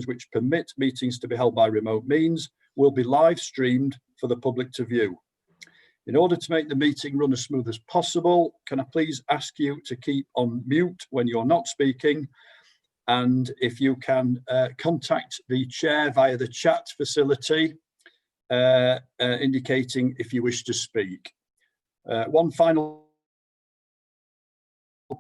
which permit meetings to be held by remote means will be live streamed for the public to view. In order to make the meeting run as smooth as possible, can I please ask you to keep on mute when you're not speaking? And if you can contact the chair via the chat facility, indicating if you wish to speak. One final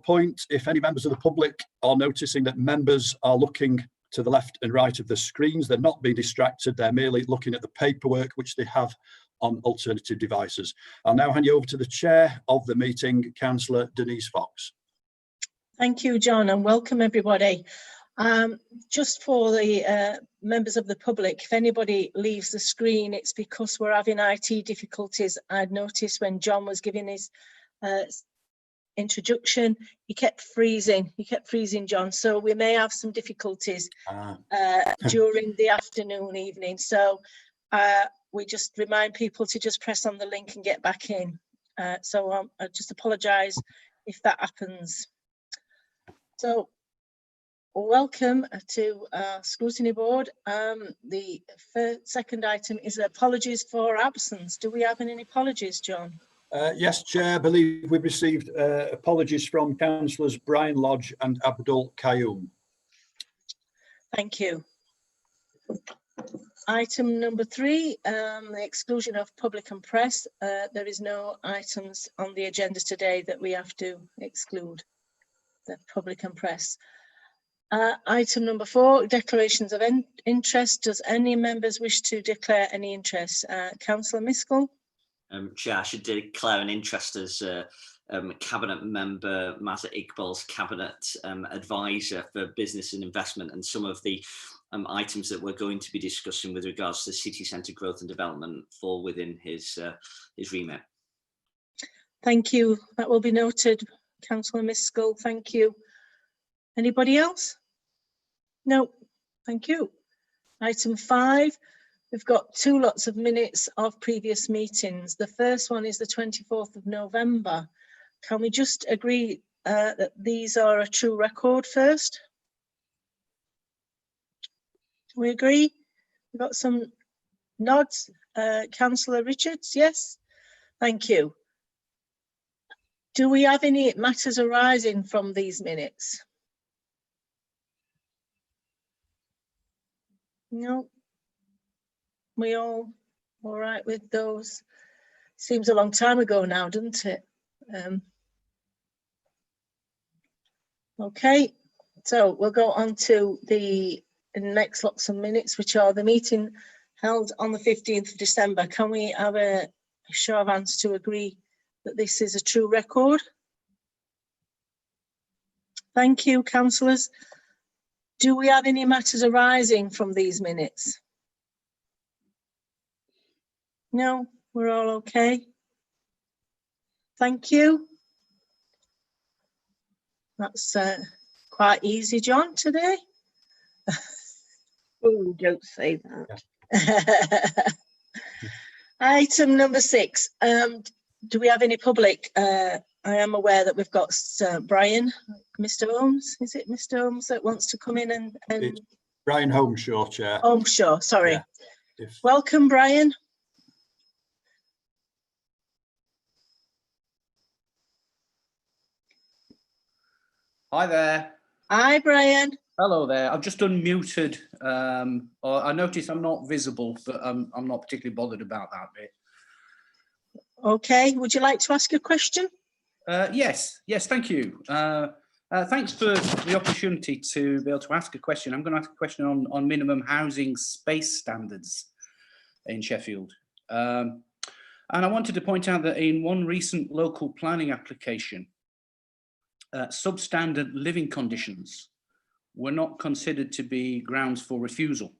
point, if any members of the public are noticing that members are looking to the left and right of the screens, they're not being distracted, they're merely looking at the paperwork which they have on alternative devices. I'll now hand you over to the chair of the meeting, Councillor Denise Fox. Thank you, John, and welcome everybody. Just for the members of the public, if anybody leaves the screen, it's because we're having IT difficulties. I'd noticed when John was giving his introduction, he kept freezing, John, so we may have some difficulties during the afternoon, evening. So we just remind people to just press on the link and get back in. So I just apologise if that happens. So welcome to our scrutiny board. The second item is apologies for absence. Do we have any apologies, John? Yes, Chair, I believe we've received apologies from Councillors Brian Lodge and Abdul Qayyum. Thank you. Item number 3, the exclusion of public and press. There is no items on the agenda today that we have to exclude the public and press. Item number 4, declarations of interest. Does any members wish to declare any interest? Councillor Miskell? Chair, I should declare an interest as Cabinet Member Mazza Iqbal's Cabinet Advisor for Business and Investment, and some of the items that we're going to be discussing with regards to city centre growth and development fall within his remit. Thank you. That will be noted, Councillor Miskell. Thank you. Anybody else? No. Thank you. Item 5. We've got 2 lots of minutes of previous meetings. The first one is the 24th of November. Can we just agree that these are a true record first? Do we agree? We've got some nods. Councillor Richards, yes? Thank you. Do we have any matters arising from these minutes? No. We all right with those? Seems a long time ago now, doesn't it? Okay, so we'll go on to the next lots of minutes, which are the meeting held on the 15th of December. Can we have a show of hands to agree that this is a true record? Thank you, councillors. Do we have any matters arising from these minutes? No, we're all okay. Thank you. That's quite easy, John, today. Oh, don't say that. Item number 6. Do we have any public? I am aware that we've got Brian, Mr. Holmes. Is it Mr. Holmes that wants to come in and It's Brian Holmeshaw, Chair. Holmeshaw, sorry. Yeah. Welcome, Brian. Hi there. Hi, Brian. Hello there. I've just unmuted. I notice I'm not visible, but I'm not particularly bothered about that bit. Okay. Would you like to ask a question? Yes, thank you. Thanks for the opportunity to be able to ask a question. I'm going to ask a question on minimum housing space standards in Sheffield. And I wanted to point out that in one recent local planning application, substandard living conditions were not considered to be grounds for refusal.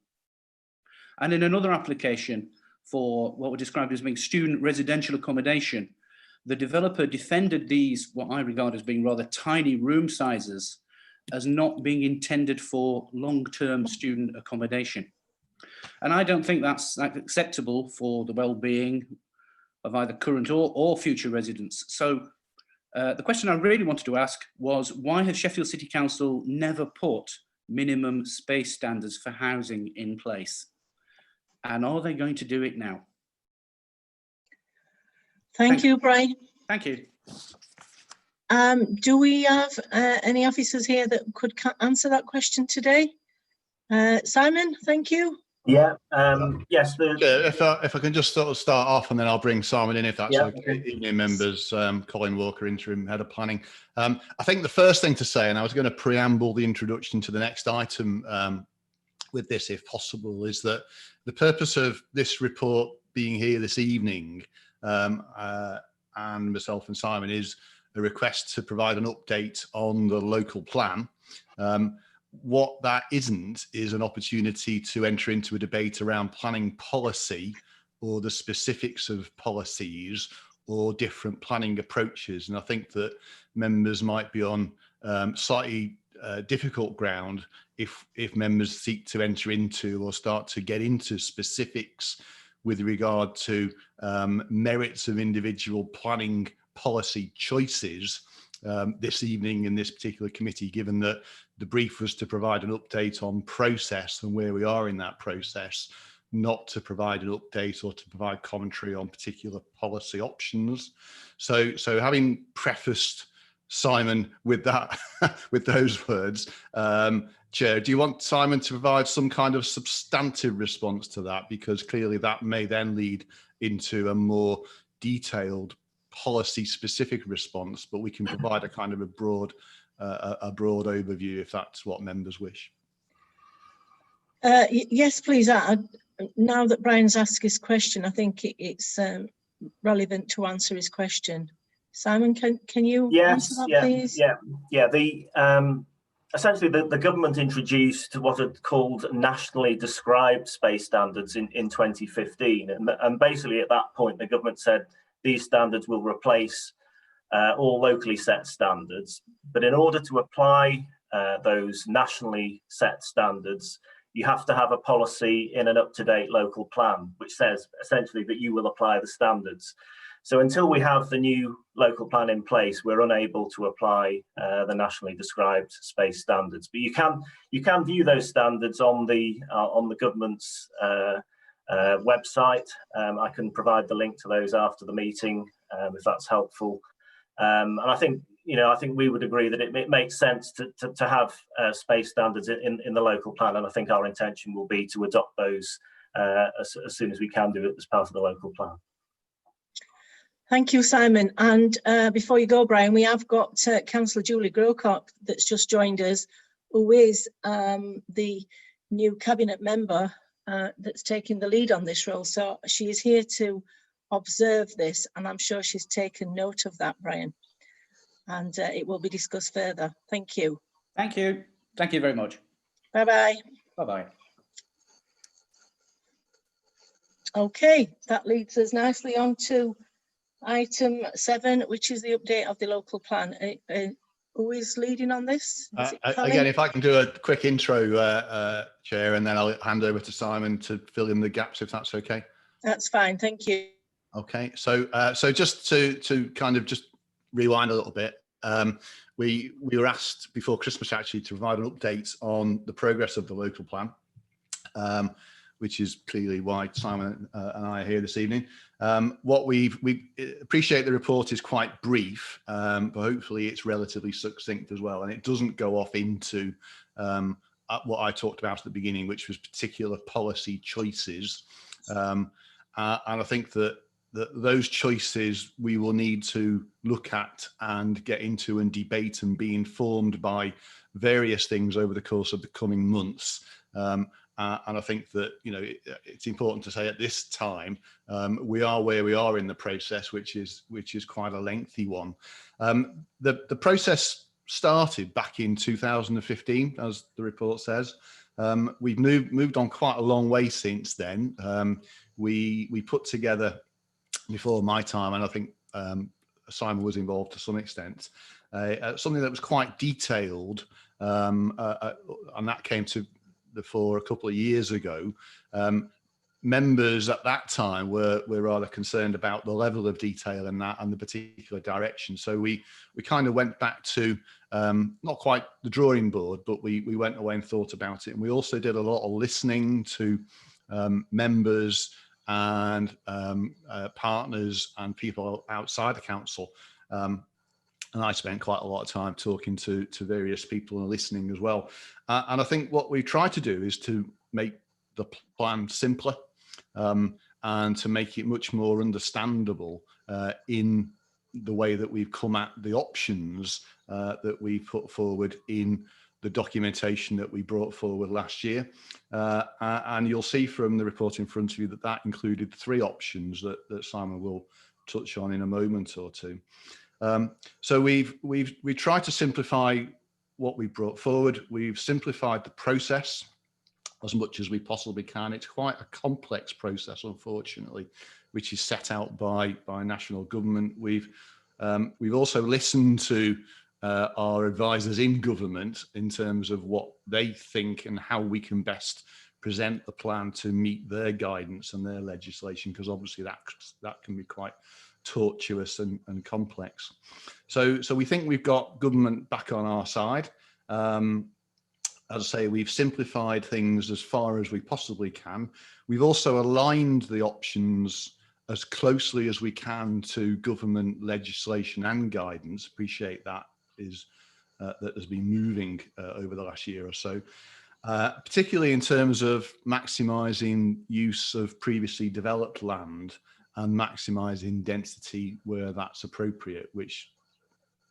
And in another application for what were described as being student residential accommodation, the developer defended these, what I regard as being rather tiny room sizes, as not being intended for long-term student accommodation. And I don't think that's acceptable for the well-being of either current or future residents. So the question I really wanted to ask was, why has Sheffield City Council never put minimum space standards for housing in place? And are they going to do it now? Thank you, Brian. Thank you. Do we have any officers here that could answer that question today? Simon, thank you. Yeah, yes. If I can just sort of start off, and then I'll bring Simon in if that's Yeah, okay. Evening members, Colin Walker, interim head of planning. I think the first thing to say, and I was going to preamble the introduction to the next item with this, if possible, is that the purpose of this report being here this evening, and myself and Simon, is a request to provide an update on the local plan. What that isn't is an opportunity to enter into a debate around planning policy or the specifics of policies or different planning approaches. And I think that members might be on slightly difficult ground if members seek to enter into or start to get into specifics with regard to merits of individual planning policy choices this evening in this particular committee, given that the brief was to provide an update on process and where we are in that process, not to provide an update or to provide commentary on particular policy options. So having prefaced Simon with that, with those words, Chair, do you want Simon to provide some kind of substantive response to that? Because clearly that may then lead into a more detailed policy specific response, but we can provide a kind of a broad overview if that's what members wish. Yes, please. Now that Brian's asked his question, I think it's relevant to answer his question. Simon, can you answer that, please? Yeah. Essentially, the government introduced what are called nationally described space standards in 2015, and basically at that point, the government said these standards will replace all locally set standards. But in order to apply those nationally set standards, you have to have a policy in an up-to-date local plan, which says essentially that you will apply the standards. So until we have the new local plan in place, we're unable to apply the nationally described space standards. But you can view those standards on the government's website. I can provide the link to those after the meeting if that's helpful. And I think we would agree that it makes sense to have space standards in the local plan, and I think our intention will be to adopt those as soon as we can do it as part of the local plan. Thank you, Simon. And before you go, Brian, we have got Councillor Julie Grocott that's just joined us, who is the new cabinet member that's taking the lead on this role. So she is here to observe this, and I'm sure she's taken note of that, Brian. And it will be discussed further. Thank you. Thank you. Thank you very much. Bye-bye. Bye-bye. Okay, that leads us nicely on to item 7, which is the update of the local plan. Who is leading on this? Again, if I can do a quick intro, Chair, and then I'll hand over to Simon to fill in the gaps, if that's okay. That's fine, thank you. Okay, so just to kind of just rewind a little bit, we were asked before Christmas actually to provide an update on the progress of the local plan, which is clearly why Simon and I are here this evening. We appreciate the report is quite brief, but hopefully it's relatively succinct as well, and it doesn't go off into what I talked about at the beginning, which was particular policy choices. And I think that those choices we will need to look at and get into and debate and be informed by various things over the course of the coming months. And I think that, it's important to say at this time, we are where we are in the process, which is quite a lengthy one. The process started back in 2015, as the report says. We've moved on quite a long way since then. We put together, before my time, and I think Simon was involved to some extent, something that was quite detailed, and that came to the fore a couple of years ago, members at that time were rather concerned about the level of detail in that and the particular direction. So we kind of went back to not quite the drawing board, but we went away and thought about it. And we also did a lot of listening to members and partners and people outside the council. And I spent quite a lot of time talking to various people and listening as well. And I think what we try to do is to make the plan simpler and to make it much more understandable in the way that we've come at the options that we put forward in the documentation that we brought forward last year. And you'll see from the report in front of you that that included 3 options that Simon will touch on in a moment or two. So we tried to simplify what we brought forward. We've simplified the process as much as we possibly can. It's quite a complex process, unfortunately, which is set out by national government. We've also listened to our advisors in government in terms of what they think and how we can best present the plan to meet their guidance and their legislation, because obviously that can be quite tortuous and complex. So we think we've got government back on our side. As I say, we've simplified things as far as we possibly can. We've also aligned the options as closely as we can to government legislation and guidance. Appreciate that has been moving over the last year or so, particularly in terms of maximising use of previously developed land and maximising density where that's appropriate, which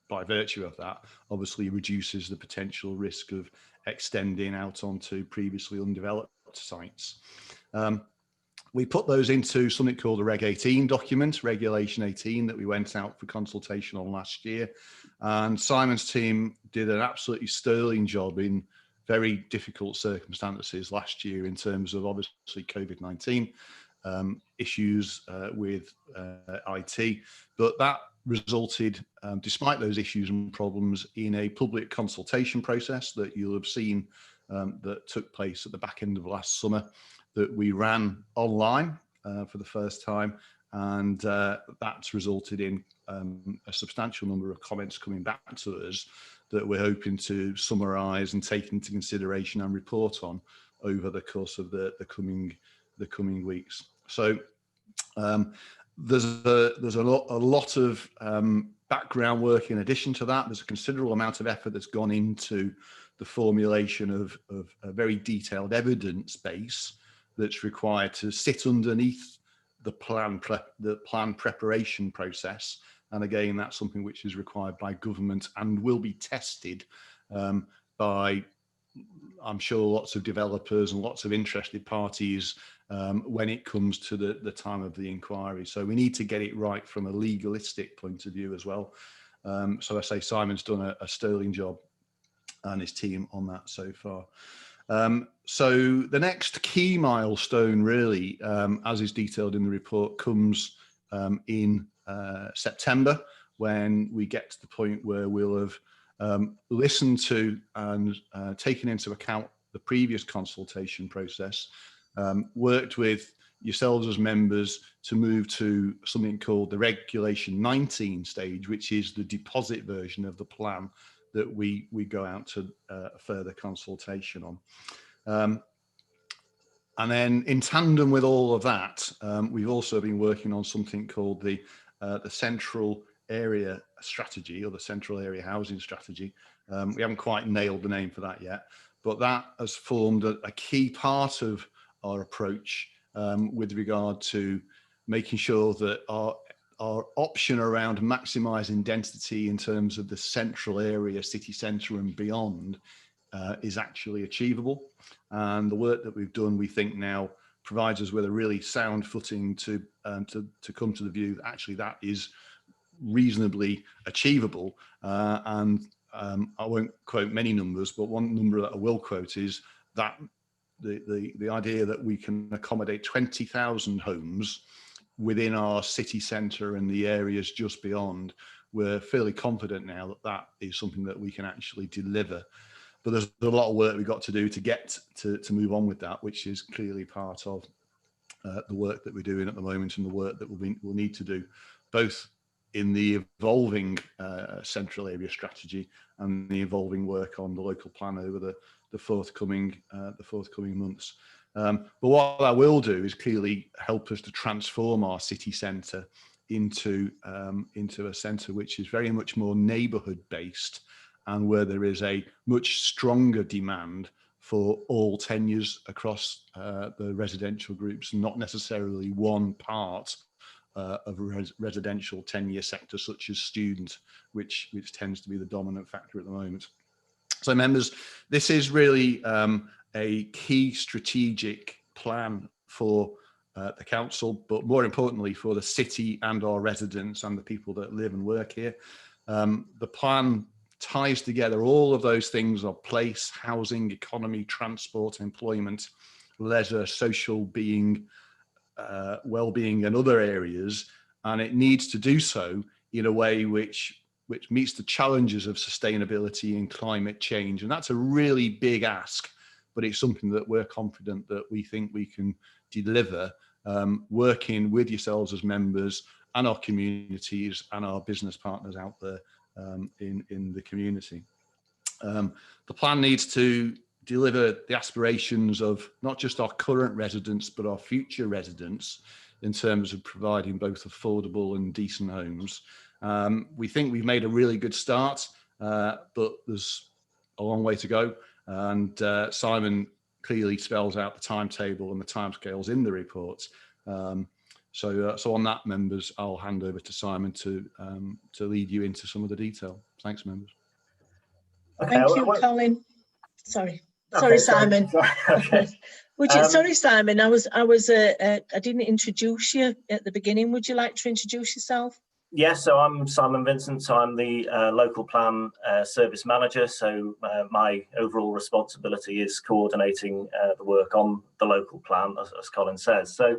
by virtue of that obviously reduces the potential risk of extending out onto previously undeveloped sites. We put those into something called a Reg 18 document, Regulation 18, that we went out for consultation on last year. And Simon's team did an absolutely sterling job in very difficult circumstances last year in terms of obviously COVID-19 issues with IT, but that resulted, despite those issues and problems, in a public consultation process that you'll have seen that took place at the back end of last summer, that we ran online for the first time, and that's resulted in a substantial number of comments coming back to us that we're hoping to summarise and take into consideration and report on over the course of the coming weeks. So there's a lot of background work in addition to that. There's a considerable amount of effort that's gone into the formulation of a very detailed evidence base that's required to sit underneath the plan preparation process. And again, that's something which is required by government and will be tested by, I'm sure, lots of developers and lots of interested parties when it comes to the time of the inquiry. So we need to get it right from a legalistic point of view as well. So I say Simon's done a sterling job and his team on that so far. So the next key milestone really, as is detailed in the report, comes in September, when we get to the point where we'll have listened to and taken into account the previous consultation process, worked with yourselves as members to move to something called the Regulation 19 stage, which is the deposit version of the plan that we go out to further consultation on. And then in tandem with all of that, we've also been working on something called the Central Area Strategy, or the Central Area Housing Strategy. We haven't quite nailed the name for that yet, but that has formed a key part of our approach with regard to making sure that our option around maximising density in terms of the central area, city centre and beyond, is actually achievable. And the work that we've done, we think now provides us with a really sound footing to come to the view that actually that is reasonably achievable. And I won't quote many numbers, but one number that I will quote is that the idea that we can accommodate 20,000 homes within our city centre and the areas just beyond. We're fairly confident now that that is something that we can actually deliver. But there's a lot of work we've got to do to get to move on with that, which is clearly part of the work that we're doing at the moment and the work that we'll need to do, both in the evolving central area strategy and the evolving work on the local plan over the forthcoming months. But what I will do is clearly help us to transform our city centre into a centre which is very much more neighbourhood based, and where there is a much stronger demand for all tenures across the residential groups, not necessarily one part of a residential tenure sector such as student, which tends to be the dominant factor at the moment. So members, this is really a key strategic plan for the council, but more importantly for the city and our residents and the people that live and work here. The plan ties together all of those things of place, housing, economy, transport, employment, leisure, social being, well-being and other areas, and it needs to do so in a way which meets the challenges of sustainability and climate change. And that's a really big ask, but it's something that we're confident that we think we can deliver, working with yourselves as members and our communities and our business partners out there in the community. The plan needs to deliver the aspirations of not just our current residents, but our future residents in terms of providing both affordable and decent homes. We think we've made a really good start, but there's a long way to go. And Simon clearly spells out the timetable and the timescales in the report. So on that, members, I'll hand over to Simon to lead you into some of the detail. Thanks, members. Okay, Thank you, Colin. Sorry. Okay, Sorry, Simon. Sorry. Okay. Would you? Sorry, Simon. I didn't introduce you at the beginning. Would you like to introduce yourself? Yes, so I'm Simon Vincent. So I'm the local plan service manager. So my overall responsibility is coordinating the work on the local plan, as Colin says. So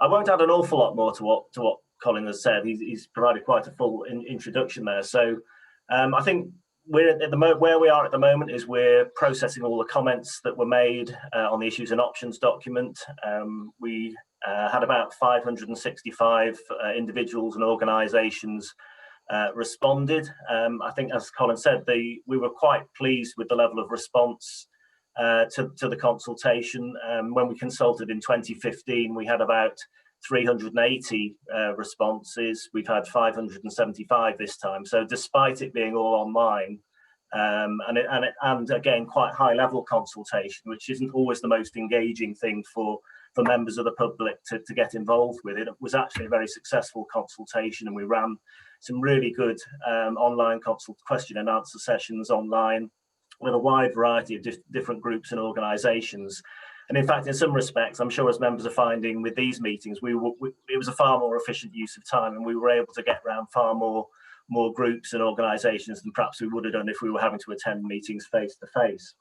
I won't add an awful lot more to what Colin has said. He's provided quite a full introduction there. So I think we're at where we are at the moment is we're processing all the comments that were made on the issues and options document. We had about 565 individuals and organisations responded. I think, as Colin said, we were quite pleased with the level of response to the consultation. When we consulted in 2015, we had about 380 responses. We've had 575 this time. So despite it being all online, and again, quite high level consultation, which isn't always the most engaging thing for members of the public to get involved with, it was actually a very successful consultation, and we ran some really good online question and answer sessions online with a wide variety of different groups and organisations. And in fact, in some respects, I'm sure as members are finding with these meetings, it was a far more efficient use of time, and we were able to get around far more groups and organisations than perhaps we would have done if we were having to attend meetings face to face.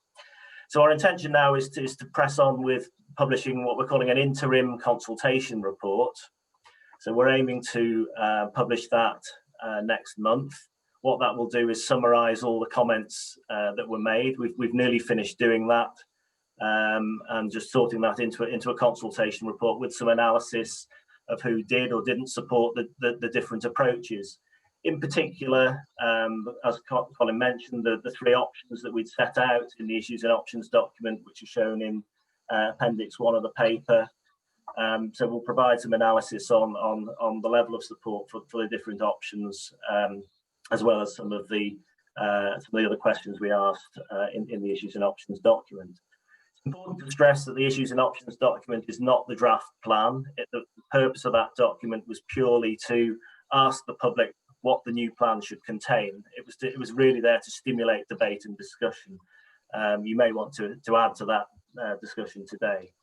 So our intention now is to press on with publishing what we're calling an interim consultation report. So we're aiming to publish that next month. What that will do is summarise all the comments that were made. We've nearly finished doing that. And just sorting that into a consultation report with some analysis of who did or didn't support the different approaches. In particular, as Colin mentioned, the three options that we'd set out in the issues and options document, which are shown in Appendix 1 of the paper. So we'll provide some analysis on the level of support for the different options, as well as some of the other questions we asked in the issues and options document. Important to stress that the issues and options document is not the draft plan. The purpose of that document was purely to ask the public what the new plan should contain. It was really there to stimulate debate and discussion. You may want to add to that discussion today.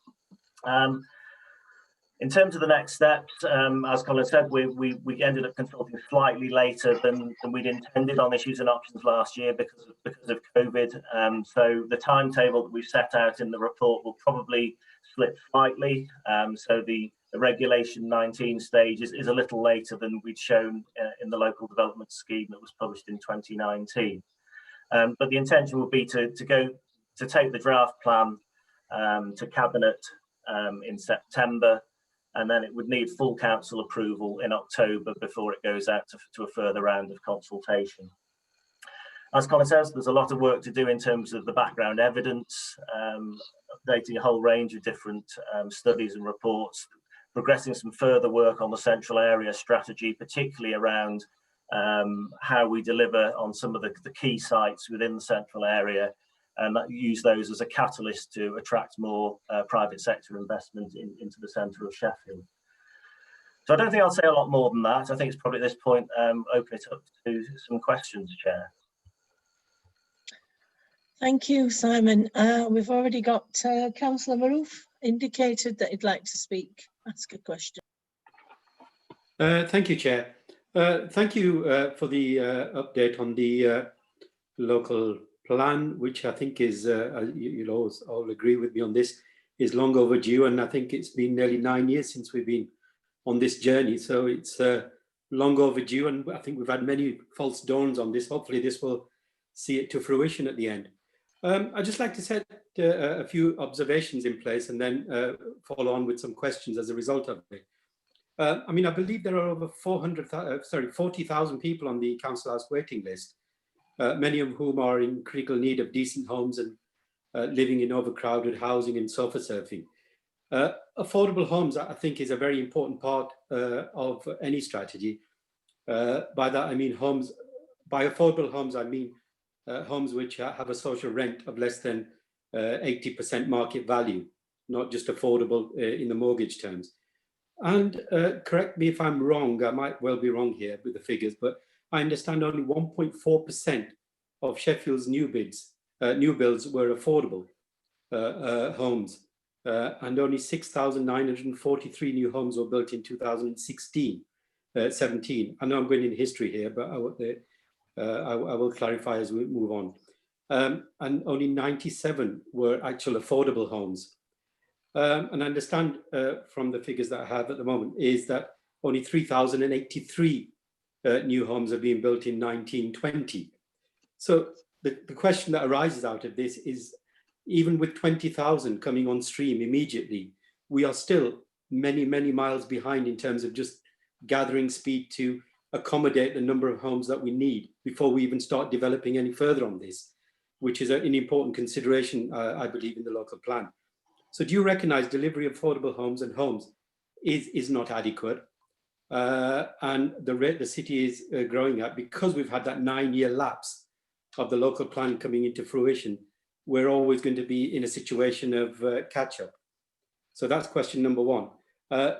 In terms of the next steps, as Colin said, we ended up consulting slightly later than we'd intended on issues and options last year because of COVID. So the timetable that we've set out in the report will probably slip slightly. So the Regulation 19 stage is a little later than we'd shown in the local development scheme that was published in 2019. But the intention would be to take the draft plan to Cabinet in September. and then it would need full council approval in October before it goes out to a further round of consultation. As Colin says, there's a lot of work to do in terms of the background evidence, updating a whole range of different studies and reports, progressing some further work on the central area strategy, particularly around how we deliver on some of the key sites within the central area, and use those as a catalyst to attract more private sector investment into the centre of Sheffield. So I don't think I'll say a lot more than that. I think it's probably at this point open it up to some questions, Chair. Thank you, Simon. We've already got Councillor Maroof indicated that he'd like to speak, ask a question. Thank you, Chair. Thank you for the update on the local plan, which I think is, you'll all agree with me on this, is long overdue. And I think it's been nearly 9 years since we've been on this journey. So it's long overdue. And I think we've had many false dawns on this. Hopefully this will see it to fruition at the end. I'd just like to set a few observations in place and then follow on with some questions as a result of it. I mean, I believe there are over 40,000 people on the council house waiting list, many of whom are in critical need of decent homes and living in overcrowded housing and sofa surfing. Affordable homes, I think, is a very important part of any strategy. By that, I mean homes. By affordable homes, I mean homes which have a social rent of less than 80% market value, not just affordable in the mortgage terms. And correct me if I'm wrong, I might well be wrong here with the figures, but I understand only 1.4% of Sheffield's new builds were affordable homes, and only 6,943 new homes were built in 2016, 17. I know I'm going in history here, but I will clarify as we move on. And only 97 were actual affordable homes. And I understand from the figures that I have at the moment is that only 3,083 new homes are being built in 1920. So the question that arises out of this is, even with 20,000 coming on stream immediately, we are still many, many miles behind in terms of just gathering speed to accommodate the number of homes that we need before we even start developing any further on this, which is an important consideration, I believe, in the local plan. So do you recognise delivery of affordable homes and homes is not adequate? And the rate the city is growing at, because we've had that 9-year lapse of the local plan coming into fruition, we're always going to be in a situation of catch up. So that's question number one.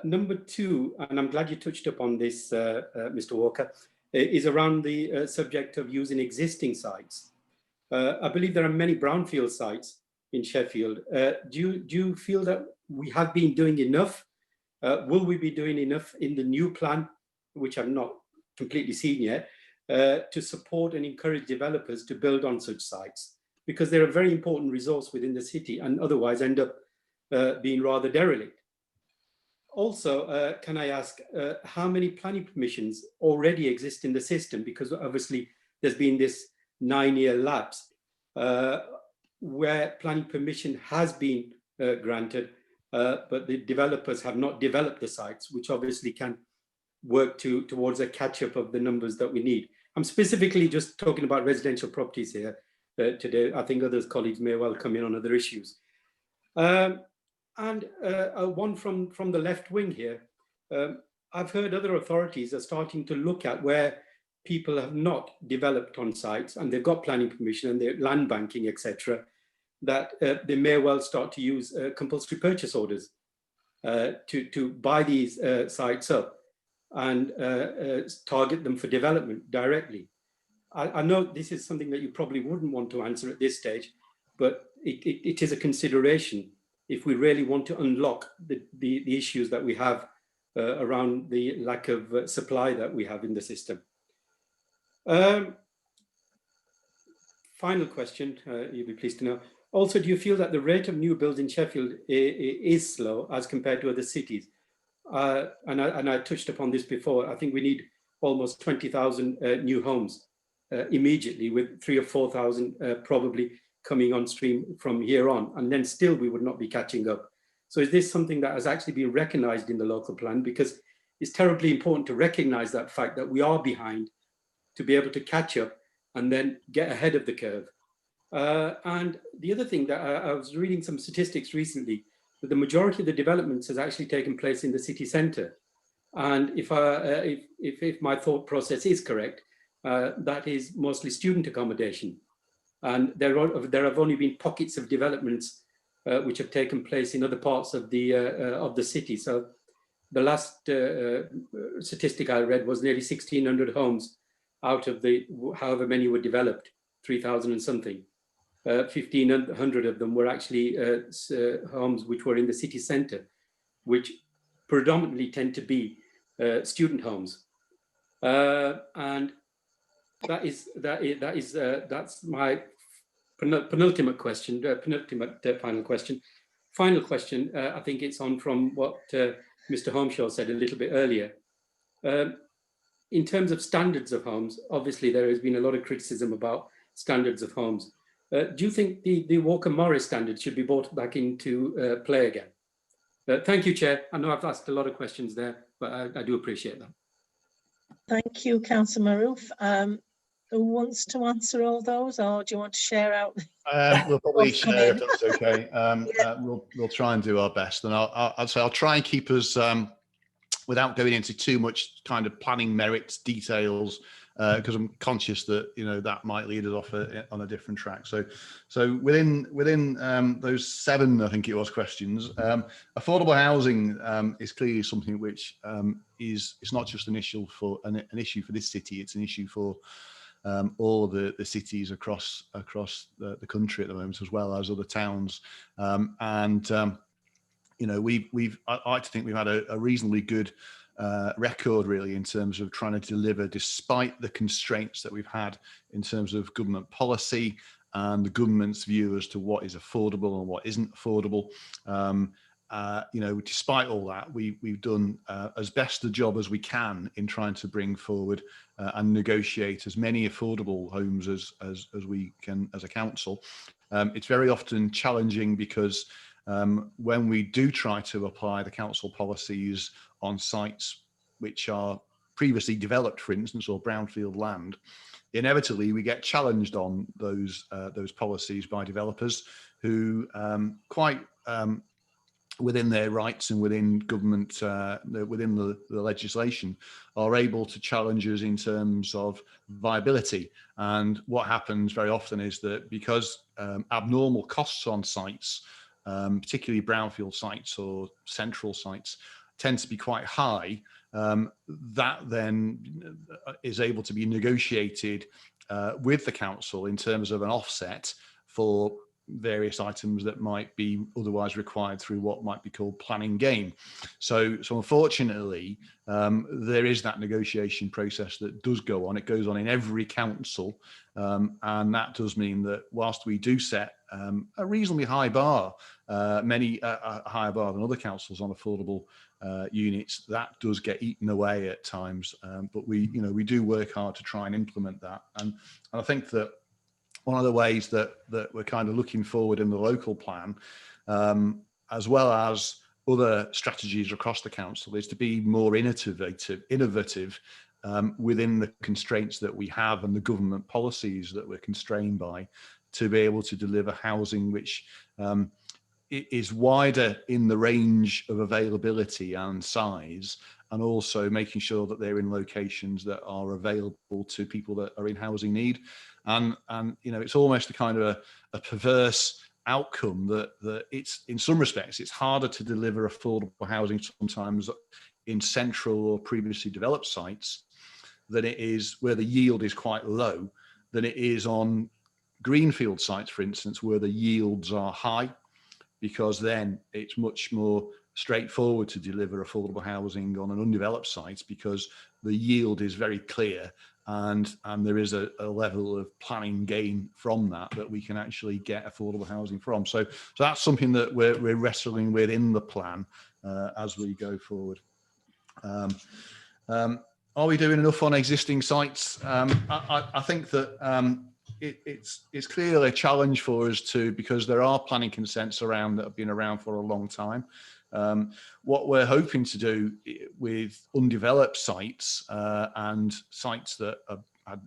Number two, and I'm glad you touched upon this, Mr. Walker, is around the subject of using existing sites. I believe there are many brownfield sites in Sheffield. Do you feel that we have been doing enough? Will we be doing enough in the new plan, which I've not completely seen yet, to support and encourage developers to build on such sites? Because they're a very important resource within the city and otherwise end up being rather derelict. Also, can I ask how many planning permissions already exist in the system? Because obviously there's been this 9-year lapse where planning permission has been granted, but the developers have not developed the sites, which obviously can work towards a catch-up of the numbers that we need. I'm specifically just talking about residential properties here today. I think other colleagues may well come in on other issues. And one from the left wing here, I've heard other authorities are starting to look at where people have not developed on sites and they've got planning permission and they're land banking, etc., that they may well start to use compulsory purchase orders to buy these sites up and target them for development directly. I know this is something that you probably wouldn't want to answer at this stage, but it is a consideration if we really want to unlock the issues that we have around the lack of supply that we have in the system. Final question, you'll be pleased to know. Also, do you feel that the rate of new builds in Sheffield is slow as compared to other cities? And I touched upon this before. I think we need almost 20,000 new homes immediately, with 3,000 or 4,000 probably coming on stream from here on, and then still we would not be catching up. So is this something that has actually been recognised in the local plan? Because it's terribly important to recognise that fact that we are behind, to be able to catch up and then get ahead of the curve. And the other thing that I was reading some statistics recently, that the majority of the developments has actually taken place in the city centre. And if my thought process is correct, that is mostly student accommodation. And there have only been pockets of developments which have taken place in other parts of the city. So the last statistic I read was nearly 1,600 homes out of the however many were developed, 3,000 and something. 1,500 of them were actually homes which were in the city centre, which predominantly tend to be student homes, and that's my penultimate question, final question. Final question, I think it's on from what Mr. Holmeshaw said a little bit earlier. In terms of standards of homes, obviously there has been a lot of criticism about standards of homes. Do you think the Walker-Morris standard should be brought back into play again? Thank you, Chair. I know I've asked a lot of questions there, but I do appreciate that. Thank you, Councillor Maroof. Who wants to answer all those, or do you want to share out? We'll probably share if that's okay. We'll try and do our best, and I'll try and keep us without going into too much kind of planning merits details, because I'm conscious that that might lead us off on a different track. So within those 7, I think it was, questions, affordable housing is clearly something which it's not just an issue for an issue for this city. It's an issue for all of the cities across the country at the moment, as well as other towns. I like to think we've had a reasonably good record, really, in terms of trying to deliver, despite the constraints that we've had in terms of government policy and the government's view as to what is affordable and what isn't affordable. Despite all that, we've done as best a job as we can in trying to bring forward and negotiate as many affordable homes as we can as a council. It's very often challenging because when we do try to apply the council policies on sites which are previously developed, for instance, or brownfield land, inevitably we get challenged on those policies by developers who quite within their rights and within government, within the legislation, are able to challenge us in terms of viability. And what happens very often is that because abnormal costs on sites, particularly brownfield sites or central sites, tend to be quite high, that then is able to be negotiated with the council in terms of an offset for various items that might be otherwise required through what might be called planning gain. So unfortunately, there is that negotiation process that does go on. It goes on in every council, and that does mean that whilst we do set a reasonably high bar, a higher bar than other councils on affordable units, that does get eaten away at times. But we do work hard to try and implement that, and I think that one of the ways that we're kind of looking forward in the local plan, as well as other strategies across the council, is to be more innovative within the constraints that we have and the government policies that we're constrained by, to be able to deliver housing which is wider in the range of availability and size, and also making sure that they're in locations that are available to people that are in housing need. And it's almost a kind of a perverse outcome that it's, in some respects, it's harder to deliver affordable housing sometimes in central or previously developed sites than it is where the yield is quite low, than it is on greenfield sites, for instance, where the yields are high, because then it's much more straightforward to deliver affordable housing on an undeveloped site, because the yield is very clear, and there is a level of planning gain from that we can actually get affordable housing from. So that's something that we're wrestling with in the plan as we go forward. Are we doing enough on existing sites? I think that it's clearly a challenge for us because there are planning consents around that have been around for a long time. What we're hoping to do with undeveloped sites and sites that have had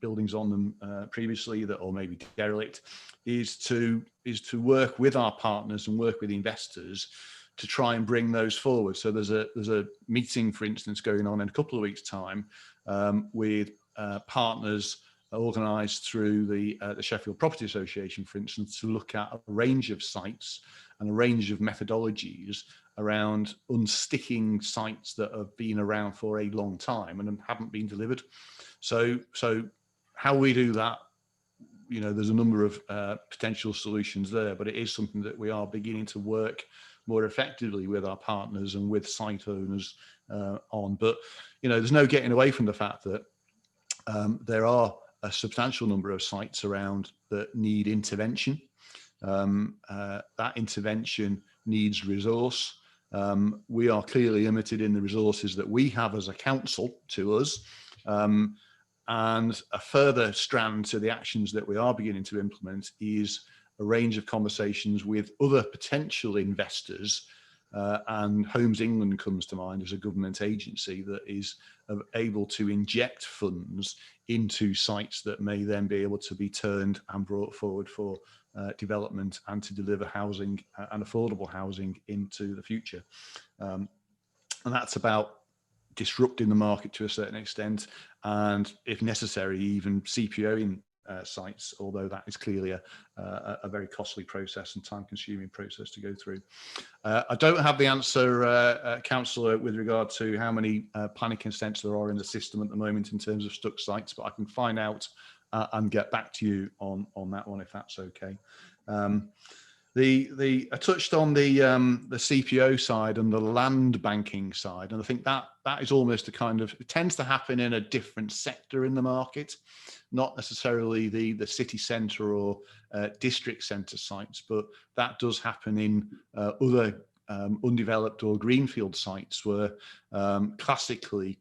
buildings on them previously that or maybe derelict is to work with our partners and work with investors to try and bring those forward. So there's a meeting, for instance, going on in a couple of weeks' time with partners organised through the Sheffield Property Association, for instance, to look at a range of sites and a range of methodologies around unsticking sites that have been around for a long time and haven't been delivered. So how we do that, you know, there's a number of potential solutions there, but it is something that we are beginning to work more effectively with our partners and with site owners on. But, you know, there's no getting away from the fact that there are a substantial number of sites around that need intervention. That intervention needs resource. We are clearly limited in the resources that we have as a council to us. And a further strand to the actions that we are beginning to implement is a range of conversations with other potential investors, and Homes England comes to mind as a government agency that is able to inject funds into sites that may then be able to be turned and brought forward for development and to deliver housing and affordable housing into the future. And that's about disrupting the market to a certain extent, and if necessary, even CPOing sites, although that is clearly a very costly process and time-consuming process to go through. I don't have the answer, Councillor, with regard to how many planning consents there are in the system at the moment in terms of stuck sites, but I can find out and get back to you on that one if that's okay. I touched on the CPO side and the land banking side, and I think that is almost a kind of, it tends to happen in a different sector in the market, not necessarily the city centre or district centre sites, but that does happen in other undeveloped or greenfield sites where classically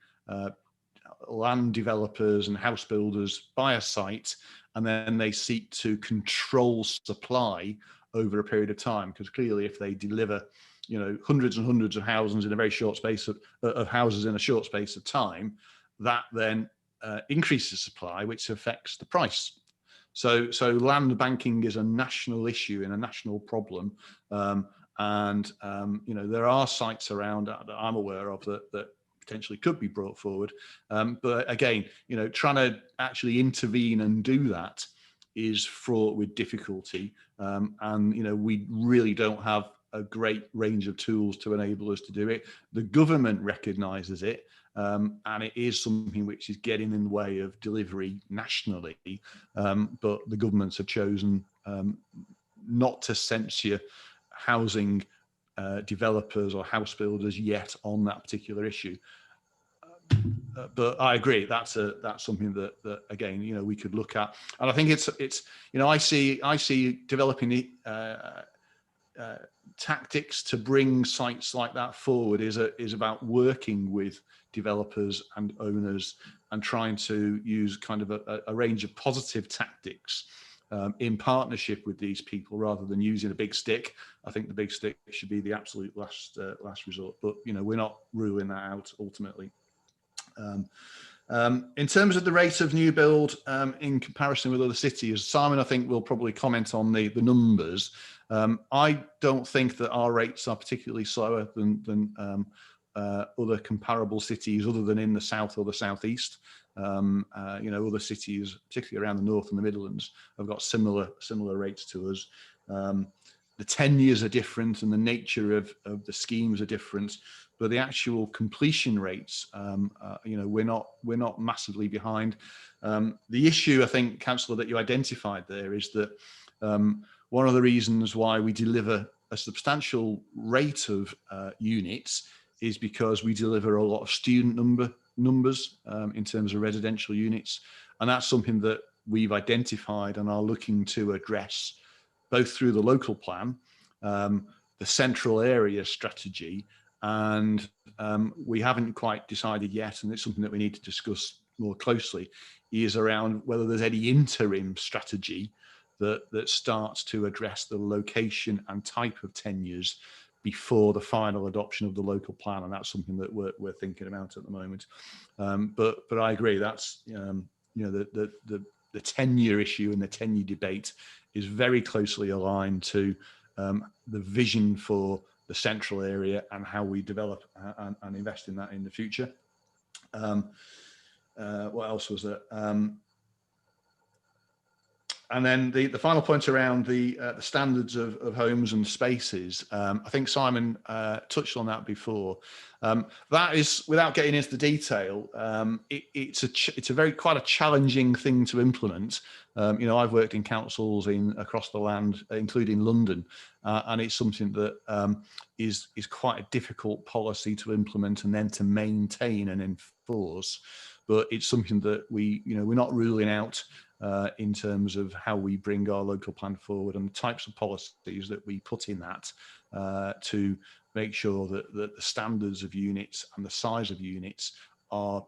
land developers and house builders buy a site and then they seek to control supply over a period of time, because clearly if they deliver, you know, hundreds and hundreds of houses in a very short space of houses in a short space of time, that then increases supply, which affects the price. So land banking is a national issue and a national problem, and you know, there are sites around that I'm aware of that potentially could be brought forward, but again, you know, trying to actually intervene and do that is fraught with difficulty, and you know, we really don't have a great range of tools to enable us to do it. The government recognises it, and it is something which is getting in the way of delivery nationally, but the governments have chosen not to censure housing developers or house builders yet on that particular issue. But I agree, that's something that again, you know, we could look at, and I think it's you know, I see developing tactics to bring sites like that forward is about working with developers and owners and trying to use kind of a range of positive tactics in partnership with these people rather than using a big stick. I think the big stick should be the absolute last resort, but you know, we're not ruling that out ultimately. In terms of the rate of new build in comparison with other cities, Simon, I think, will probably comment on the numbers. I don't think that our rates are particularly slower than other comparable cities other than in the south or the southeast. You know, other cities, particularly around the north and the Midlands, have got similar rates to us. The tenures are different and the nature of the schemes are different, but the actual completion rates, you know, we're not massively behind. The issue, I think, Councillor, that you identified there is that one of the reasons why we deliver a substantial rate of units is because we deliver a lot of student numbers in terms of residential units, and that's something that we've identified and are looking to address both through the local plan, the central area strategy, and we haven't quite decided yet, and it's something that we need to discuss more closely is around whether there's any interim strategy that starts to address the location and type of tenures before the final adoption of the local plan, and that's something that we're thinking about at the moment. But I agree, that's the tenure issue and the tenure debate is very closely aligned to the vision for the central area and how we develop and invest in that in the future. What else was there? And then the final point around the standards of homes and spaces, I think Simon touched on that before. That is, without getting into the detail, it's a very quite a challenging thing to implement. I've worked in councils across the land, including London, and it's something that is quite a difficult policy to implement and then to maintain and enforce. But it's something that we're not ruling out in terms of how we bring our local plan forward and the types of policies that we put in that to make sure that the standards of units and the size of units are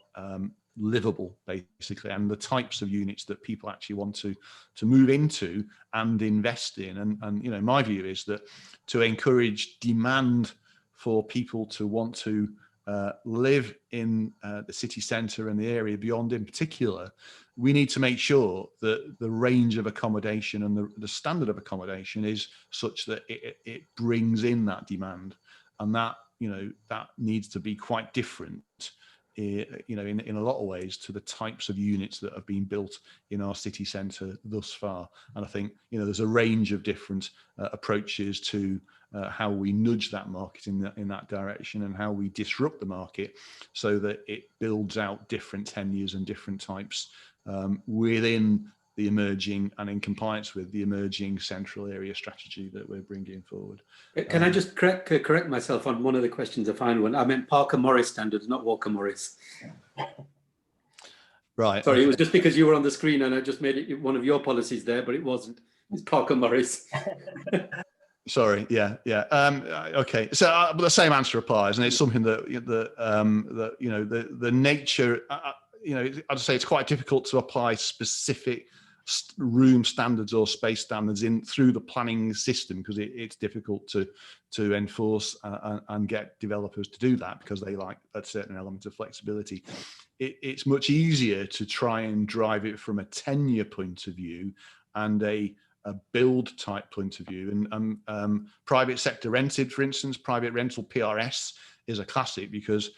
livable, basically, and the types of units that people actually want to move into and invest in. And my view is that to encourage demand for people to want to live in the city centre and the area beyond in particular, we need to make sure that the range of accommodation and the standard of accommodation is such that it brings in that demand, and that that needs to be quite different in a lot of ways to the types of units that have been built in our city centre thus far. And I think there's a range of different approaches to how we nudge that market in that direction, and how we disrupt the market so that it builds out different tenures and different types within the emerging and in compliance with the emerging central area strategy that we're bringing forward. Can I just correct myself on one of the questions, a final one? I meant Parker Morris standards, not Walker Morris. Right. Sorry, okay. It was just because you were on the screen and I just made it one of your policies there, but it wasn't. It's Parker Morris. Sorry. Yeah. Okay. So but the same answer applies, and it's something that the nature. I'd say it's quite difficult to apply specific room standards or space standards through the planning system, because it's difficult to enforce and get developers to do that, because they like a certain element of flexibility. It's much easier to try and drive it from a tenure point of view and a build type point of view. And private sector rented, for instance, private rental PRS is a classic, because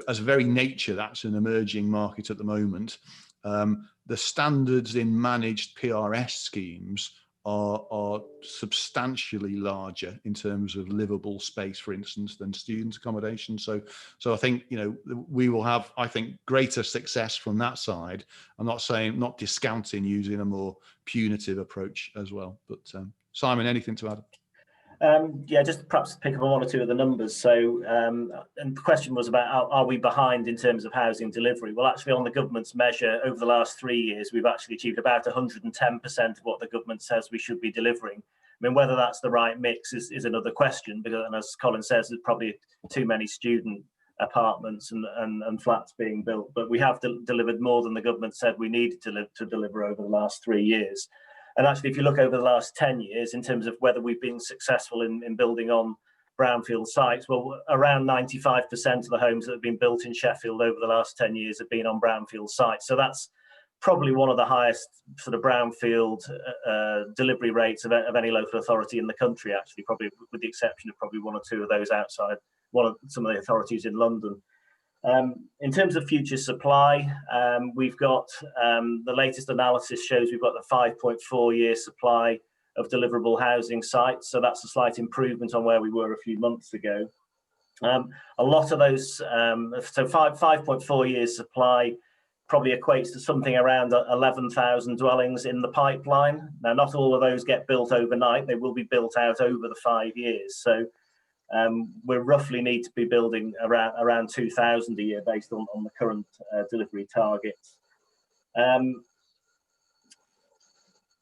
as a very nature, that's an emerging market at the moment. The standards in managed PRS schemes are substantially larger in terms of livable space, for instance, than student accommodation. So I think we will have, I think, greater success from that side. I'm not discounting using a more punitive approach as well. But Simon, anything to add? Yeah, just perhaps pick up on one or two of the numbers. So, and the question was about, are we behind in terms of housing delivery? Well, actually, on the government's measure, over the last 3 years, we've actually achieved about 110% of what the government says we should be delivering. I mean, whether that's the right mix is another question, because, and as Colin says, there's probably too many student apartments and flats being built. But we have delivered more than the government said we needed to deliver over the last 3 years. And actually, if you look over the last 10 years, in terms of whether we've been successful in building on brownfield sites, well, around 95% of the homes that have been built in Sheffield over the last 10 years have been on brownfield sites. So that's probably one of the highest sort of brownfield delivery rates of any local authority in the country, actually, probably with the exception of probably one or two of those outside some of the authorities in London. In terms of future supply, we've got the latest analysis shows we've got the 5.4 year supply of deliverable housing sites. So that's a slight improvement on where we were a few months ago. A lot of those, so 5.4 years supply probably equates to something around 11,000 dwellings in the pipeline. Now, not all of those get built overnight. They will be built out over the 5 years. So we roughly need to be building around 2,000 a year based on the current delivery targets.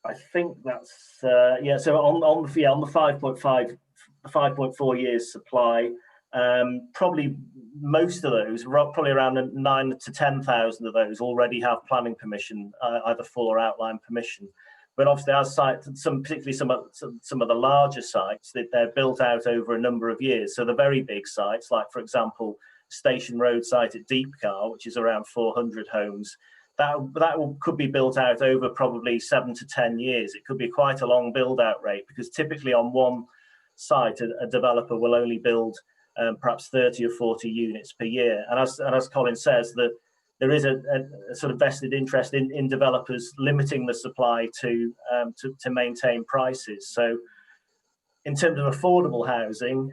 I think that's yeah. So on the 5.4 years supply, Probably most of those, probably around 9 to 10,000 of those already have planning permission, either full or outline permission. But obviously, as sites, particularly some of the larger sites, they're built out over a number of years. So the very big sites, like for example, Station Road site at Deepcar, which is around 400 homes, that could be built out over probably 7 to 10 years. It could be quite a long build out rate, because typically on one site, a developer will only build perhaps 30 or 40 units per year. And as Colin says, that there is a sort of vested interest in developers limiting the supply to maintain prices. So in terms of affordable housing,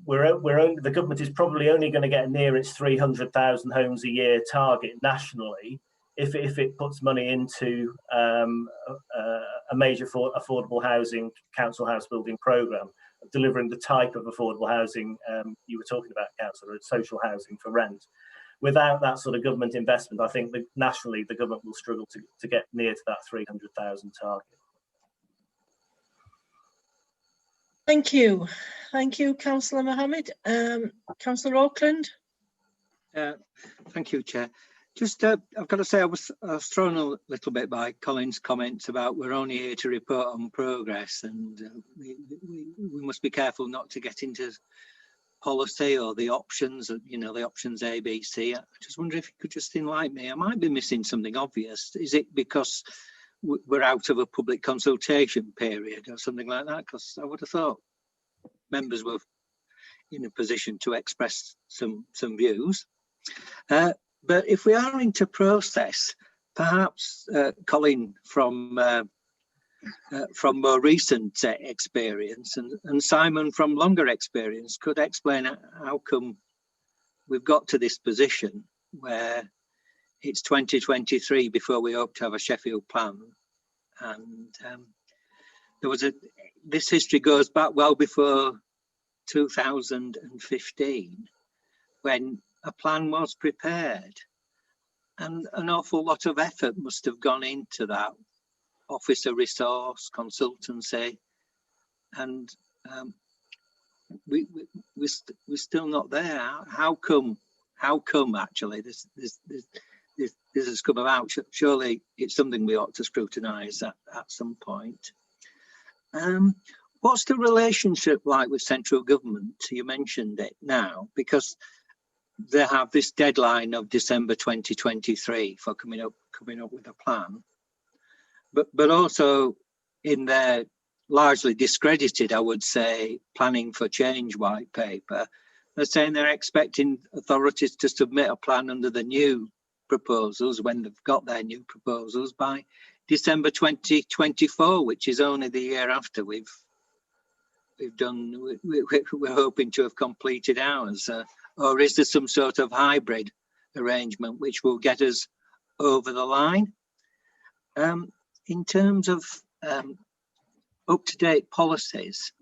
the government is probably only going to get near its 300,000 homes a year target nationally if it puts money into a major affordable housing council house building programme, delivering the type of affordable housing you were talking about, Councillor, social housing for rent. Without that sort of government investment, I think that nationally the government will struggle to get near to that 300,000 target. Thank you. Thank you, Councillor Mohammed. Councillor Auckland. Thank you, Chair. Just, I've got to say, I was thrown a little bit by Colin's comments about we're only here to report on progress, and we must be careful not to get into policy or the options, the options A, B, C. I just wonder if you could just enlighten me. I might be missing something obvious. Is it because we're out of a public consultation period or something like that? Because I would have thought members were in a position to express some views. But if we are into process, perhaps Colin from more recent experience and Simon from longer experience could explain how come we've got to this position where it's 2023 before we hope to have a Sheffield plan. And this history goes back well before 2015 when a plan was prepared, and an awful lot of effort must have gone into that, officer resource, consultancy, and we're still not there. How come actually this has come about? Surely it's something we ought to scrutinise at some point. What's the relationship like with central government? You mentioned it now, because they have this deadline of December 2023 for coming up with a plan, but also in their largely discredited, I would say, planning for change white paper, they're saying they're expecting authorities to submit a plan under the new proposals when they've got their new proposals by December 2024, which is only the year after we're hoping to have completed ours. Or is there some sort of hybrid arrangement which will get us over the line? In terms of up-to-date policies,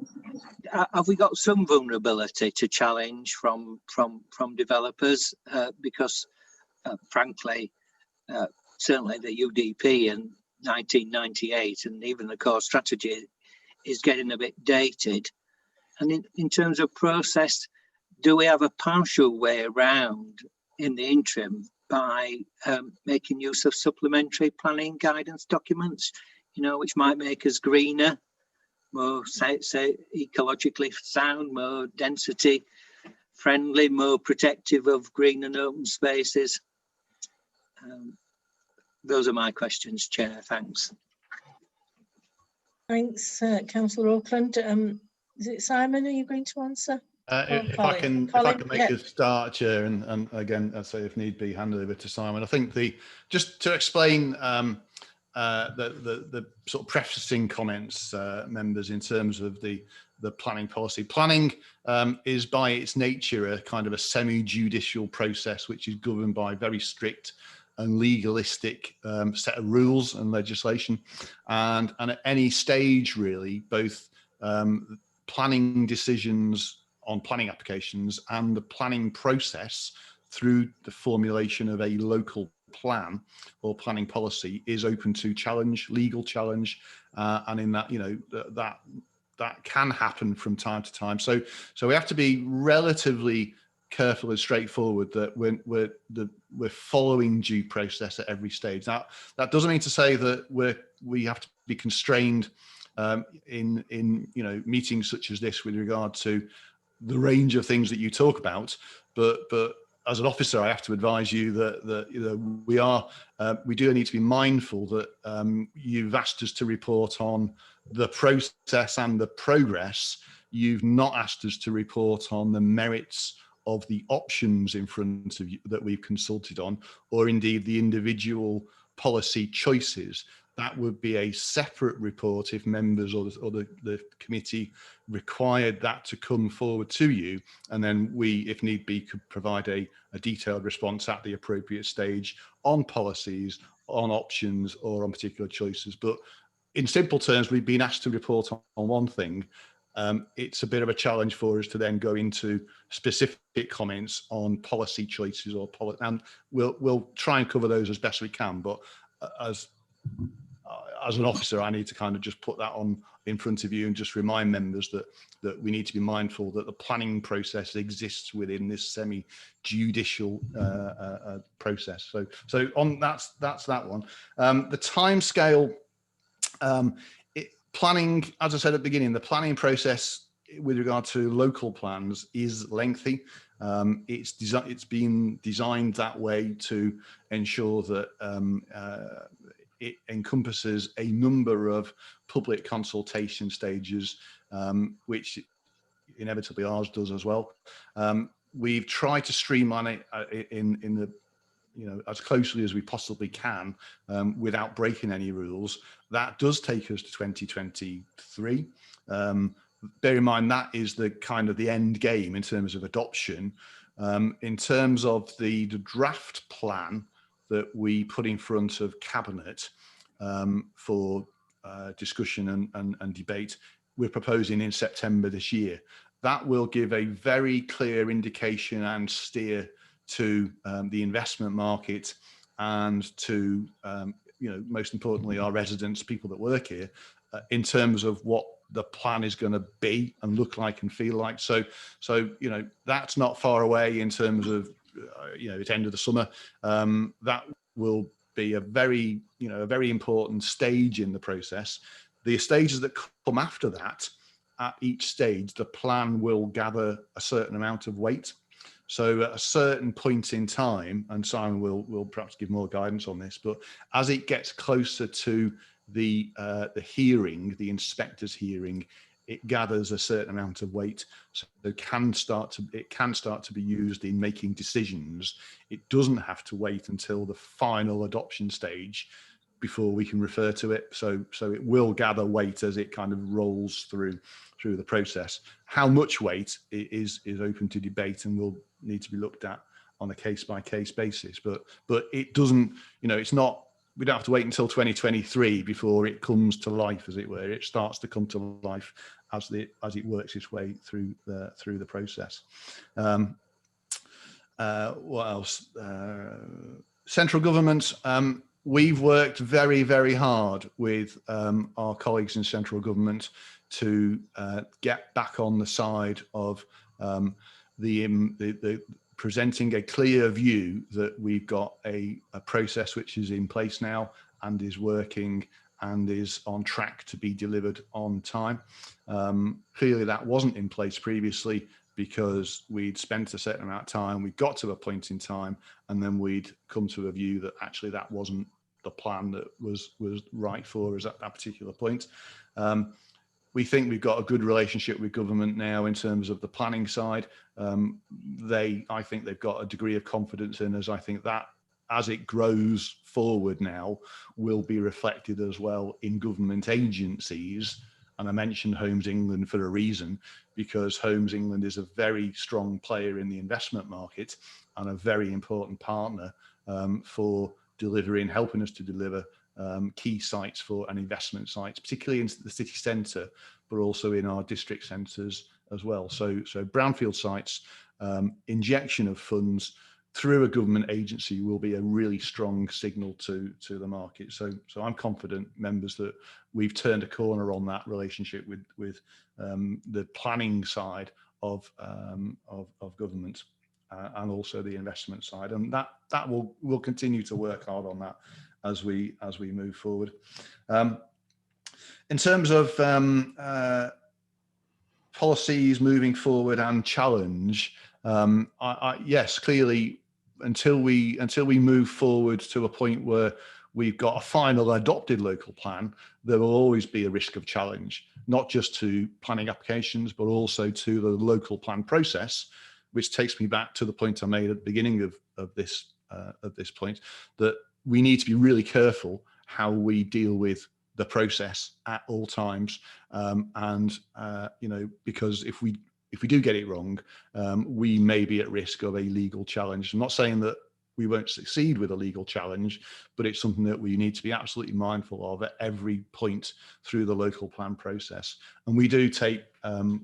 have we got some vulnerability to challenge from developers? Because frankly, certainly the UDP in 1998 and even the core strategy is getting a bit dated. And in terms of process, do we have a partial way around in the interim by making use of supplementary planning guidance documents, which might make us greener, more say ecologically sound, more density friendly, more protective of green and open spaces? Those are my questions, Chair. Thanks. Thanks, Councillor Auckland. Is it Simon? Are you going to answer? If I can make a start, Chair, and again, I'd say if need be, hand over to Simon. I think just to explain the sort of prefacing comments, members, in terms of the planning policy. Planning is by its nature a kind of a semi-judicial process which is governed by very strict and legalistic set of rules and legislation, and at any stage really, both planning decisions on planning applications and the planning process through the formulation of a local plan or planning policy is open to challenge, legal challenge, and in that, that that can happen from time to time. So we have to be relatively careful and straightforward that we're following due process at every stage. Now, that doesn't mean to say that we have to be constrained in meetings such as this with regard to the range of things that you talk about, but as an officer, I have to advise you that we do need to be mindful that you've asked us to report on the process and the progress. You've not asked us to report on the merits of the options in front of you that we've consulted on, or indeed the individual policy choices. That would be a separate report if members or the committee required that to come forward to you, and then we, if need be, could provide a detailed response at the appropriate stage on policies, on options, or on particular choices. But in simple terms, we've been asked to report on one thing. It's a bit of a challenge for us to then go into specific comments on policy choices and we'll try and cover those as best we can. But as an officer, I need to kind of just put that on in front of you and just remind members that we need to be mindful that the planning process exists within this semi-judicial process. So on that's that one. The timescale, planning, as I said at the beginning, the planning process with regard to local plans is lengthy. It's been designed that way to ensure that it encompasses a number of public consultation stages, which inevitably ours does as well. We've tried to streamline it in the as closely as we possibly can without breaking any rules. That does take us to 2023. Bear in mind that is the kind of the end game in terms of adoption. In terms of the draft plan that we put in front of Cabinet for discussion and debate, we're proposing in September this year. That will give a very clear indication and steer to the investment market and to, most importantly, our residents, people that work here, in terms of what the plan is going to be and look like and feel like. So that's not far away in terms of, it's end of the summer. That will be a very important stage in the process. The stages that come after that, at each stage, the plan will gather a certain amount of weight. So at a certain point in time, and Simon will perhaps give more guidance on this, but as it gets closer to the hearing, the inspector's hearing, it gathers a certain amount of weight, so it can start to be used in making decisions. It doesn't have to wait until the final adoption stage before we can refer to it. So it will gather weight as it kind of rolls through the process. How much weight is open to debate and will need to be looked at on a case-by-case basis. But it doesn't, it's not. We don't have to wait until 2023 before it comes to life, as it were. It starts to come to life as it works its way through the process. What else? Central government. We've worked very, very hard with our colleagues in central government to get back on the side of the presenting a clear view that we've got a process which is in place now and is working and is on track to be delivered on time. Clearly that wasn't in place previously because we'd spent a certain amount of time, we got to a point in time, and then we'd come to a view that actually that wasn't the plan that was right for us at that particular point. We think we've got a good relationship with government now in terms of the planning side. I think they've got a degree of confidence in us. I think that as it grows forward now will be reflected as well in government agencies. And I mentioned Homes England for a reason, because Homes England is a very strong player in the investment market and a very important partner for helping us to deliver key sites and investment sites, particularly into the city centre, but also in our district centres as well. So brownfield sites, injection of funds through a government agency will be a really strong signal to the market. So I'm confident, members, that we've turned a corner on that relationship with the planning side of government and also the investment side, and that will continue to work hard on that as we move forward. In terms of policies moving forward and challenge, yes, clearly, until we move forward to a point where we've got a final adopted local plan, there will always be a risk of challenge, not just to planning applications, but also to the local plan process, which takes me back to the point I made at the beginning of this point, that we need to be really careful how we deal with the process at all times, because if we do get it wrong, we may be at risk of a legal challenge. I'm not saying that we won't succeed with a legal challenge, but it's something that we need to be absolutely mindful of at every point through the local plan process. And we do take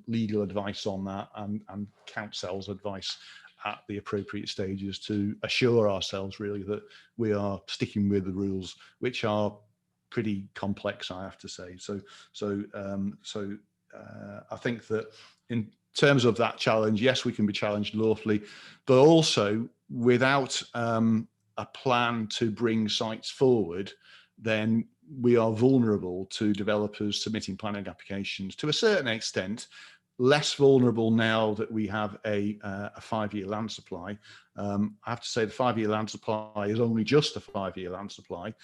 legal advice on that and council's advice at the appropriate stages to assure ourselves really that we are sticking with the rules, which are pretty complex, I have to say. So I think that in terms of that challenge, yes, we can be challenged lawfully, but also without a plan to bring sites forward, then we are vulnerable to developers submitting planning applications to a certain extent, less vulnerable now that we have a 5-year land supply. I have to say the 5-year land supply is only just a 5-year land supply,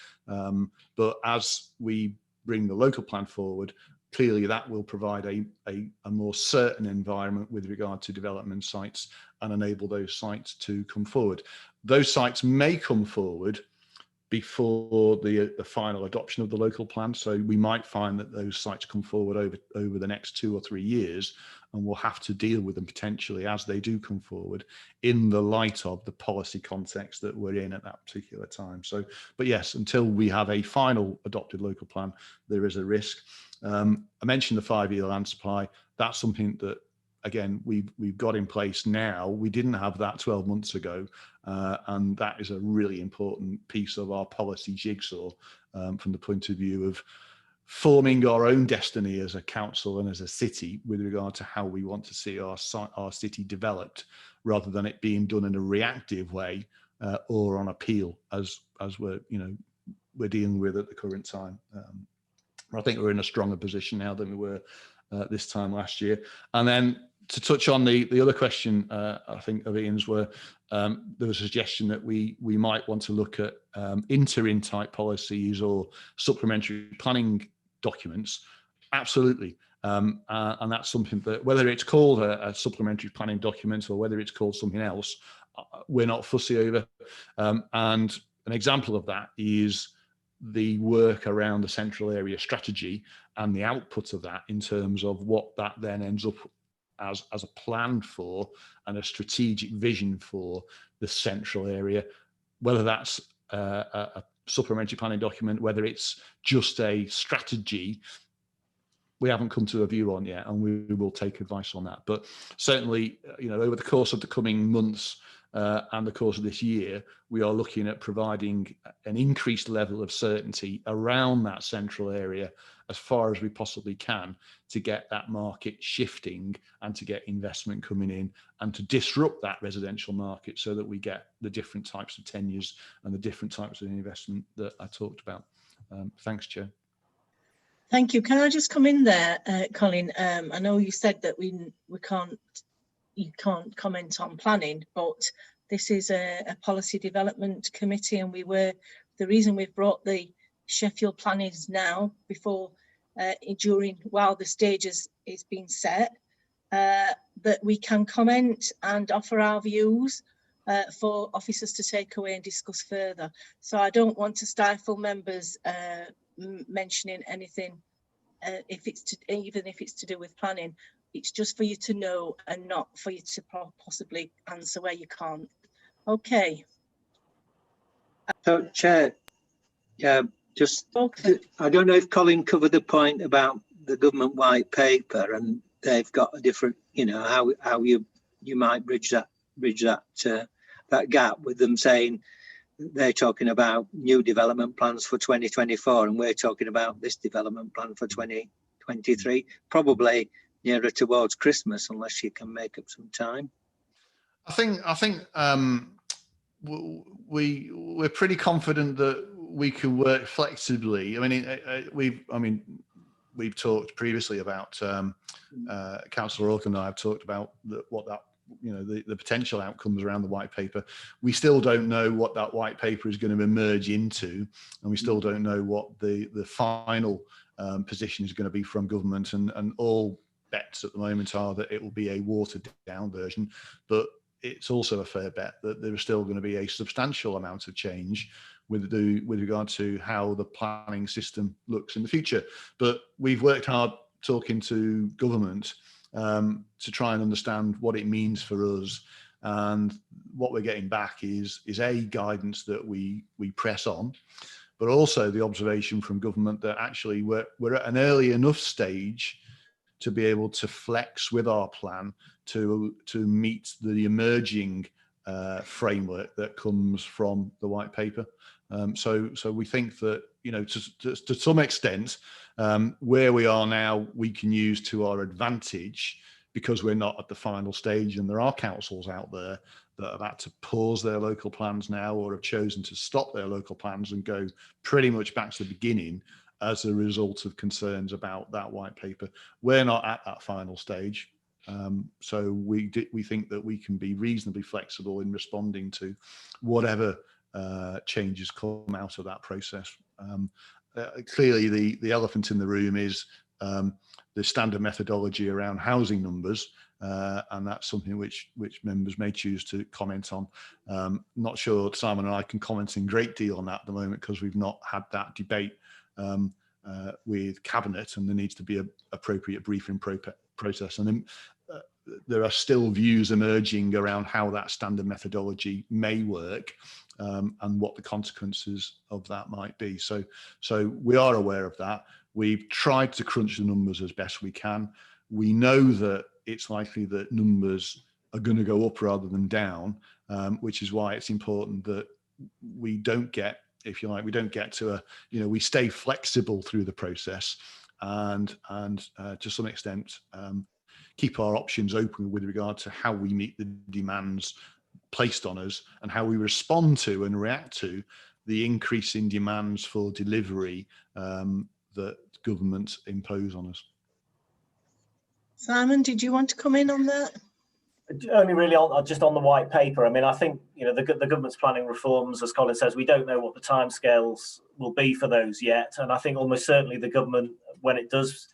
but as we bring the local plan forward, clearly that will provide a more certain environment with regard to development sites and enable those sites to come forward. Those sites may come forward before the final adoption of the local plan. So we might find that those sites come forward over the next 2 or 3 years, and we'll have to deal with them potentially as they do come forward in the light of the policy context that we're in at that particular time. So, but yes, until we have a final adopted local plan, there is a risk. I mentioned the 5-year land supply. That's something that, again, we've got in place now. We didn't have that 12 months ago, and that is a really important piece of our policy jigsaw from the point of view of forming our own destiny as a council and as a city with regard to how we want to see our city developed, rather than it being done in a reactive way or on appeal as we're dealing with at the current time. I think we're in a stronger position now than we were this time last year. And then to touch on the other question, I think of Ian's, where there was a suggestion that we might want to look at interim type policies or supplementary planning documents. Absolutely. And that's something that, whether it's called a supplementary planning document or whether it's called something else, we're not fussy over. And an example of that is the work around the central area strategy and the output of that in terms of what that then ends up as a plan for and a strategic vision for the central area, whether that's a supplementary planning document, whether it's just a strategy, we haven't come to a view on yet, and we will take advice on that. But certainly, over the course of the coming months and the course of this year, we are looking at providing an increased level of certainty around that central area as far as we possibly can, to get that market shifting and to get investment coming in and to disrupt that residential market so that we get the different types of tenures and the different types of investment that I talked about. Thanks, Chair. Thank you. Can I just come in there, Colin? I know you said that you can't comment on planning, but this is a policy development committee, and the reason we've brought the Sheffield plan is now while the stage is being set, that we can comment and offer our views for officers to take away and discuss further. So I don't want to stifle members mentioning anything, even if it's to do with planning. It's just for you to know and not for you to possibly answer where you can't. Okay. So, Chair, I don't know if Colin covered the point about the government white paper, and they've got a different, how you might bridge that that gap with them saying they're talking about new development plans for 2024 and we're talking about this development plan for 2023, probably nearer towards Christmas, unless you can make up some time. I think we're pretty confident that we can work flexibly. I mean, we've talked previously about Councillor Orkin and I have talked about the potential outcomes around the white paper. We still don't know what that white paper is going to emerge into, and we still don't know what the final position is going to be from government, and all bets at the moment are that it will be a watered down version, but it's also a fair bet that there is still going to be a substantial amount of change with regard to how the planning system looks in the future. But we've worked hard talking to government to try and understand what it means for us, and what we're getting back is a guidance that we press on, but also the observation from government that actually we're at an early enough stage to be able to flex with our plan to meet the emerging framework that comes from the white paper. So we think that, to some extent, where we are now, we can use to our advantage, because we're not at the final stage, and there are councils out there that have had to pause their local plans now, or have chosen to stop their local plans and go pretty much back to the beginning as a result of concerns about that white paper. We're not at that final stage. So we think that we can be reasonably flexible in responding to whatever changes come out of that process. Clearly, the elephant in the room is the standard methodology around housing numbers, and that's something which members may choose to comment on. Not sure Simon and I can comment in great deal on that at the moment, because we've not had that debate with Cabinet, and there needs to be an appropriate briefing process. And then there are still views emerging around how that standard methodology may work, and what the consequences of that might be. So we are aware of that. We've tried to crunch the numbers as best we can. We know that it's likely that numbers are going to go up rather than down, which is why it's important that we don't get, if you like, we don't get to we stay flexible through the process, and to some extent keep our options open with regard to how we meet the demands placed on us, and how we respond to and react to the increasing demands for delivery that government impose on us. Simon, did you want to come in on that? Only really just on the white paper. I mean, I think the government's planning reforms, as Colin says, we don't know what the timescales will be for those yet, and I think almost certainly the government, when it does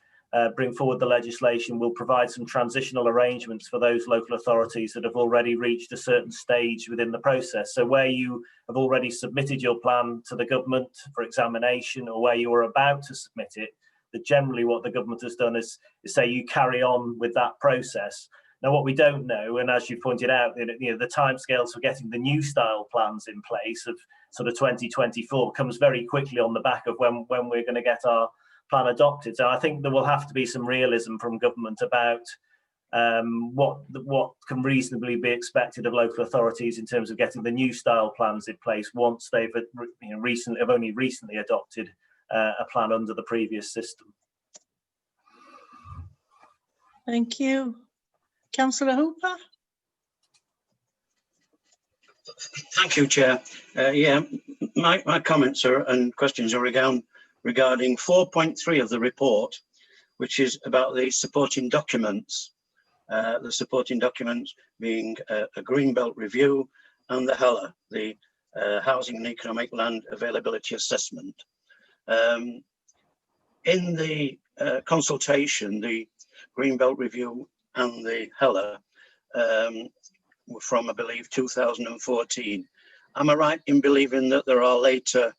bring forward the legislation, will provide some transitional arrangements for those local authorities that have already reached a certain stage within the process. So where you have already submitted your plan to the government for examination, or where you are about to submit it, that generally what the government has done is say you carry on with that process. Now, what we don't know, and as you pointed out, the timescales for getting the new style plans in place of sort of 2024 comes very quickly on the back of when we're going to get our plan adopted. So I think there will have to be some realism from government about what can reasonably be expected of local authorities in terms of getting the new style plans in place once they've only recently adopted a plan under the previous system. Thank you. Councillor Hooper. Thank you, Chair. My comments and questions are regarding 4.3 of the report, which is about the supporting documents. The supporting documents being a Greenbelt review and the HELA, the Housing and Economic Land Availability Assessment. In the consultation, the Greenbelt review and the HELA were from, I believe, 2014. Am I right in believing that there are later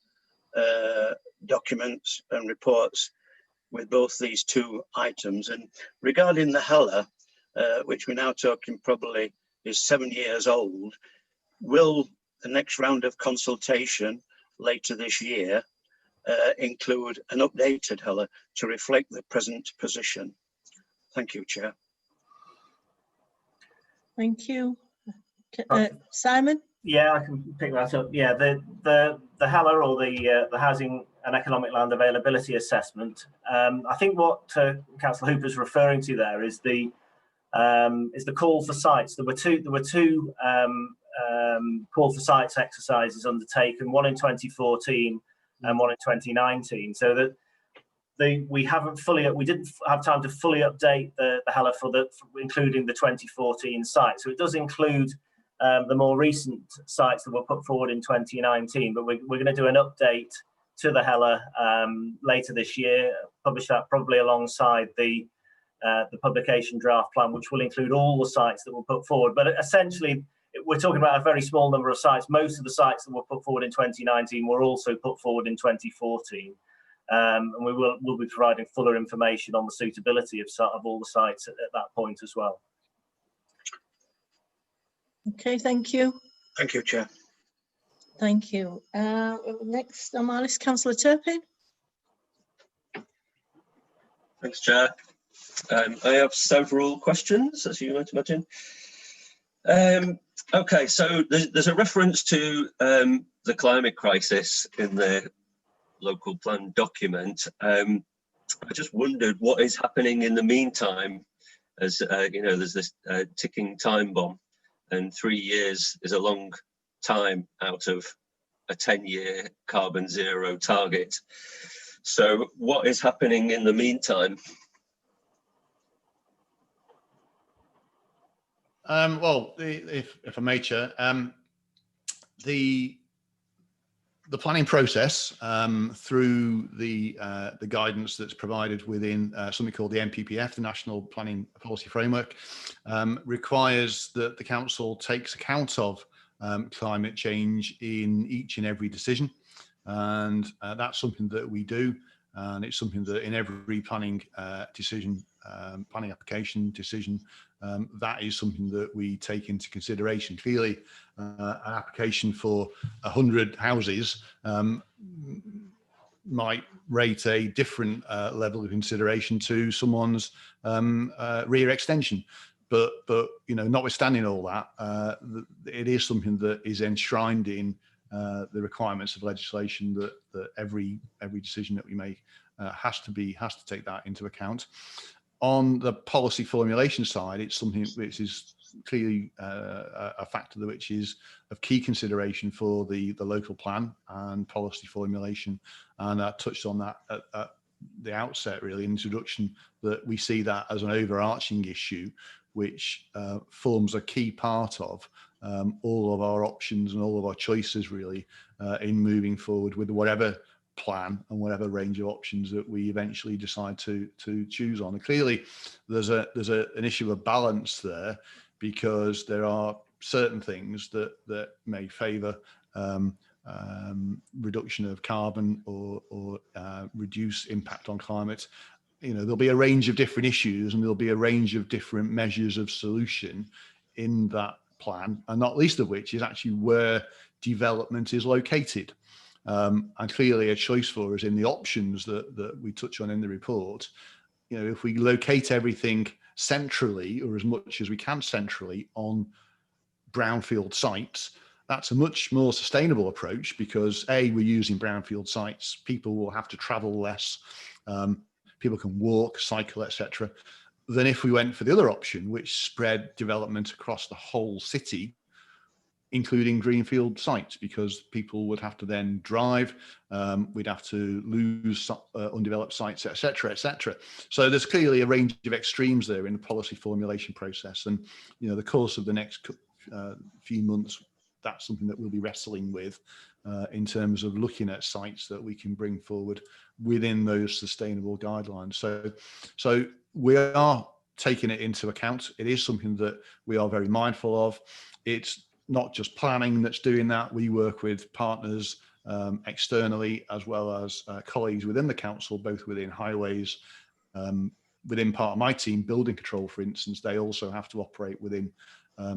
documents and reports with both these two items? And regarding the HELA, which we're now talking probably is 7 years old, will the next round of consultation later this year include an updated HELA to reflect the present position? Thank you, Chair. Thank you. Simon? Yeah, I can pick that up. Yeah, the HELA, or the Housing and Economic Land Availability Assessment. I think what Councillor Hooper's referring to there is the call for sites. There were two call for sites exercises undertaken, one in 2014 and one in 2019. So that we didn't have time to fully update the HELA for including the 2014 site. So it does include the more recent sites that were put forward in 2019, but we're going to do an update to the HELA later this year, publish that probably alongside the publication draft plan, which will include all the sites that were put forward. But essentially, we're talking about a very small number of sites. Most of the sites that were put forward in 2019 were also put forward in 2014. And we'll be providing fuller information on the suitability of all the sites at that point as well. Okay, thank you. Thank you, Chair. Thank you. Next on my list, Councillor Turpin. Thanks, Chair. I have several questions, as you might imagine. Okay, so there's a reference to the climate crisis in the local plan document. I just wondered what is happening in the meantime, as you know, there's this ticking time bomb, and 3 years is a long time out of a 10-year carbon zero target. So what is happening in the meantime? Well, if I may, Chair, the planning process through the guidance that's provided within something called the NPPF, the National Planning Policy Framework, requires that the council takes account of climate change in each and every decision, and that's something that we do, and it's something that in every planning decision, planning application decision, that is something that we take into consideration. Clearly, an application for 100 houses might rate a different level of consideration to someone's rear extension. But you know, notwithstanding all that, it is something that is enshrined in the requirements of legislation that every decision that we make has to take that into account. On the policy formulation side, it's something which is clearly a factor which is of key consideration for the local plan and policy formulation, and I touched on that at the outset, really, introduction, that we see that as an overarching issue which forms a key part of all of our options and all of our choices, really, in moving forward with whatever plan and whatever range of options that we eventually decide to choose on. And clearly, there's an issue of balance there, because there are certain things that may favour reduction of carbon or reduce impact on climate. You know, there'll be a range of different issues, and there'll be a range of different measures of solution in that plan, and not least of which is actually where development is located. And clearly a choice for us in the options that we touch on in the report. You know, if we locate everything centrally, or as much as we can centrally, on brownfield sites, that's a much more sustainable approach, because A, we're using brownfield sites, people will have to travel less, people can walk, cycle, etc., than if we went for the other option, which spread development across the whole city, including greenfield sites, because people would have to then drive, we'd have to lose undeveloped sites, etc., etc. So there's clearly a range of extremes there in the policy formulation process, and you know, the course of the next few months, that's something that we'll be wrestling with in terms of looking at sites that we can bring forward within those sustainable guidelines. So we are taking it into account. It is something that we are very mindful of. It's not just planning that's doing that. We work with partners externally, as well as colleagues within the council, both within highways, within part of my team, building control, for instance. They also have to operate within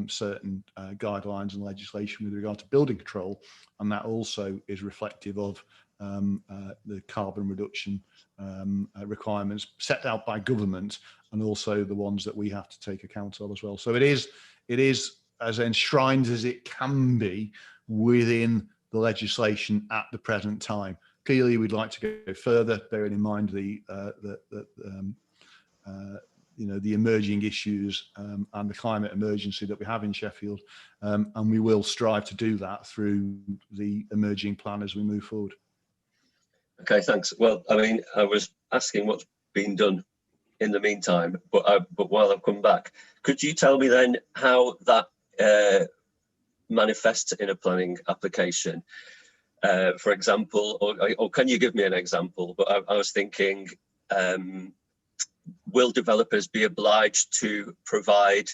certain guidelines and legislation with regard to building control, and that also is reflective of the carbon reduction requirements set out by government, and also the ones that we have to take account of as well. So it is as enshrined as it can be within the legislation at the present time. Clearly, we'd like to go further, bearing in mind the emerging issues and the climate emergency that we have in Sheffield, and we will strive to do that through the emerging plan as we move forward. Okay, thanks. Well, I mean, I was asking what's been done in the meantime, but while I've come back, could you tell me then how that manifests in a planning application? For example, or can you give me an example? But I was thinking, will developers be obliged to provide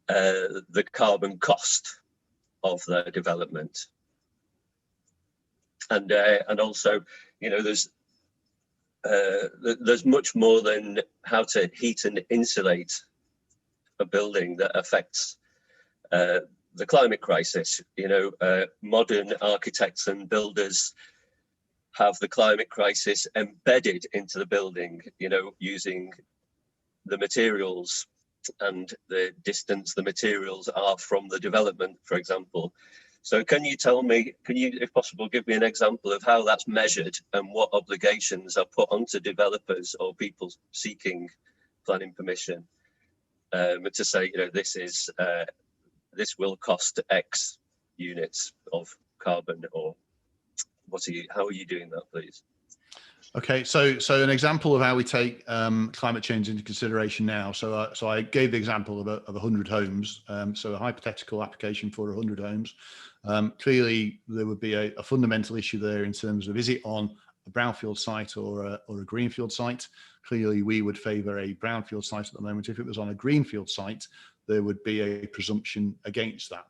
the carbon cost of their development? And also, you know, there's much more than how to heat and insulate a building that affects the climate crisis. You know, modern architects and builders have the climate crisis embedded into the building, you know, using the materials and the distance the materials are from the development, for example. So can you tell me, can you, if possible, give me an example of how that's measured and what obligations are put onto developers or people seeking planning permission to say, you know, this will cost X units of carbon, or how are you doing that, please? Okay, so an example of how we take climate change into consideration now. So I gave the example of 100 homes. So a hypothetical application for 100 homes. Clearly, there would be a fundamental issue there in terms of, is it on a brownfield site or a greenfield site? Clearly, we would favour a brownfield site at the moment. If it was on a greenfield site, there would be a presumption against that,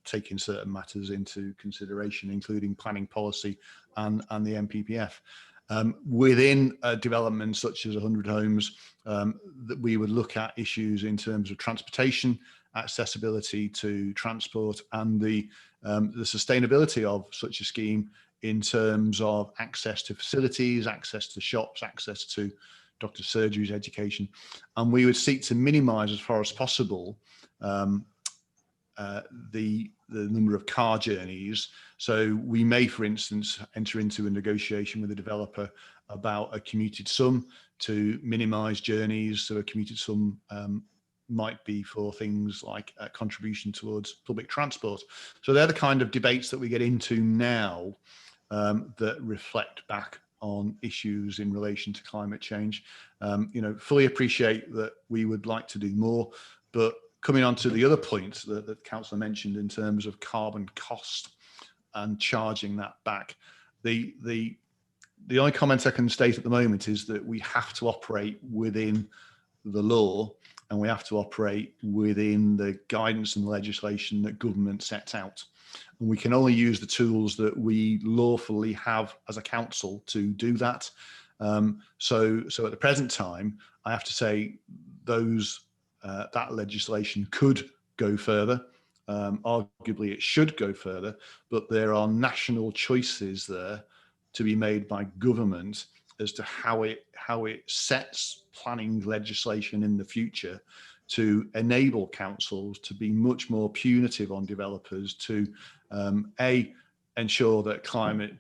taking certain matters into consideration, including planning policy and the NPPF. Within a development such as 100 homes, that we would look at issues in terms of transportation, accessibility to transport, and the sustainability of such a scheme in terms of access to facilities, access to shops, access to doctor's surgeries, education. And we would seek to minimise as far as possible the number of car journeys. So we may, for instance, enter into a negotiation with a developer about a commuted sum to minimise journeys. So a commuted sum might be for things like a contribution towards public transport. So they're the kind of debates that we get into now that reflect back on issues in relation to climate change. You know, fully appreciate that we would like to do more, but coming on to the other point that Councillor mentioned in terms of carbon cost and charging that back, the only comment I can state at the moment is that we have to operate within the law, and we have to operate within the guidance and legislation that government sets out. And we can only use the tools that we lawfully have as a council to do that. So at the present time, I have to say that legislation could go further. Arguably, it should go further, but there are national choices there to be made by government as to how it sets planning legislation in the future to enable councils to be much more punitive on developers to ensure that climate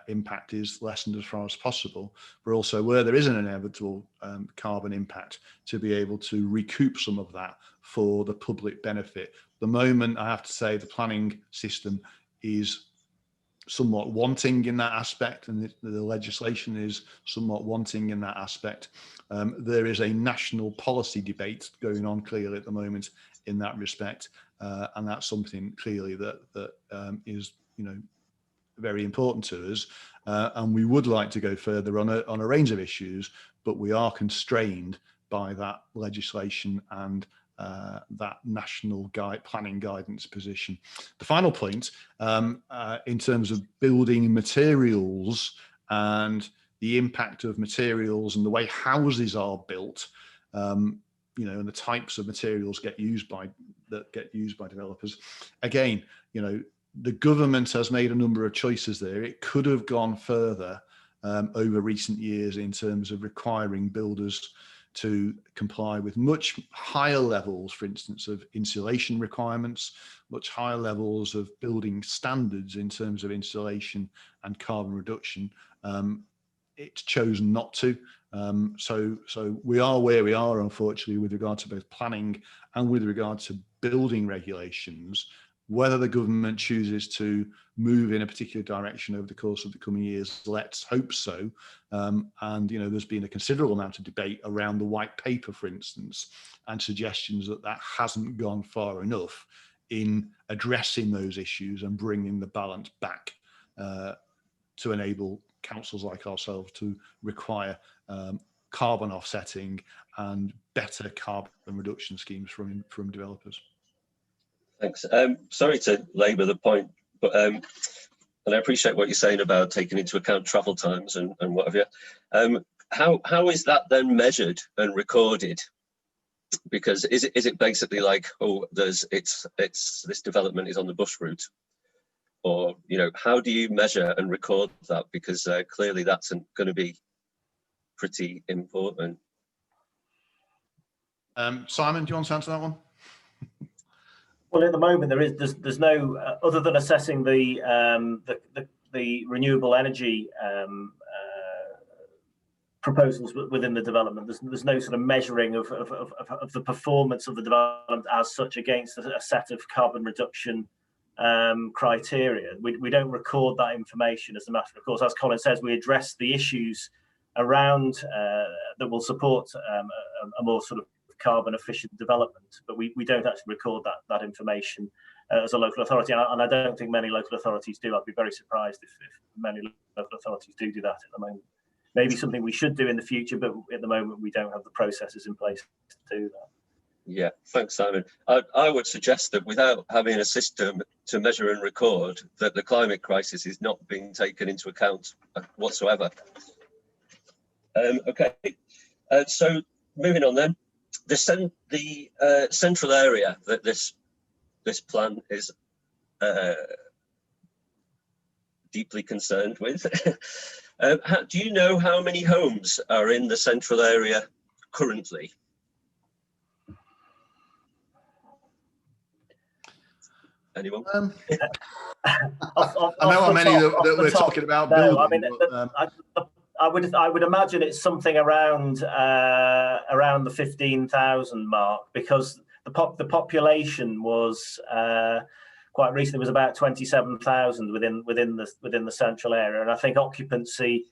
impact is lessened as far as possible, but also where there is an inevitable carbon impact to be able to recoup some of that for the public benefit. The moment, I have to say, the planning system is somewhat wanting in that aspect, and the legislation is somewhat wanting in that aspect. There is a national policy debate going on clearly at the moment in that respect, and that's something clearly that is, you know, very important to us, and we would like to go further on a range of issues, but we are constrained by that legislation and that national planning guidance position. The final point, in terms of building materials and the impact of materials and the way houses are built, you know, and the types of materials that get used by developers. Again, you know, the government has made a number of choices there. It could have gone further over recent years in terms of requiring builders to comply with much higher levels, for instance, of insulation requirements, much higher levels of building standards in terms of insulation and carbon reduction. It's chosen not to. So we are where we are, unfortunately, with regard to both planning and with regard to building regulations. Whether the government chooses to move in a particular direction over the course of the coming years, let's hope so. And, you know, there's been a considerable amount of debate around the white paper, for instance, and suggestions that that hasn't gone far enough in addressing those issues and bringing the balance back to enable councils like ourselves to require carbon offsetting and better carbon reduction schemes from developers. Thanks. Sorry to labour the point, but and I appreciate what you're saying about taking into account travel times and what have you. How is that then measured and recorded? Because is it basically like, oh, this development is on the bus route, or, you know, how do you measure and record that? Because clearly that's going to be pretty important. Simon, do you want to answer that one? Well, at the moment there's no other than assessing the renewable energy proposals within the development. There's no sort of measuring of the performance of the development as such against a set of carbon reduction criteria. We don't record that information as a matter of course. As Colin says, we address the issues around that will support a more sort of carbon efficient development, but we don't actually record that information as a local authority, and I don't think many local authorities do. I'd be very surprised if many local authorities do that at the moment. Maybe something we should do in the future, but at the moment we don't have the processes in place to do that. Yeah, thanks, Simon. I would suggest that without having a system to measure and record, that the climate crisis is not being taken into account whatsoever. Okay, so moving on then. The central area that this plan is deeply concerned with. Do you know how many homes are in the central area currently? Anyone? I know how many that we're talking about building. No, I mean, but, I would imagine it's something around the 15,000 mark, because the population was quite recently was about 27,000 within the central area, and I think occupancy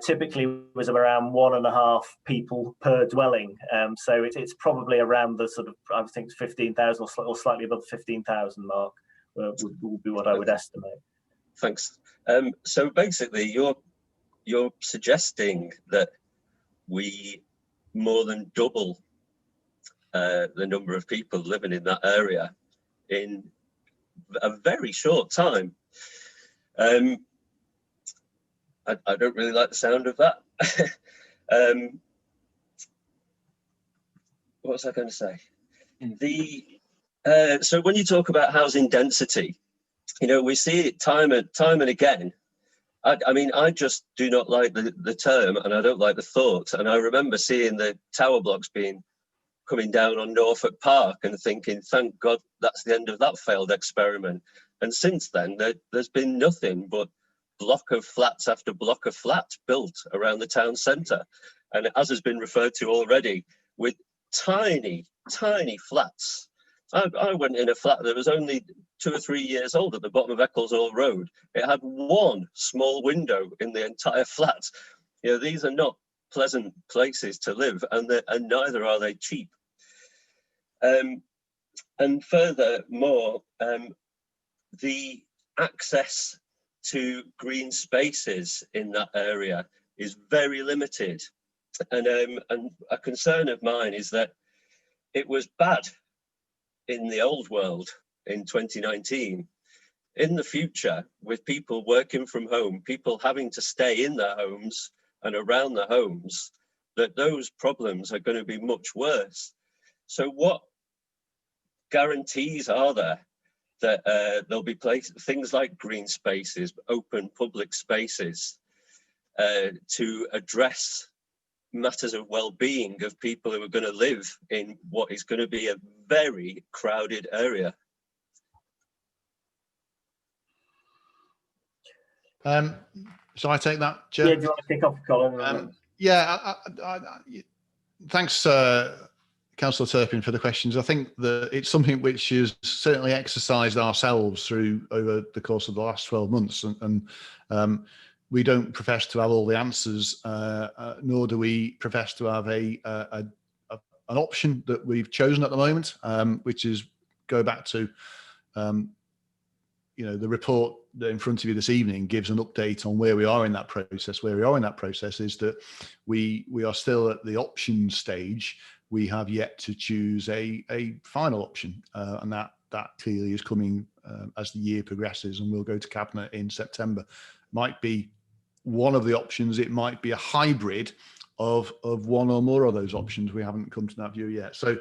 typically was around 1.5 people per dwelling. So it's probably around the sort of, I think 15,000 or slightly above the 15,000 mark would be what I would estimate. Thanks. So basically, you're suggesting that we more than double the number of people living in that area in a very short time. I don't really like the sound of that. What was I going to say? So when you talk about housing density, you know, we see it time and again. I mean, I just do not like the term, and I don't like the thought. And I remember seeing the tower blocks coming down on Norfolk Park and thinking, thank God that's the end of that failed experiment. And since then, there's been nothing but block of flats after block of flats built around the town centre. And as has been referred to already, with tiny, tiny flats. I went in a flat that was only 2 or 3 years old at the bottom of Eccleshall Road. It had one small window in the entire flat. You know, these are not pleasant places to live, and neither are they cheap. And furthermore, the access to green spaces in that area is very limited. And a concern of mine is that it was bad in the old world in 2019. In the future, with people working from home, people having to stay in their homes and around their homes, that those problems are going to be much worse. So what guarantees are there that there'll be things like green spaces, open public spaces to address matters of well-being of people who are going to live in what is going to be a very crowded area. Shall I take that, Chair? Yeah, do you want to kick off, Colin? Thanks, Councillor Turpin, for the questions. I think that it's something which is certainly exercised ourselves through over the course of the last 12 months, and we don't profess to have all the answers, nor do we profess to have an option that we've chosen at the moment, which is go back to the report that in front of you this evening gives an update on where we are in that process. Where we are in that process is that we are still at the option stage. We have yet to choose a final option, and that clearly is coming as the year progresses, and we'll go to Cabinet in September. Might be one of the options. It might be a hybrid of one or more of those options. We haven't come to that view yet. So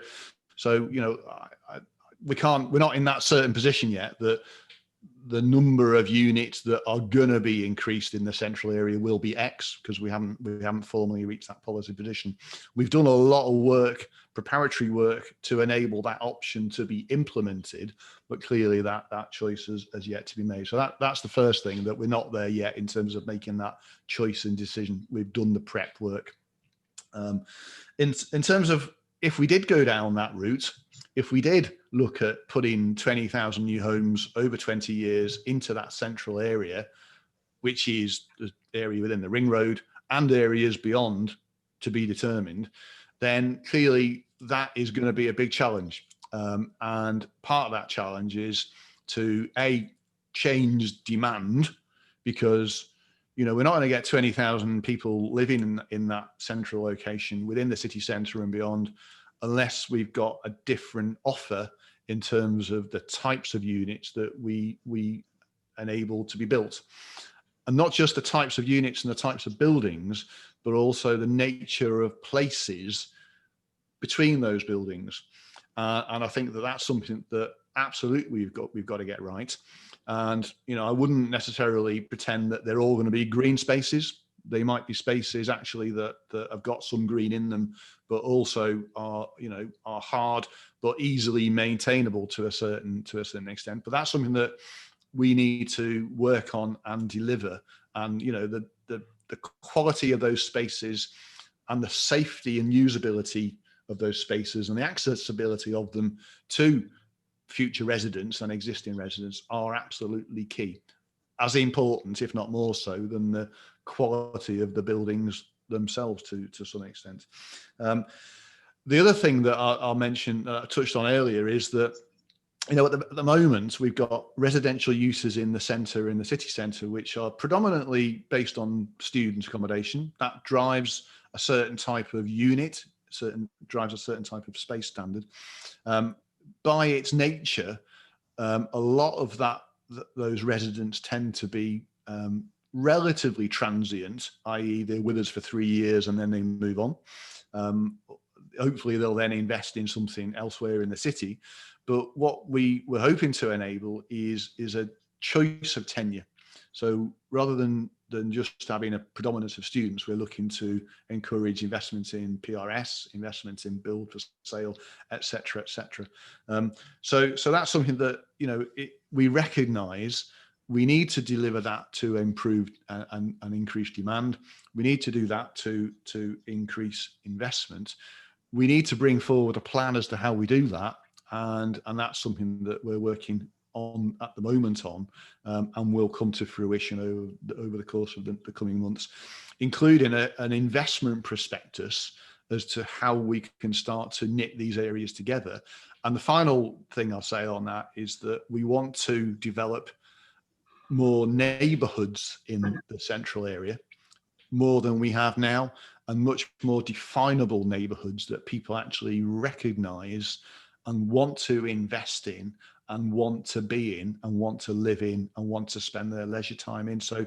we're not in that certain position yet that the number of units that are going to be increased in the central area will be X, because we haven't formally reached that policy position. We've done a lot of work, preparatory work, to enable that option to be implemented, but clearly that choice has yet to be made. So that's the first thing, that we're not there yet in terms of making that choice and decision. We've done the prep work. In terms of if we did go down that route, if we did look at putting 20,000 new homes over 20 years into that central area, which is the area within the ring road and areas beyond to be determined, then clearly that is going to be a big challenge. And part of that challenge is to change demand, because we're not going to get 20,000 people living in that central location within the city centre and beyond, unless we've got a different offer in terms of the types of units that we enable to be built. And not just the types of units and the types of buildings, but also the nature of places between those buildings. And I think that that's something that absolutely we've got to get right. And I wouldn't necessarily pretend that they're all going to be green spaces. They might be spaces actually that have got some green in them, but also are hard but easily maintainable to a certain extent. But that's something that we need to work on and deliver. And the quality of those spaces and the safety and usability of those spaces and the accessibility of them to future residents and existing residents are absolutely key. As important, if not more so, than the quality of the buildings themselves to some extent. The other thing that I'll mention, I touched on earlier, is that at the moment we've got residential uses in the centre, in the city centre, which are predominantly based on student accommodation. That drives a certain type of unit, drives a certain type of space standard. By its nature, a lot of those residents tend to be relatively transient, i.e. they're with us for 3 years and then they move on. Hopefully they'll then invest in something elsewhere in the city. But what we were hoping to enable is a choice of tenure. So rather than just having a predominance of students, we're looking to encourage investment in PRS, investment in build for sale, etc., etc. So that's something that we recognise. We need to deliver that to improve and increase demand. We need to do that to increase investment. We need to bring forward a plan as to how we do that, and that's something that we're working on at the moment and will come to fruition over the course of the coming months, including an investment prospectus as to how we can start to knit these areas together. And the final thing I'll say on that is that we want to develop more neighbourhoods in the central area, more than we have now, and much more definable neighbourhoods that people actually recognise and want to invest in and want to be in and want to live in and want to spend their leisure time in. So,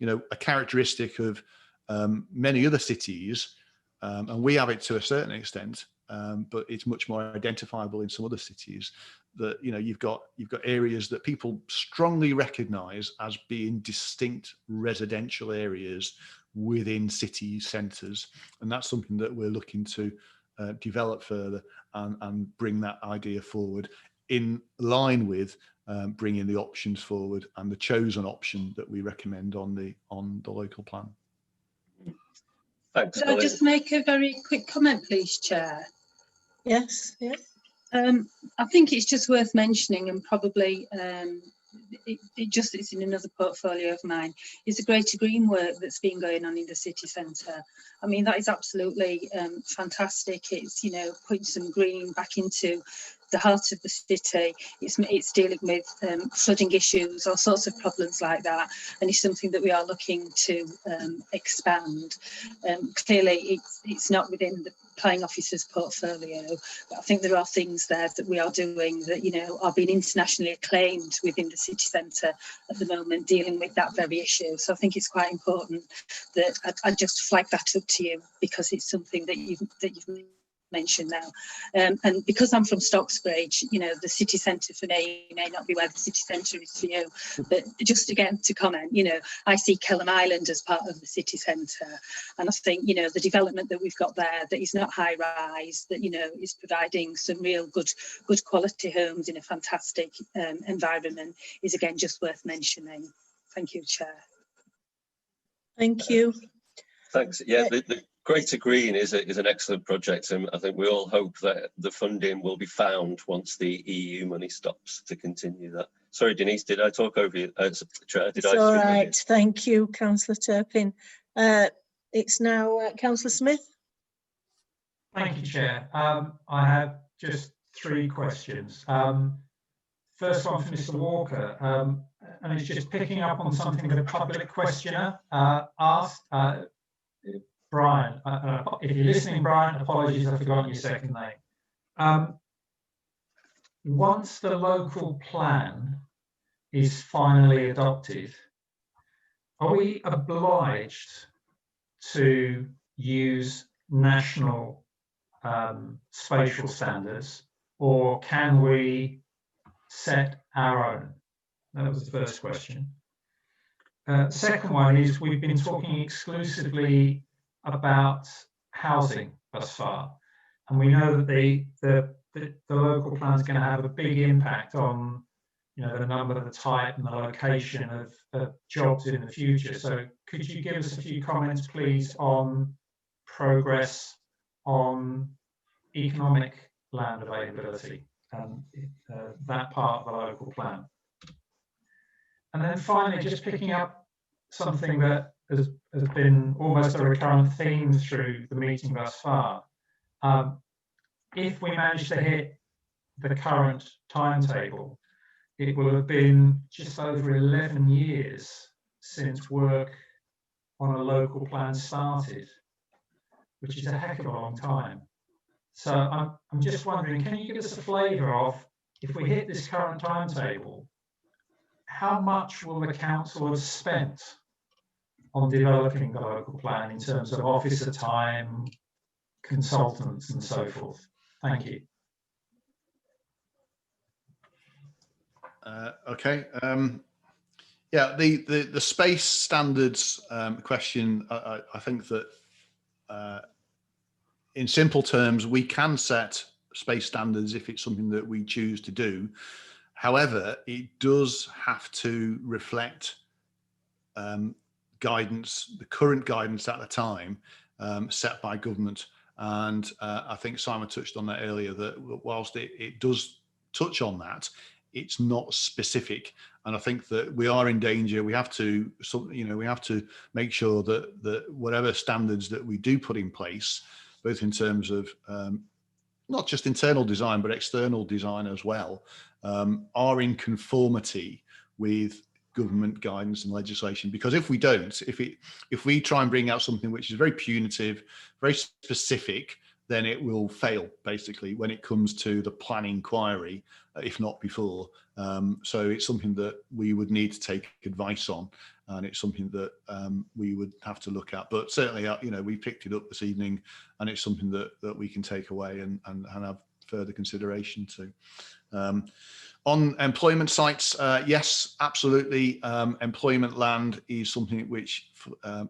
a characteristic of many other cities, and we have it to a certain extent, but it's much more identifiable in some other cities, that you've got areas that people strongly recognise as being distinct residential areas within city centres, and that's something that we're looking to develop further and bring that idea forward in line with bringing the options forward and the chosen option that we recommend on the local plan. Thanks. Could I just make a very quick comment, please, Chair? Yes, yes. I think it's just worth mentioning, and probably it's in another portfolio of mine, is the Greater Green work that's been going on in the city centre. I mean, that is absolutely fantastic. It's, you know, putting some green back into the heart of the city. It's dealing with flooding issues, all sorts of problems like that, and it's something that we are looking to expand. Clearly, it's not within the planning officer's portfolio, but I think there are things there that we are doing that, you know, are being internationally acclaimed within the city centre at the moment, dealing with that very issue. So I think it's quite important that I just flag that up to you, because it's something that you've mentioned now. And because I'm from Stocksbridge, you know, the city centre for me may not be where the city centre is for you, but just again to comment, you know, I see Kelham Island as part of the city centre, and I think, you know, the development that we've got there that is not high rise, that, you know, is providing some real good quality homes in a fantastic environment, is again just worth mentioning. Thank you, Chair. Thank you. Thanks. Yeah, the Greater Green is an excellent project, and I think we all hope that the funding will be found once the EU money stops to continue that. Sorry, Denise, did I talk over you? Chair, It's all right. Thank you, Councillor Turpin. It's now Councillor Smith. Thank you, Chair. I have just 3 questions. First one for Mr. Walker, and it's just picking up on something that a public questioner asked. Brian, if you're listening, Brian, apologies, I've forgotten your second name. Once the local plan is finally adopted, are we obliged to use national spatial standards, or can we set our own? That was the first question. The second one is, we've been talking exclusively about housing thus far, and we know that the local plan is going to have a big impact on, you know, the number, the type and the location of jobs in the future. So could you give us a few comments, please, on progress on economic land availability and that part of the local plan? And then finally, just picking up something that has been almost a recurrent theme through the meeting thus far. If we manage to hit the current timetable, it will have been just over 11 years since work on a local plan started, which is a heck of a long time. So I'm just wondering, can you give us a flavour of, if we hit this current timetable, how much will the council have spent on developing the local plan in terms of officer time, consultants and so forth? Thank you. Okay. Yeah, the space standards question, I think that in simple terms, we can set space standards if it's something that we choose to do. However, it does have to reflect guidance, the current guidance at the time set by government. And I think Simon touched on that earlier, that whilst it does touch on that, it's not specific. And I think that we are in danger. We have to, we have to make sure that whatever standards that we do put in place, both in terms of not just internal design, but external design as well, are in conformity with government guidance and legislation. Because if we don't, if we try and bring out something which is very punitive, very specific, then it will fail basically when it comes to the plan inquiry, if not before. So it's something that we would need to take advice on, and it's something that we would have to look at. But certainly, we picked it up this evening, and it's something that we can take away and have further consideration to. On employment sites, yes, absolutely. Employment land is something which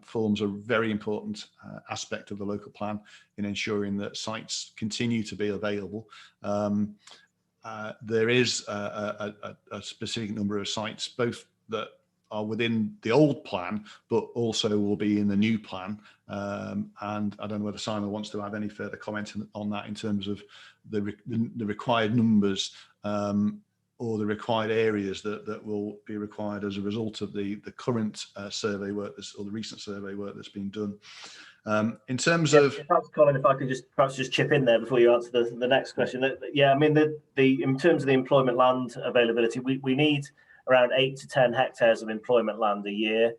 forms a very important aspect of the local plan in ensuring that sites continue to be available. There is a specific number of sites, both that are within the old plan, but also will be in the new plan. And I don't know whether Simon wants to add any further comment on that in terms of the required numbers or the required areas that will be required as a result of the current survey work or the recent survey work that's been done. In terms of, perhaps Colin, if I could just chip in there before you answer the next question. Yeah, I mean, in terms of the employment land availability, we need around 8 to 10 hectares of employment land a year.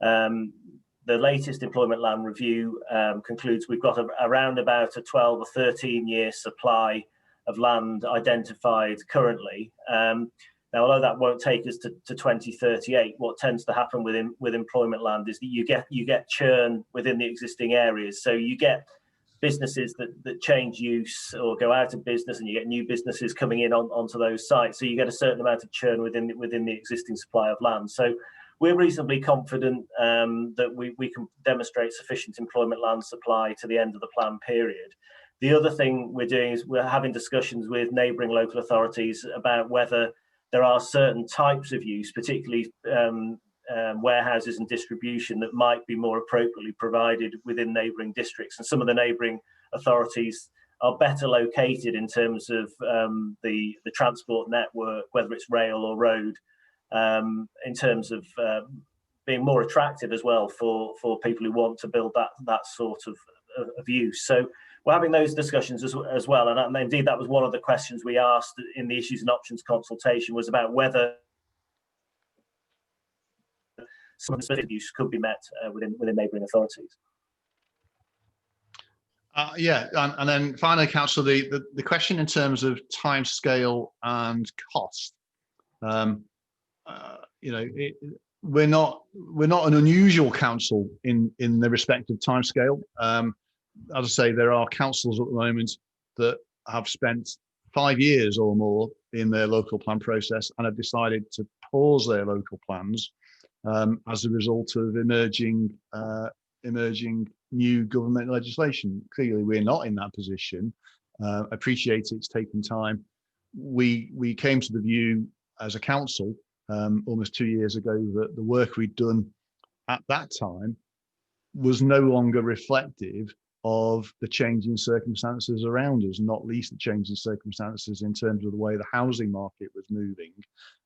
The latest employment land review concludes we've got around about a 12 or 13 year supply of land identified currently. Now, although that won't take us to 2038, what tends to happen with employment land is that you get churn within the existing areas. So you get businesses that change use or go out of business, and you get new businesses coming in onto those sites. So you get a certain amount of churn within the existing supply of land. So we're reasonably confident that we can demonstrate sufficient employment land supply to the end of the plan period. The other thing we're doing is we're having discussions with neighbouring local authorities about whether there are certain types of use, particularly warehouses and distribution, that might be more appropriately provided within neighbouring districts. And some of the neighbouring authorities are better located in terms of the transport network, whether it's rail or road, in terms of being more attractive as well for people who want to build that sort of use. So we're having those discussions as well. And indeed, that was one of the questions we asked in the issues and options consultation, was about whether some of the specific use could be met within neighbouring authorities. Yeah, and then finally, Councillor, the question in terms of time scale and cost. You know, we're not an unusual council in the respect of time scale. As I say, there are councils at the moment that have spent 5 years or more in their local plan process and have decided to pause their local plans as a result of emerging new government legislation. Clearly, we're not in that position. Appreciate it's taken time. We came to the view as a council almost 2 years ago that the work we'd done at that time was no longer reflective of the changing circumstances around us, not least the changing circumstances in terms of the way the housing market was moving,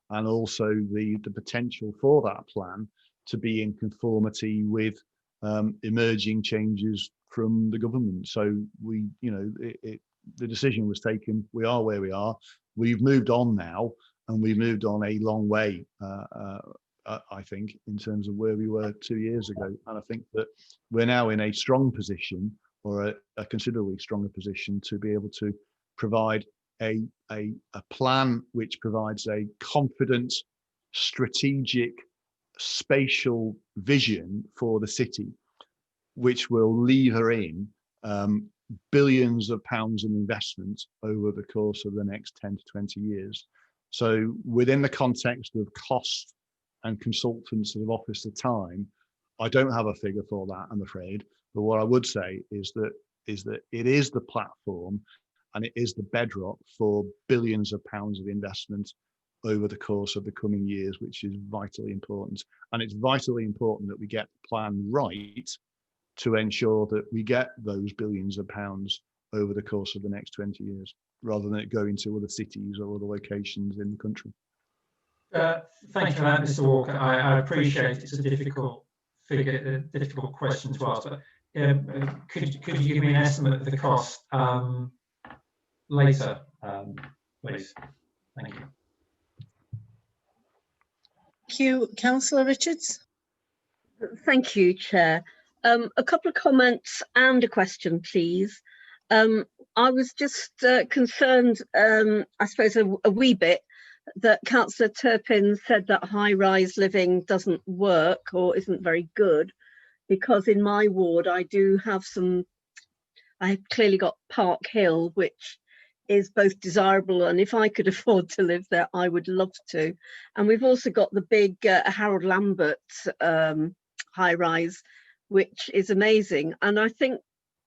and also the potential for that plan to be in conformity with emerging changes from the government. So we, you know, the decision was taken. We are where we are. We've moved on now, and we've moved on a long way, I think, in terms of where we were 2 years ago. And I think that we're now in a strong position, or a considerably stronger position, to be able to provide a plan which provides a confident, strategic, spatial vision for the city, which will lever in billions of pounds in investment over the course of the next 10 to 20 years. So within the context of cost and consultants of office of time, I don't have a figure for that, I'm afraid. But what I would say is that it is the platform and it is the bedrock for billions of pounds of investment over the course of the coming years, which is vitally important. And it's vitally important that we get the plan right to ensure that we get those billions of pounds over the course of the next 20 years, rather than it going to other cities or other locations in the country. Thank you for that, Mr. Walker. I appreciate it's a difficult figure, a difficult question to ask, but could you give me an estimate of the cost later, please? Thank you. Thank you, Councillor Richards. Thank you, Chair. A couple of comments and a question, please. I was just concerned, I suppose, a wee bit, that Councillor Turpin said that high-rise living doesn't work or isn't very good, because in my ward I do have some. I've clearly got Park Hill, which is both desirable, and if I could afford to live there, I would love to. And we've also got the big Harold Lambert high rise, which is amazing. And I think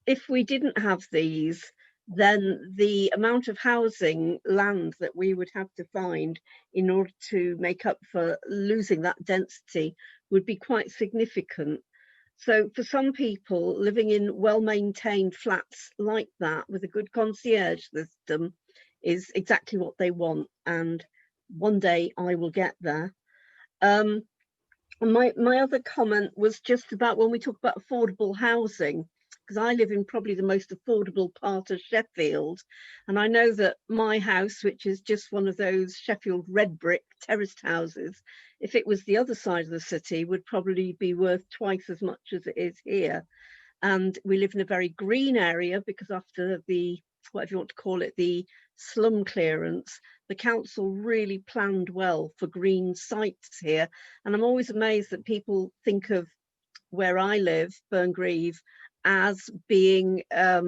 if we didn't have these, then the amount of housing land that we would have to find in order to make up for losing that density would be quite significant. So for some people, living in well-maintained flats like that with a good concierge system is exactly what they want. And one day I will get there. My other comment was just about when we talk about affordable housing, because I live in probably the most affordable part of Sheffield. And I know that my house, which is just one of those Sheffield red brick terraced houses, if it was the other side of the city, would probably be worth twice as much as it is here. And we live in a very green area because after the, whatever you want to call it, the slum clearance, the council really planned well for green sites here. And I'm always amazed that people think of where I live, Burngreave, as being, I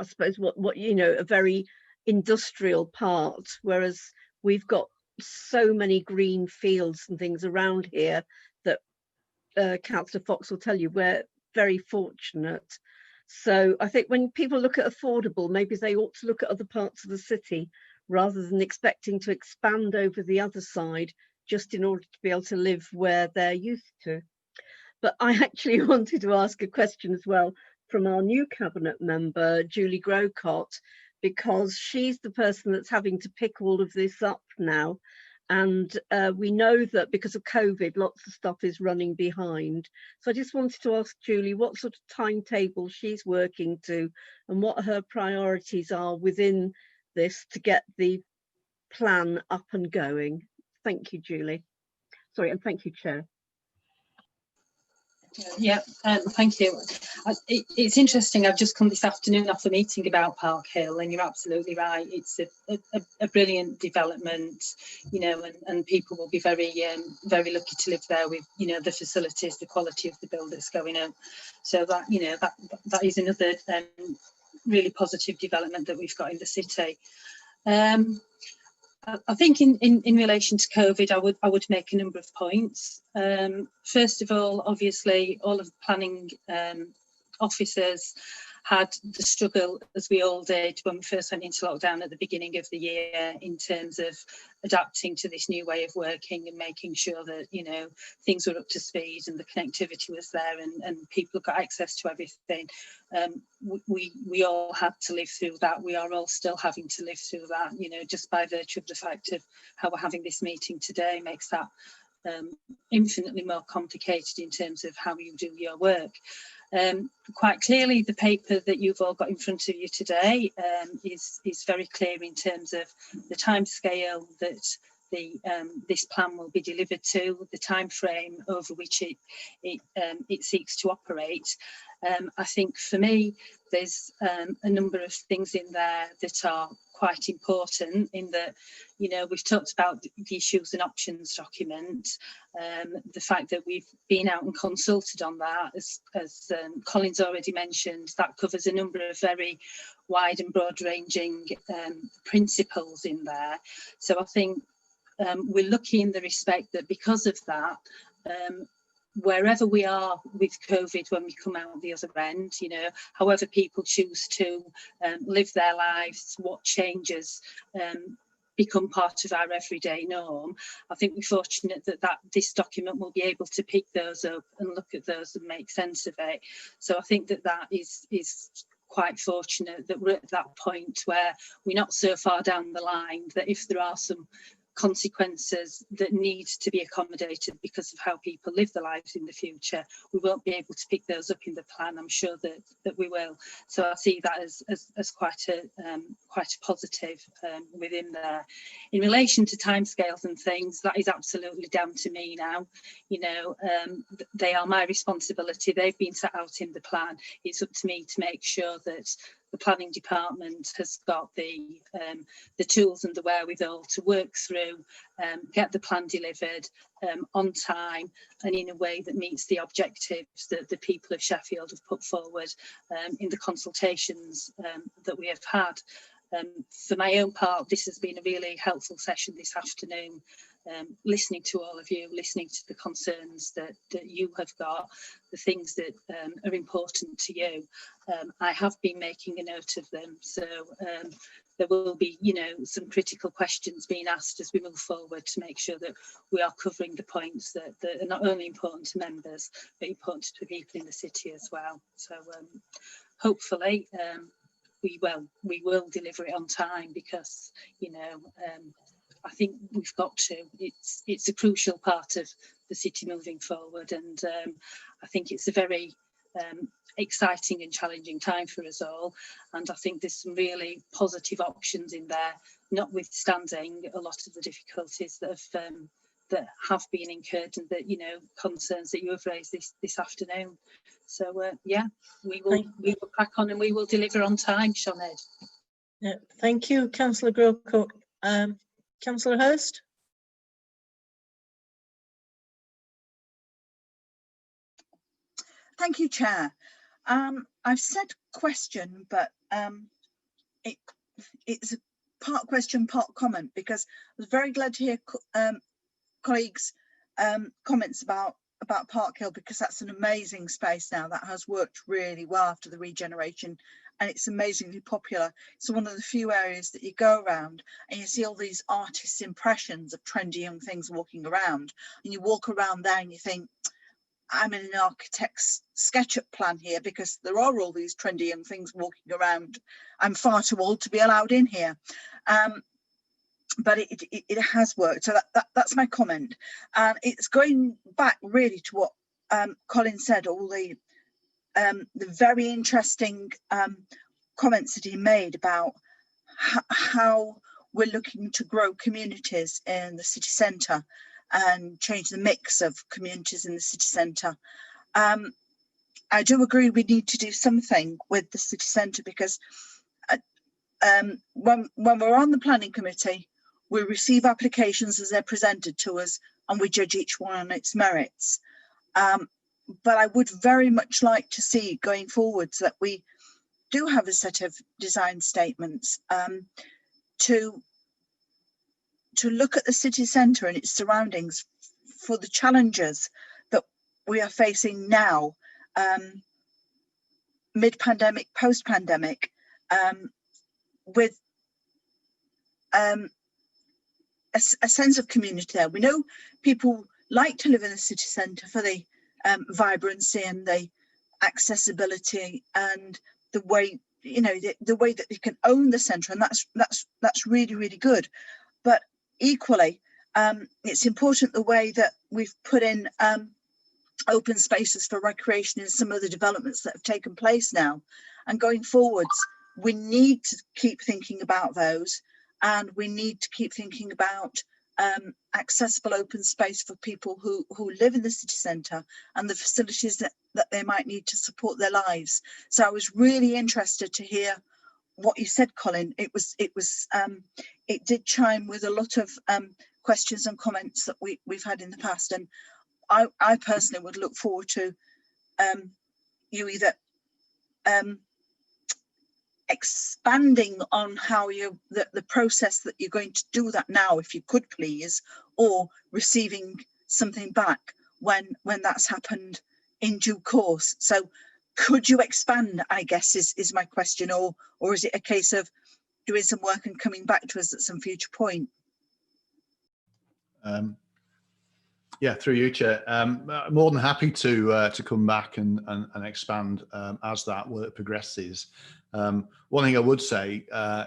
suppose, what you know, a very industrial part, whereas we've got so many green fields and things around here that Councillor Fox will tell you we're very fortunate. So I think when people look at affordable, maybe they ought to look at other parts of the city rather than expecting to expand over the other side just in order to be able to live where they're used to. But I actually wanted to ask a question as well from our new cabinet member, Julie Grocott, because she's the person that's having to pick all of this up now. And we know that because of COVID, lots of stuff is running behind. So I just wanted to ask Julie what sort of timetable she's working to and what her priorities are within this to get the plan up and going. Thank you, Julie. Sorry, and thank you, Chair. Yeah, thank you. It's interesting. I've just come this afternoon off a meeting about Park Hill, and you're absolutely right. It's a brilliant development, you know, and people will be very very lucky to live there with, you know, the facilities, the quality of the build that's going up. So that, you know, that is another really positive development that we've got in the city. I think in relation to COVID, I would make a number of points. First of all, obviously, all of the planning officers had the struggle, as we all did when we first went into lockdown at the beginning of the year, in terms of adapting to this new way of working and making sure that, you know, things were up to speed and the connectivity was there and people got access to everything. We all had to live through that. We are all still having to live through that, you know, just by virtue of the fact of how we're having this meeting today makes that infinitely more complicated in terms of how you do your work. Quite clearly, the paper that you've all got in front of you today is very clear in terms of the timescale that this plan will be delivered to, the time frame over which it seeks to operate. I think for me, there's a number of things in there that are quite important, in that, you know, we've talked about the issues and options document, the fact that we've been out and consulted on that, as Colin's already mentioned, that covers a number of very wide and broad ranging principles in there. So I think we're lucky in the respect that because of that, wherever we are with COVID when we come out the other end, you know, however people choose to live their lives, what changes become part of our everyday norm, I think we're fortunate that this document will be able to pick those up and look at those and make sense of it. So I think that is quite fortunate that we're at that point where we're not so far down the line that if there are some consequences that need to be accommodated because of how people live their lives in the future, we won't be able to pick those up in the plan. I'm sure that we will. So I see that as quite a positive within there. In relation to timescales and things, that is absolutely down to me now. You know, they are my responsibility. They've been set out in the plan. It's up to me to make sure that the planning department has got the tools and the wherewithal to work through, get the plan delivered on time and in a way that meets the objectives that the people of Sheffield have put forward in the consultations that we have had. For my own part, this has been a really helpful session this afternoon, listening to all of you, listening to the concerns that you have got, the things that are important to you. I have been making a note of them, so there will be, you know, some critical questions being asked as we move forward to make sure that we are covering the points that are not only important to members, but important to people in the city as well. So hopefully we will deliver it on time, because, you know, I think we've got to. It's a crucial part of the city moving forward, and I think it's a very exciting and challenging time for us all. And I think there's some really positive options in there, notwithstanding a lot of the difficulties that have been incurred, and that, you know, concerns that you have raised this afternoon. So yeah, we will crack on and we will deliver on time, Sinead. Yeah, thank you, Councillor Groscock. Councillor Hurst. Thank you, Chair. I've said question, but it's a part question, part comment, because I was very glad to hear colleagues' comments about Park Hill, because that's an amazing space now that has worked really well after the regeneration, and it's amazingly popular. It's one of the few areas that you go around and you see all these artists' impressions of trendy young things walking around, and you walk around there and you think, I'm in an architect's SketchUp plan here, because there are all these trendy young things walking around. I'm far too old to be allowed in here. But it has worked. So that's my comment. And it's going back really to what Colin said, all the very interesting comments that he made about how we're looking to grow communities in the city centre and change the mix of communities in the city centre. I do agree we need to do something with the city centre, because when we're on the planning committee, we receive applications as they're presented to us and we judge each one on its merits. But I would very much like to see going forwards that we do have a set of design statements to look at the city centre and its surroundings for the challenges that we are facing now, mid-pandemic, post-pandemic, with a sense of community there. We know people like to live in the city centre for the vibrancy and the accessibility and the way, you know, the way that they can own the centre, and that's really, really good. But equally, it's important the way that we've put in open spaces for recreation in some of the developments that have taken place now. And going forwards, we need to keep thinking about those, and we need to keep thinking about accessible open space for people who live in the city centre, and the facilities that they might need to support their lives. So I was really interested to hear what you said, Colin. It did chime with a lot of questions and comments that we've had in the past, and I personally would look forward to you either expanding on how the process that you're going to do that now, if you could please, or receiving something back when that's happened in due course. So could you expand, I guess, is my question, or is it a case of doing some work and coming back to us at some future point? Yeah, through you, Chair. More than happy to come back and expand as that work progresses. One thing I would say,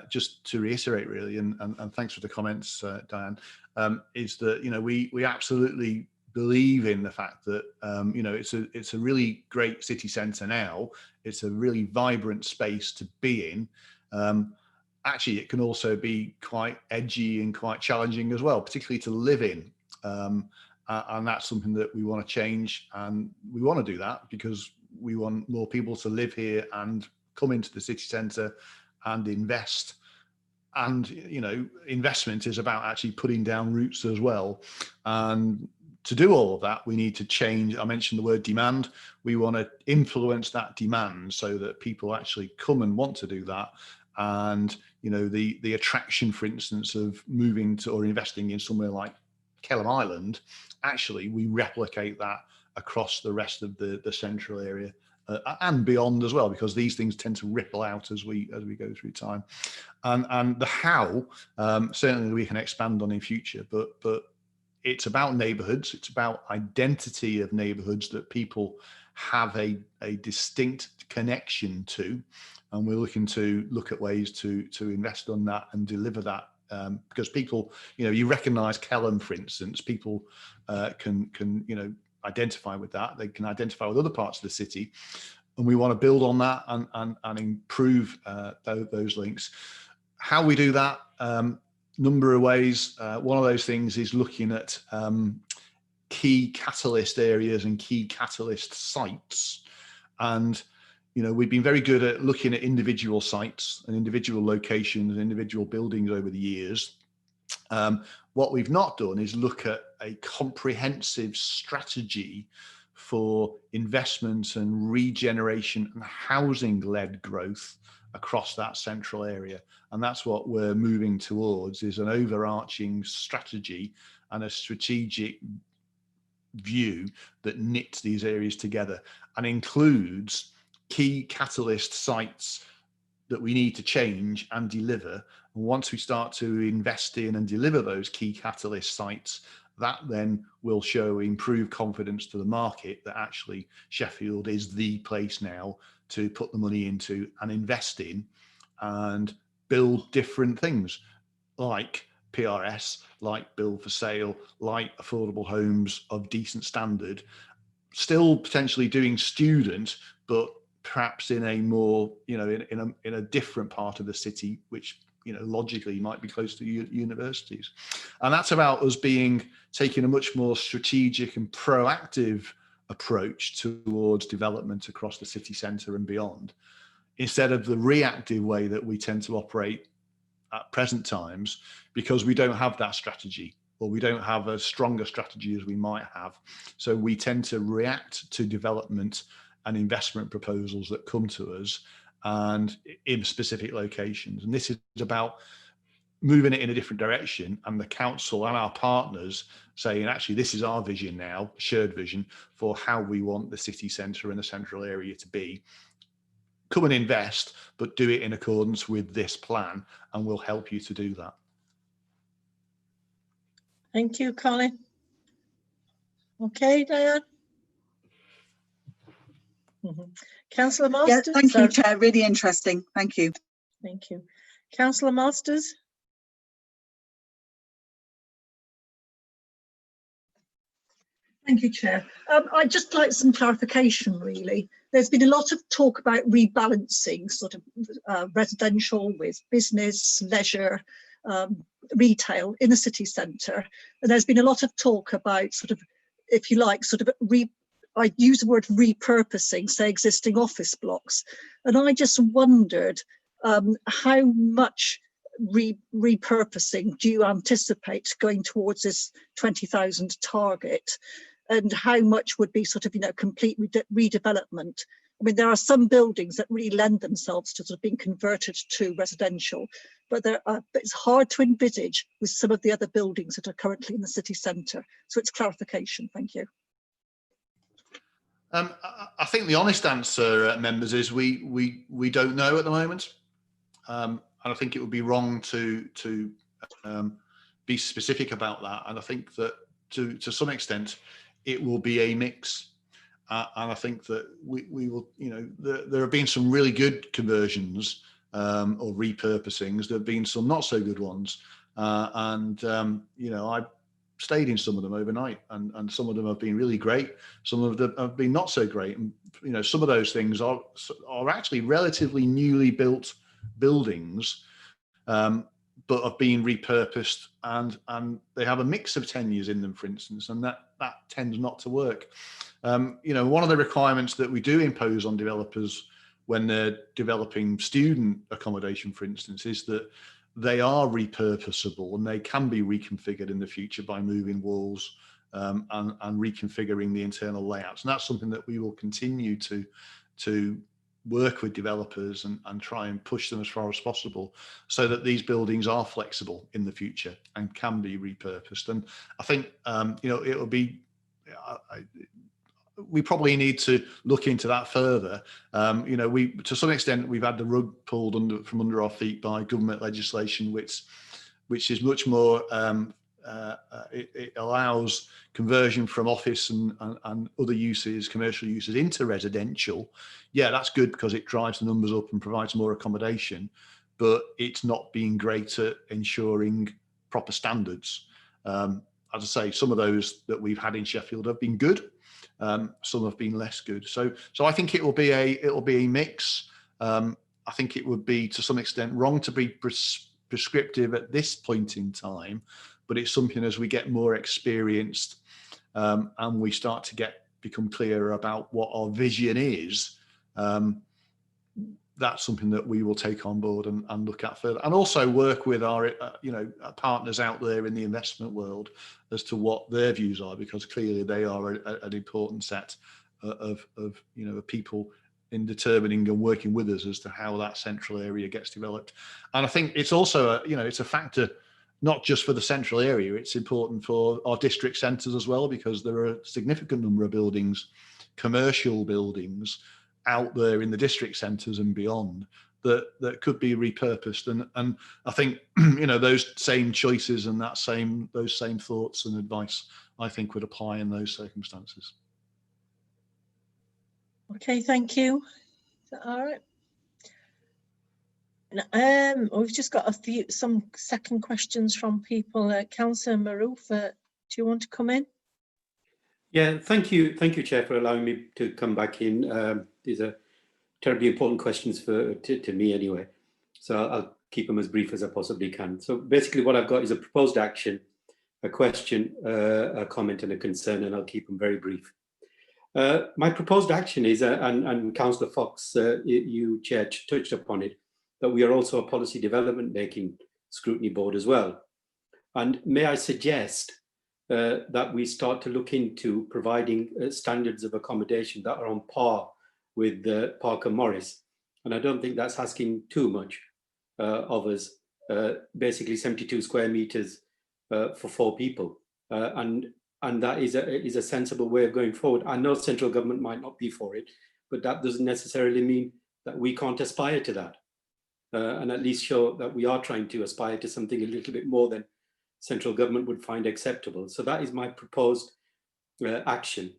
just to reiterate really, and thanks for the comments, Diane, is that, you know, we absolutely believe in the fact that you know, it's a really great city centre now. It's a really vibrant space to be in. Actually, it can also be quite edgy and quite challenging as well, particularly to live in. And that's something that we want to change, and we want to do that because we want more people to live here and come into the city centre and invest. And, you know, investment is about actually putting down roots as well. And to do all of that, we need to change. I mentioned the word demand. We want to influence that demand so that people actually come and want to do that. And you know, the attraction, for instance, of moving to or investing in somewhere like Kelham Island, actually we replicate that across the rest of the central area and beyond as well, because these things tend to ripple out as we go through time. And the how, certainly we can expand on in future, but it's about neighbourhoods. It's about identity of neighbourhoods that people have a distinct connection to, and we're looking to look at ways to invest on that and deliver that, because people, you know, you recognise Kelham, for instance, people can you know, identify with that. They can identify with other parts of the city, and we want to build on that and improve those links. How we do that, number of ways. One of those things is looking at key catalyst areas and key catalyst sites. And, you know, we've been very good at looking at individual sites and individual locations and individual buildings over the years. What we've not done is look at a comprehensive strategy for investment and regeneration and housing-led growth across that central area. And that's what we're moving towards, is an overarching strategy and a strategic view that knits these areas together and includes key catalyst sites that we need to change and deliver. And once we start to invest in and deliver those key catalyst sites, that then will show improved confidence to the market that actually Sheffield is the place now to put the money into and invest in and build different things like PRS, like build for sale, like affordable homes of decent standard, still potentially doing student, but perhaps in a more, you know, in a different part of the city, which, you know, logically might be close to universities. And that's about us taking a much more strategic and proactive approach towards development across the city centre and beyond, instead of the reactive way that we tend to operate at present times, because we don't have that strategy, or we don't have as stronger strategy as we might have. So we tend to react to development and investment proposals that come to us and in specific locations. And this is about moving it in a different direction, and the council and our partners saying, actually, this is our vision now, shared vision for how we want the city centre and the central area to be. Come and invest, but do it in accordance with this plan, and we'll help you to do that. Thank you, Colin. Okay, Diane. Councillor Masters. Yeah, thank you, Chair. Really interesting. Thank you. Thank you. Councillor Masters. Thank you, Chair. I'd just like some clarification, really. There's been a lot of talk about rebalancing sort of residential with business, leisure, retail in the city centre. And there's been a lot of talk about sort of, if you like, sort of I use the word repurposing, say, existing office blocks. And I just wondered how much repurposing do you anticipate going towards this 20,000 target? And how much would be sort of, you know, complete redevelopment? I mean, there are some buildings that really lend themselves to sort of being converted to residential, but it's hard to envisage with some of the other buildings that are currently in the city centre. So it's clarification. Thank you. I think the honest answer, members, is we don't know at the moment, and I think it would be wrong to be specific about that. And I think that to some extent it will be a mix, and I think that we will, you know, there have been some really good conversions or repurposings. There have been some not so good ones, and you know, I stayed in some of them overnight, and some of them have been really great. Some of them have been not so great, and you know, some of those things are actually relatively newly built buildings, but have been repurposed, and they have a mix of tenures in them, for instance, and that tends not to work. You know, one of the requirements that we do impose on developers when they're developing student accommodation, for instance, is that they are repurposable and they can be reconfigured in the future by moving walls and reconfiguring the internal layouts. And that's something that we will continue to work with developers and try and push them as far as possible so that these buildings are flexible in the future and can be repurposed. And I think, you know, it'll be, we probably need to look into that further. You know, to some extent, we've had the rug pulled from under our feet by government legislation, which is much more, it allows conversion from office and other uses, commercial uses, into residential. Yeah, that's good because it drives the numbers up and provides more accommodation, but it's not being great at ensuring proper standards. As I say, some of those that we've had in Sheffield have been good. Some have been less good. So I think it will be a mix. I think it would be to some extent wrong to be prescriptive at this point in time, but it's something as we get more experienced and we start to become clearer about what our vision is, that's something that we will take on board and look at further, and also work with our partners out there in the investment world as to what their views are, because clearly they are an important set of people in determining and working with us as to how that central area gets developed. And I think it's also it's a factor not just for the central area, it's important for our district centres as well, because there are a significant number of buildings, commercial buildings out there in the district centres and beyond that could be repurposed. And I think those same choices and those same thoughts and advice I think would apply in those circumstances. Okay, thank you. Is that all right? We've just got some second questions from people. Councillor Maroof, do you want to come in? Yeah, thank you, Chair, for allowing me to come back in. These are terribly important questions to me anyway, so I'll keep them as brief as I possibly can. So basically what I've got is a proposed action, a question, a comment and a concern, and I'll keep them very brief. My proposed action is, and Councillor Fox, you, Chair, touched upon it, that we are also a policy development making scrutiny board as well. And may I suggest that we start to look into providing standards of accommodation that are on par with Parker Morris. And I don't think that's asking too much of us, basically 72 square meters for 4 people. And that is a sensible way of going forward. I know central government might not be for it, but that doesn't necessarily mean that we can't aspire to that. And at least show that we are trying to aspire to something a little bit more than central government would find acceptable. So that is my proposed action.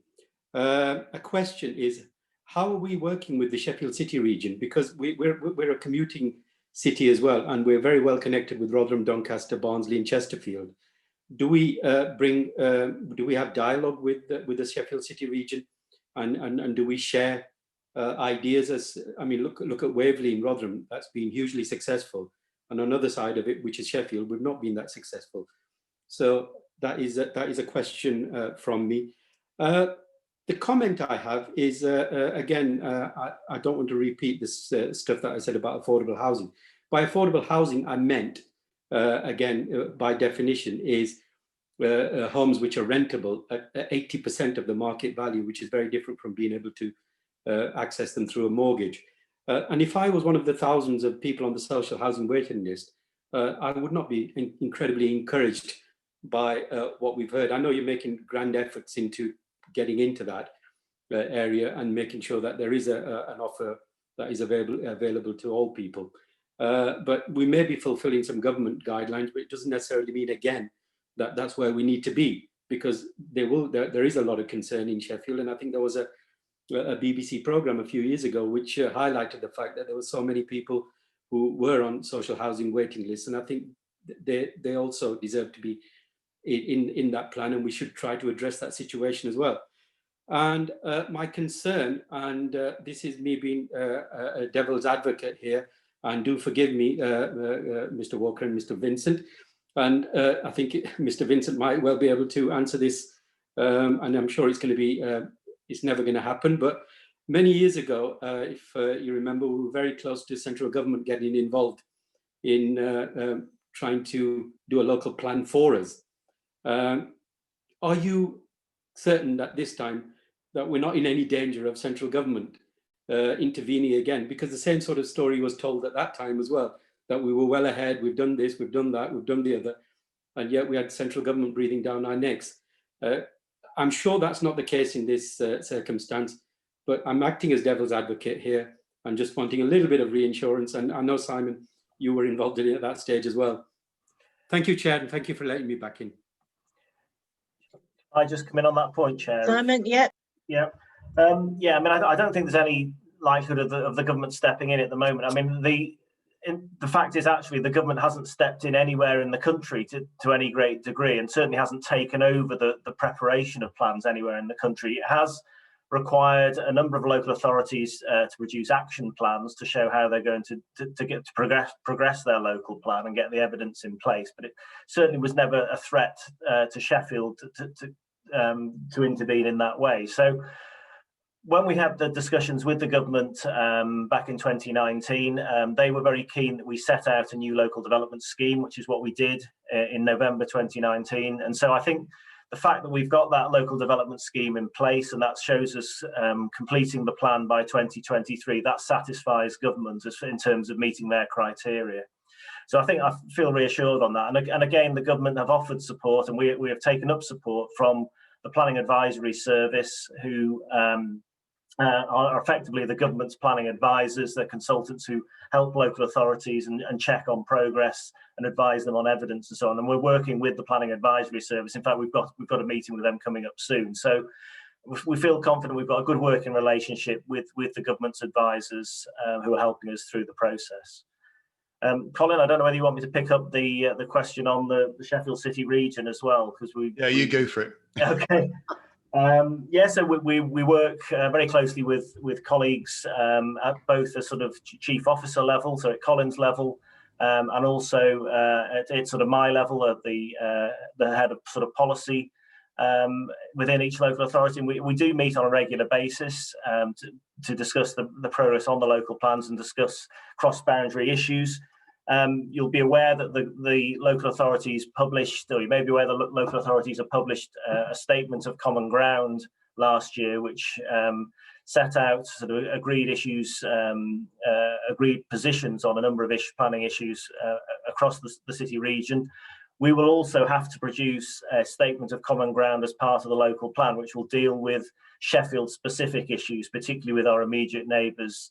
A question is, how are we working with the Sheffield City region? Because we're a commuting city as well, and we're very well connected with Rotherham, Doncaster, Barnsley and Chesterfield. Do we have dialogue with the Sheffield City region, and do we share ideas? As I mean, look at Waverley in Rotherham, that's been hugely successful, and on the other side of it, which is Sheffield, we've not been that successful. So that is a question from me. The comment I have is, again, I don't want to repeat this stuff that I said about affordable housing. By affordable housing, I meant, again, by definition, is homes which are rentable at 80% of the market value, which is very different from being able to access them through a mortgage. And if I was one of the thousands of people on the social housing waiting list, I would not be incredibly encouraged by what we've heard. I know you're making grand efforts into getting into that area and making sure that there is an offer that is available to all people. But we may be fulfilling some government guidelines, but it doesn't necessarily mean, again, that that's where we need to be, because there is a lot of concern in Sheffield. And I think there was a BBC programme a few years ago which highlighted the fact that there were so many people who were on social housing waiting lists, and I think they also deserve to be in that plan, and we should try to address that situation as well. And my concern, and this is me being a devil's advocate here, and do forgive me, Mr. Walker and Mr. Vincent, and I think Mr. Vincent might well be able to answer this, and I'm sure it's going to be, it's never going to happen, but many years ago, if you remember, we were very close to central government getting involved in trying to do a local plan for us. Are you certain that this time that we're not in any danger of central government intervening again, because the same sort of story was told at that time as well, that we were well ahead, we've done this, we've done that, we've done the other, and yet we had central government breathing down our necks. I'm sure that's not the case in this circumstance, but I'm acting as devil's advocate here. I'm just wanting a little bit of reassurance, and I know, Simon, you were involved in it at that stage as well. Thank you, Chair, and thank you for letting me back in. I just come in on that point, Chair. Simon, yeah. Yeah. Yeah, I mean, I don't think there's any likelihood of the government stepping in at the moment. I mean, the fact is actually the government hasn't stepped in anywhere in the country to any great degree, and certainly hasn't taken over the preparation of plans anywhere in the country. It has required a number of local authorities to produce action plans to show how they're going to progress their local plan and get the evidence in place. But it certainly was never a threat to Sheffield to intervene in that way. So when we had the discussions with the government back in 2019, they were very keen that we set out a new local development scheme, which is what we did in November 2019. And so I think the fact that we've got that local development scheme in place, and that shows us completing the plan by 2023, that satisfies government in terms of meeting their criteria. So I think I feel reassured on that. And again, the government have offered support, and we have taken up support from the Planning Advisory Service, who are effectively the government's planning advisors. They're consultants who help local authorities and check on progress and advise them on evidence and so on. And we're working with the Planning Advisory Service. In fact, we've got a meeting with them coming up soon. So we feel confident we've got a good working relationship with the government's advisors who are helping us through the process. Colin, I don't know whether you want me to pick up the question on the Sheffield City region as well, because you go for it. Okay. Yeah, so we work very closely with colleagues at both the sort of chief officer level, so at Colin's level, and also at sort of my level, at the head of sort of policy within each local authority. And we do meet on a regular basis to discuss the progress on the local plans and discuss cross-boundary issues. You'll be aware that the local authorities published, or you may be aware the local authorities have published a statement of common ground last year, which set out sort of agreed issues, agreed positions on a number of planning issues across the city region. We will also have to produce a statement of common ground as part of the local plan, which will deal with Sheffield-specific issues, particularly with our immediate neighbours.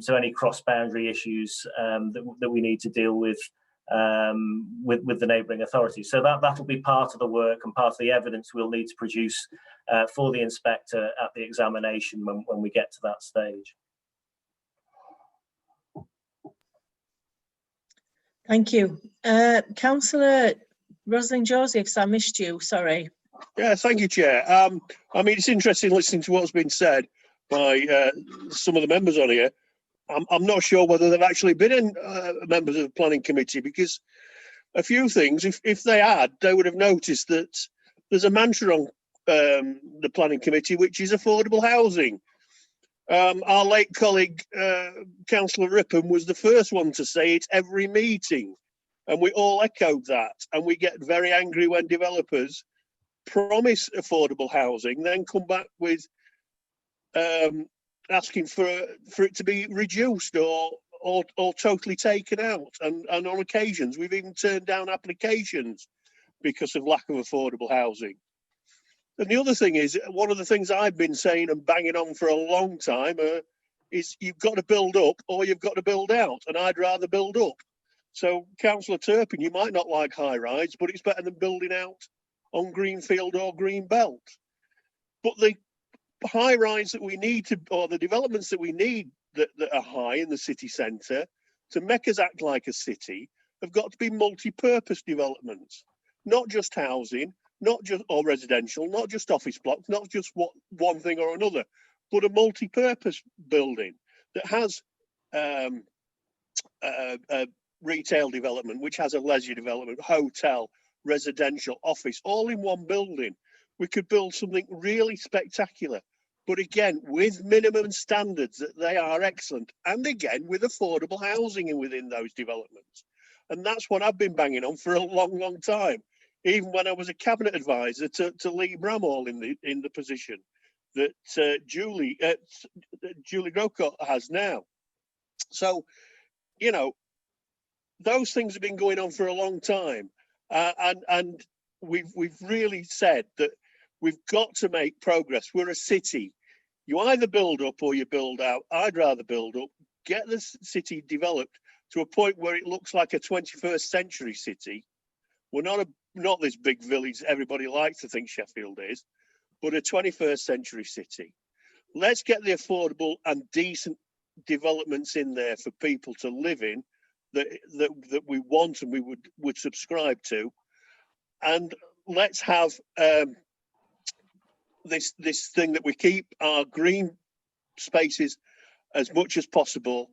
So any cross-boundary issues that we need to deal with the neighbouring authorities. So that'll be part of the work and part of the evidence we'll need to produce for the inspector at the examination when we get to that stage. Thank you. Councillor Rosalind Josephs, I missed you, sorry. Yeah, thank you, Chair. I mean, it's interesting listening to what's been said by some of the members on here. I'm not sure whether they've actually been members of the planning committee, because a few things, if they had, they would have noticed that there's a mantra on the planning committee, which is affordable housing. Our late colleague, Councillor Ripham, was the first one to say it every meeting, and we all echoed that. And we get very angry when developers promise affordable housing, then come back with asking for it to be reduced or totally taken out. And on occasions, we've even turned down applications because of lack of affordable housing. And the other thing is, one of the things I've been saying and banging on for a long time is you've got to build up or you've got to build out, and I'd rather build up. So, Councillor Turpin, you might not like high rise, but it's better than building out on greenfield or green belt. But the high rise that we need to, or the developments that we need that are high in the city centre to make us act like a city, have got to be multi-purpose developments, not just housing, not just or residential, not just office blocks, not just one thing or another, but a multi-purpose building that has a retail development, which has a leisure development, hotel, residential, office, all in one building. We could build something really spectacular, but again, with minimum standards that they are excellent, and again, with affordable housing within those developments. And that's what I've been banging on for a long, long time. Even when I was a cabinet advisor to Lee Bramall in the position, that Julie Grocott has now. So, you know, those things have been going on for a long time, and we've really said that we've got to make progress. We're a city. You either build up or you build out. I'd rather build up, get the city developed to a point where it looks like a 21st century city. We're not this big village everybody likes to think Sheffield is, but a 21st century city. Let's get the affordable and decent developments in there for people to live in that we want and we would subscribe to. And let's have this thing that we keep our green spaces as much as possible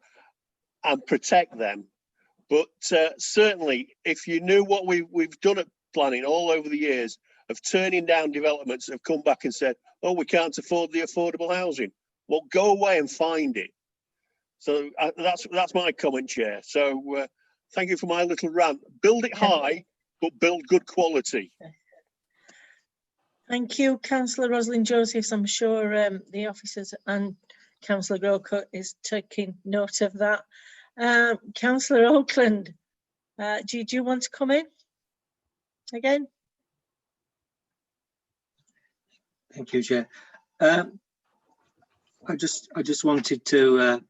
and protect them. But certainly, if you knew what we've done at planning all over the years of turning down developments that have come back and said, oh, we can't afford the affordable housing. Well, go away and find it. So that's my comment, Chair. So thank you for my little rant. Build it high, but build good quality. Thank you, Councillor Rosalind Josephs. I'm sure the officers and Councillor Grocott is taking note of that. Councillor Oakland, do you want to come in again? Thank you, Chair. I just wanted to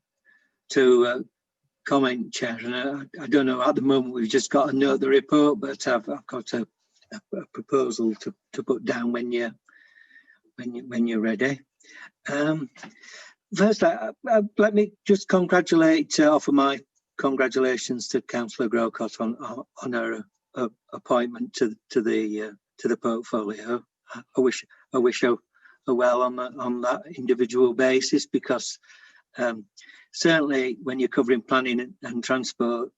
comment, Chair, and I don't know, at the moment we've just got to note the report, but I've got a proposal to put down when you're ready. First, let me just offer my congratulations to Councillor Grocott on her appointment to the portfolio. I wish her well on that individual basis, because certainly when you're covering planning and transport,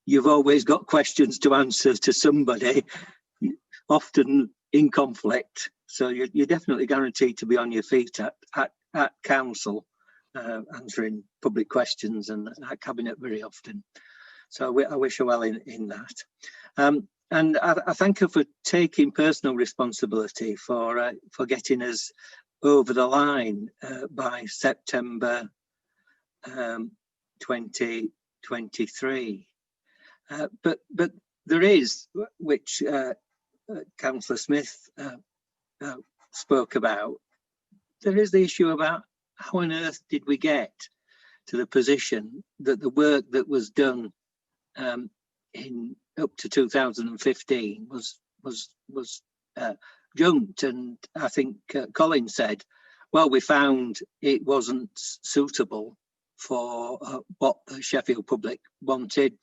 you've always got questions to answer to somebody, often in conflict. So you're definitely guaranteed to be on your feet at council, answering public questions and at cabinet very often. So I wish her well in that. And I thank her for taking personal responsibility for getting us over the line by September 2023. But there is, which Councillor Smith spoke about, there is the issue about how on earth did we get to the position that the work that was done in up to 2015 was junked. And I think Colin said, well, we found it wasn't suitable for what the Sheffield public wanted.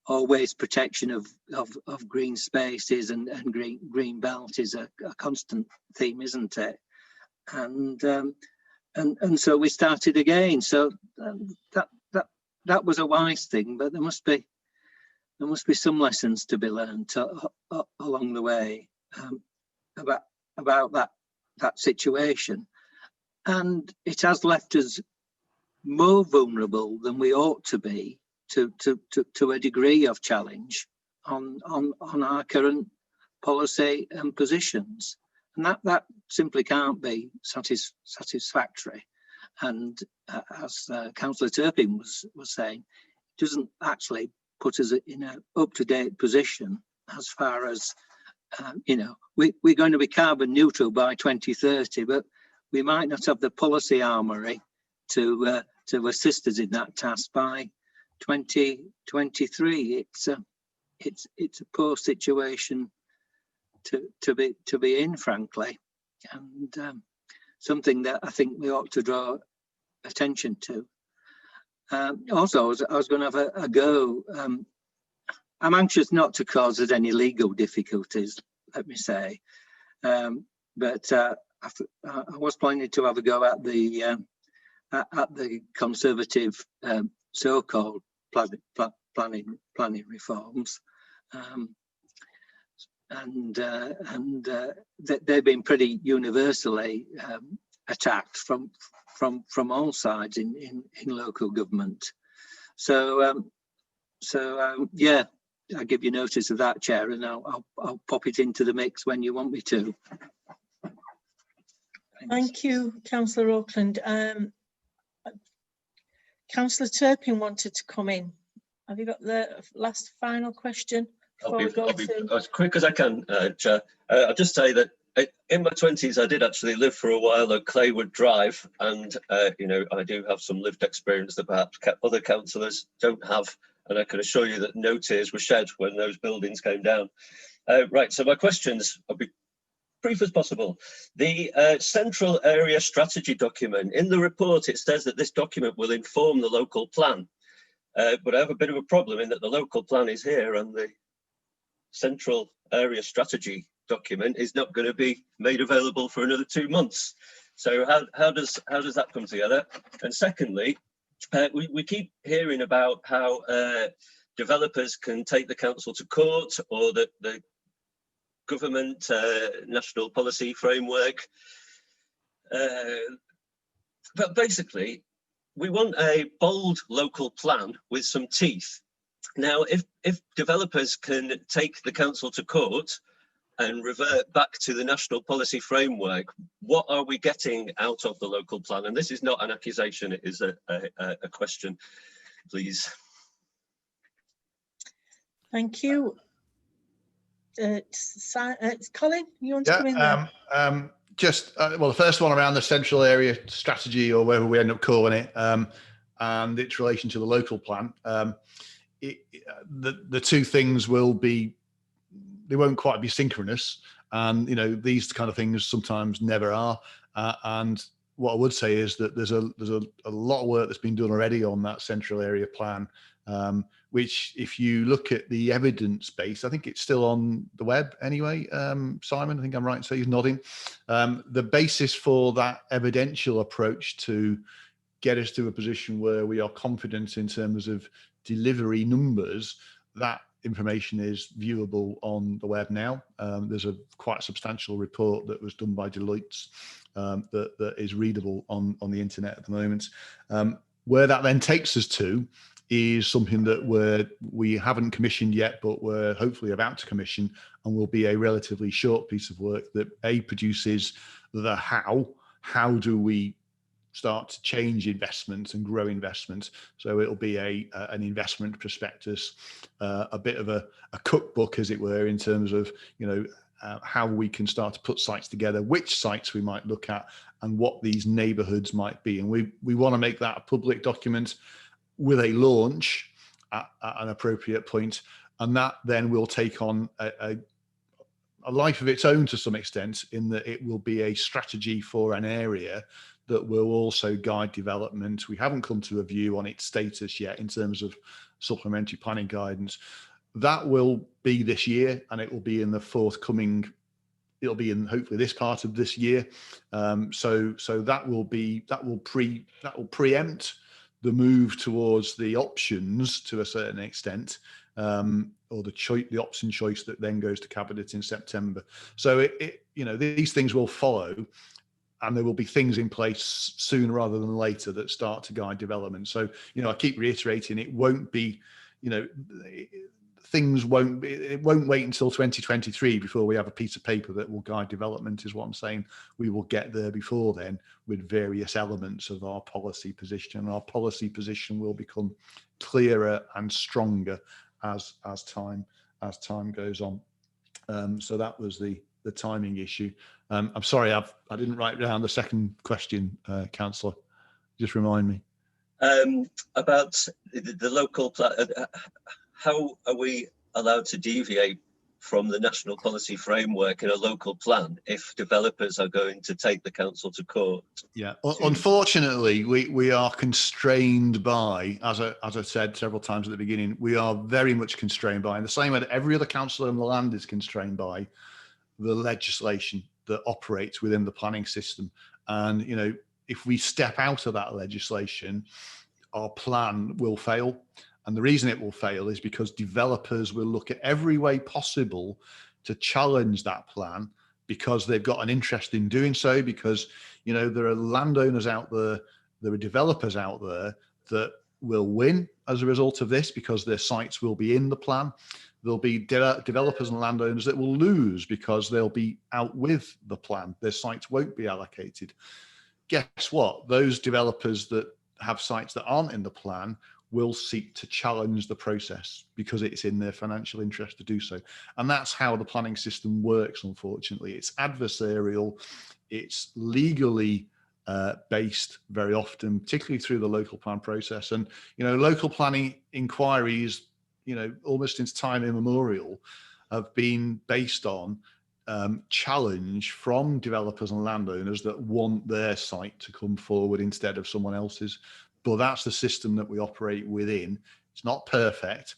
Always protection of green spaces and green belt is a constant theme, isn't it? And so we started again. So that was a wise thing, but there must be some lessons to be learned along the way about that situation. And it has left us more vulnerable than we ought to be to a degree of challenge on our current policy and positions. And that simply can't be satisfactory. And as Councillor Turpin was saying, it doesn't actually put us in an up-to-date position as far as, we're going to be carbon neutral by 2030, but we might not have the policy armoury to assist us in that task by 2023. It's a poor situation to be in, frankly, and something that I think we ought to draw attention to. Also, I was going to have a go. I'm anxious not to cause us any legal difficulties, let me say, but I was planning to have a go at the Conservative so-called planning reforms, and they've been pretty universally attacked from all sides in local government. So yeah, I'll give you notice of that, Chair, and I'll pop it into the mix when you want me to. Thank you, Councillor Auckland. Councillor Turpin wanted to come in. Have you got the last final question before we go I'll be to... as quick as I can, Chair. I'll just say that in my 20s, I did actually live for a while at Claywood Drive, and you know, I do have some lived experience that perhaps other councillors don't have, and I can assure you that no tears were shed when those buildings came down. Right, so my questions, I'll be brief as possible. The central area strategy document, in the report it says that this document will inform the local plan, but I have a bit of a problem in that the local plan is here and the central area strategy document is not going to be made available for another 2 months. So how does that come together? And secondly, we keep hearing about how developers can take the council to court, or that the government national policy framework, but basically we want a bold local plan with some teeth. Now, if developers can take the council to court and revert back to the national policy framework, what are we getting out of the local plan? And this is not an accusation, it is a question, please. Thank you. Colin, you want to come in there? Well, the first one around the central area strategy, or whatever we end up calling it, and its relation to the local plan. The two things they won't quite be synchronous, and you know, these kind of things sometimes never are. And what I would say is that there's a lot of work that's been done already on that central area plan, which, if you look at the evidence base, I think it's still on the web anyway. Simon, I think I'm right in saying he's nodding. The basis for that evidential approach to get us to a position where we are confident in terms of delivery numbers, that information is viewable on the web now. There's a quite substantial report that was done by Deloitte that is readable on the internet at the moment. Where that then takes us to is something that we haven't commissioned yet, but we're hopefully about to commission, and will be a relatively short piece of work that produces the how do we start to change investment and grow investment. So it'll be an investment prospectus, a bit of a cookbook, as it were, in terms of, you know, how we can start to put sites together, which sites we might look at, and what these neighbourhoods might be. And we want to make that a public document with a launch at an appropriate point, and that then will take on a life of its own to some extent, in that it will be a strategy for an area that will also guide development. We haven't come to a view on its status yet in terms of supplementary planning guidance. That will be this year, and it will be in the forthcoming, it'll be in hopefully this part of this year. So that will preempt the move towards the options to a certain extent, or the option choice that then goes to Cabinet in September. So you know, these things will follow, and there will be things in place sooner rather than later that start to guide development. So, you know, I keep reiterating, it won't be, you know, it won't wait until 2023 before we have a piece of paper that will guide development, is what I'm saying. We will get there before then with various elements of our policy position, and our policy position will become clearer and stronger as time goes on. So that was the timing issue. I'm sorry, I didn't write down the second question, Councillor. Just remind me. About the local plan. How are we allowed to deviate from the national policy framework in a local plan if developers are going to take the council to court? Yeah, unfortunately, we are constrained by, as I said several times at the beginning, we are very much constrained by, in the same way that every other councillor in the land is constrained by, the legislation that operates within the planning system. And, you know, if we step out of that legislation, our plan will fail. And the reason it will fail is because developers will look at every way possible to challenge that plan, because they've got an interest in doing so, because, you know, there are landowners out there, there are developers out there that will win as a result of this because their sites will be in the plan. There'll be developers and landowners that will lose because they'll be out with the plan. Their sites won't be allocated. Guess what? Those developers that have sites that aren't in the plan will seek to challenge the process because it's in their financial interest to do so. And that's how the planning system works, unfortunately. It's adversarial, it's legally based very often, particularly through the local plan process. And, you know, local planning inquiries, you know, almost since time immemorial, have been based on challenge from developers and landowners that want their site to come forward instead of someone else's. But that's the system that we operate within. It's not perfect.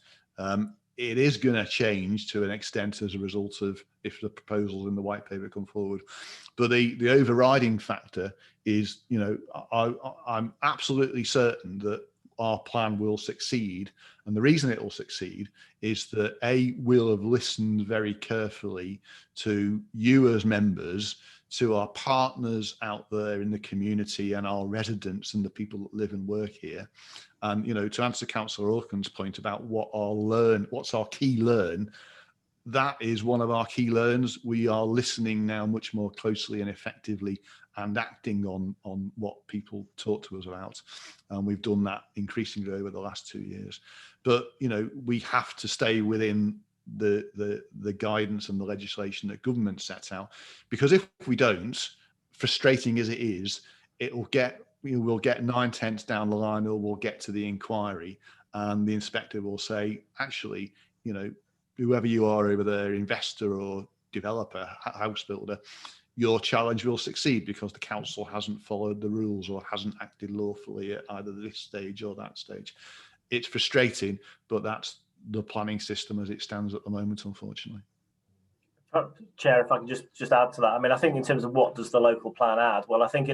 It is going to change to an extent as a result of if the proposals in the white paper come forward. But the overriding factor is, you know, I'm absolutely certain that our plan will succeed. And the reason it will succeed is that we'll have listened very carefully to you as members, to our partners out there in the community and our residents and the people that live and work here. And, you know, to answer Councillor Orkin's point about what's our key learn, that is one of our key learns. We are listening now much more closely and effectively and acting on what people talk to us about. And we've done that increasingly over the last 2 years. But, you know, we have to stay within the guidance and the legislation that government sets out, because if we don't, frustrating as it is, we'll get 9/10 down the line, or we'll get to the inquiry and the inspector will say, actually, you know, whoever you are over there, investor or developer, house builder, your challenge will succeed because the council hasn't followed the rules or hasn't acted lawfully at either this stage or that stage. It's frustrating, but that's the planning system as it stands at the moment, unfortunately. Chair, if I can just add to that. I mean, I think in terms of what does the local plan add? Well, I think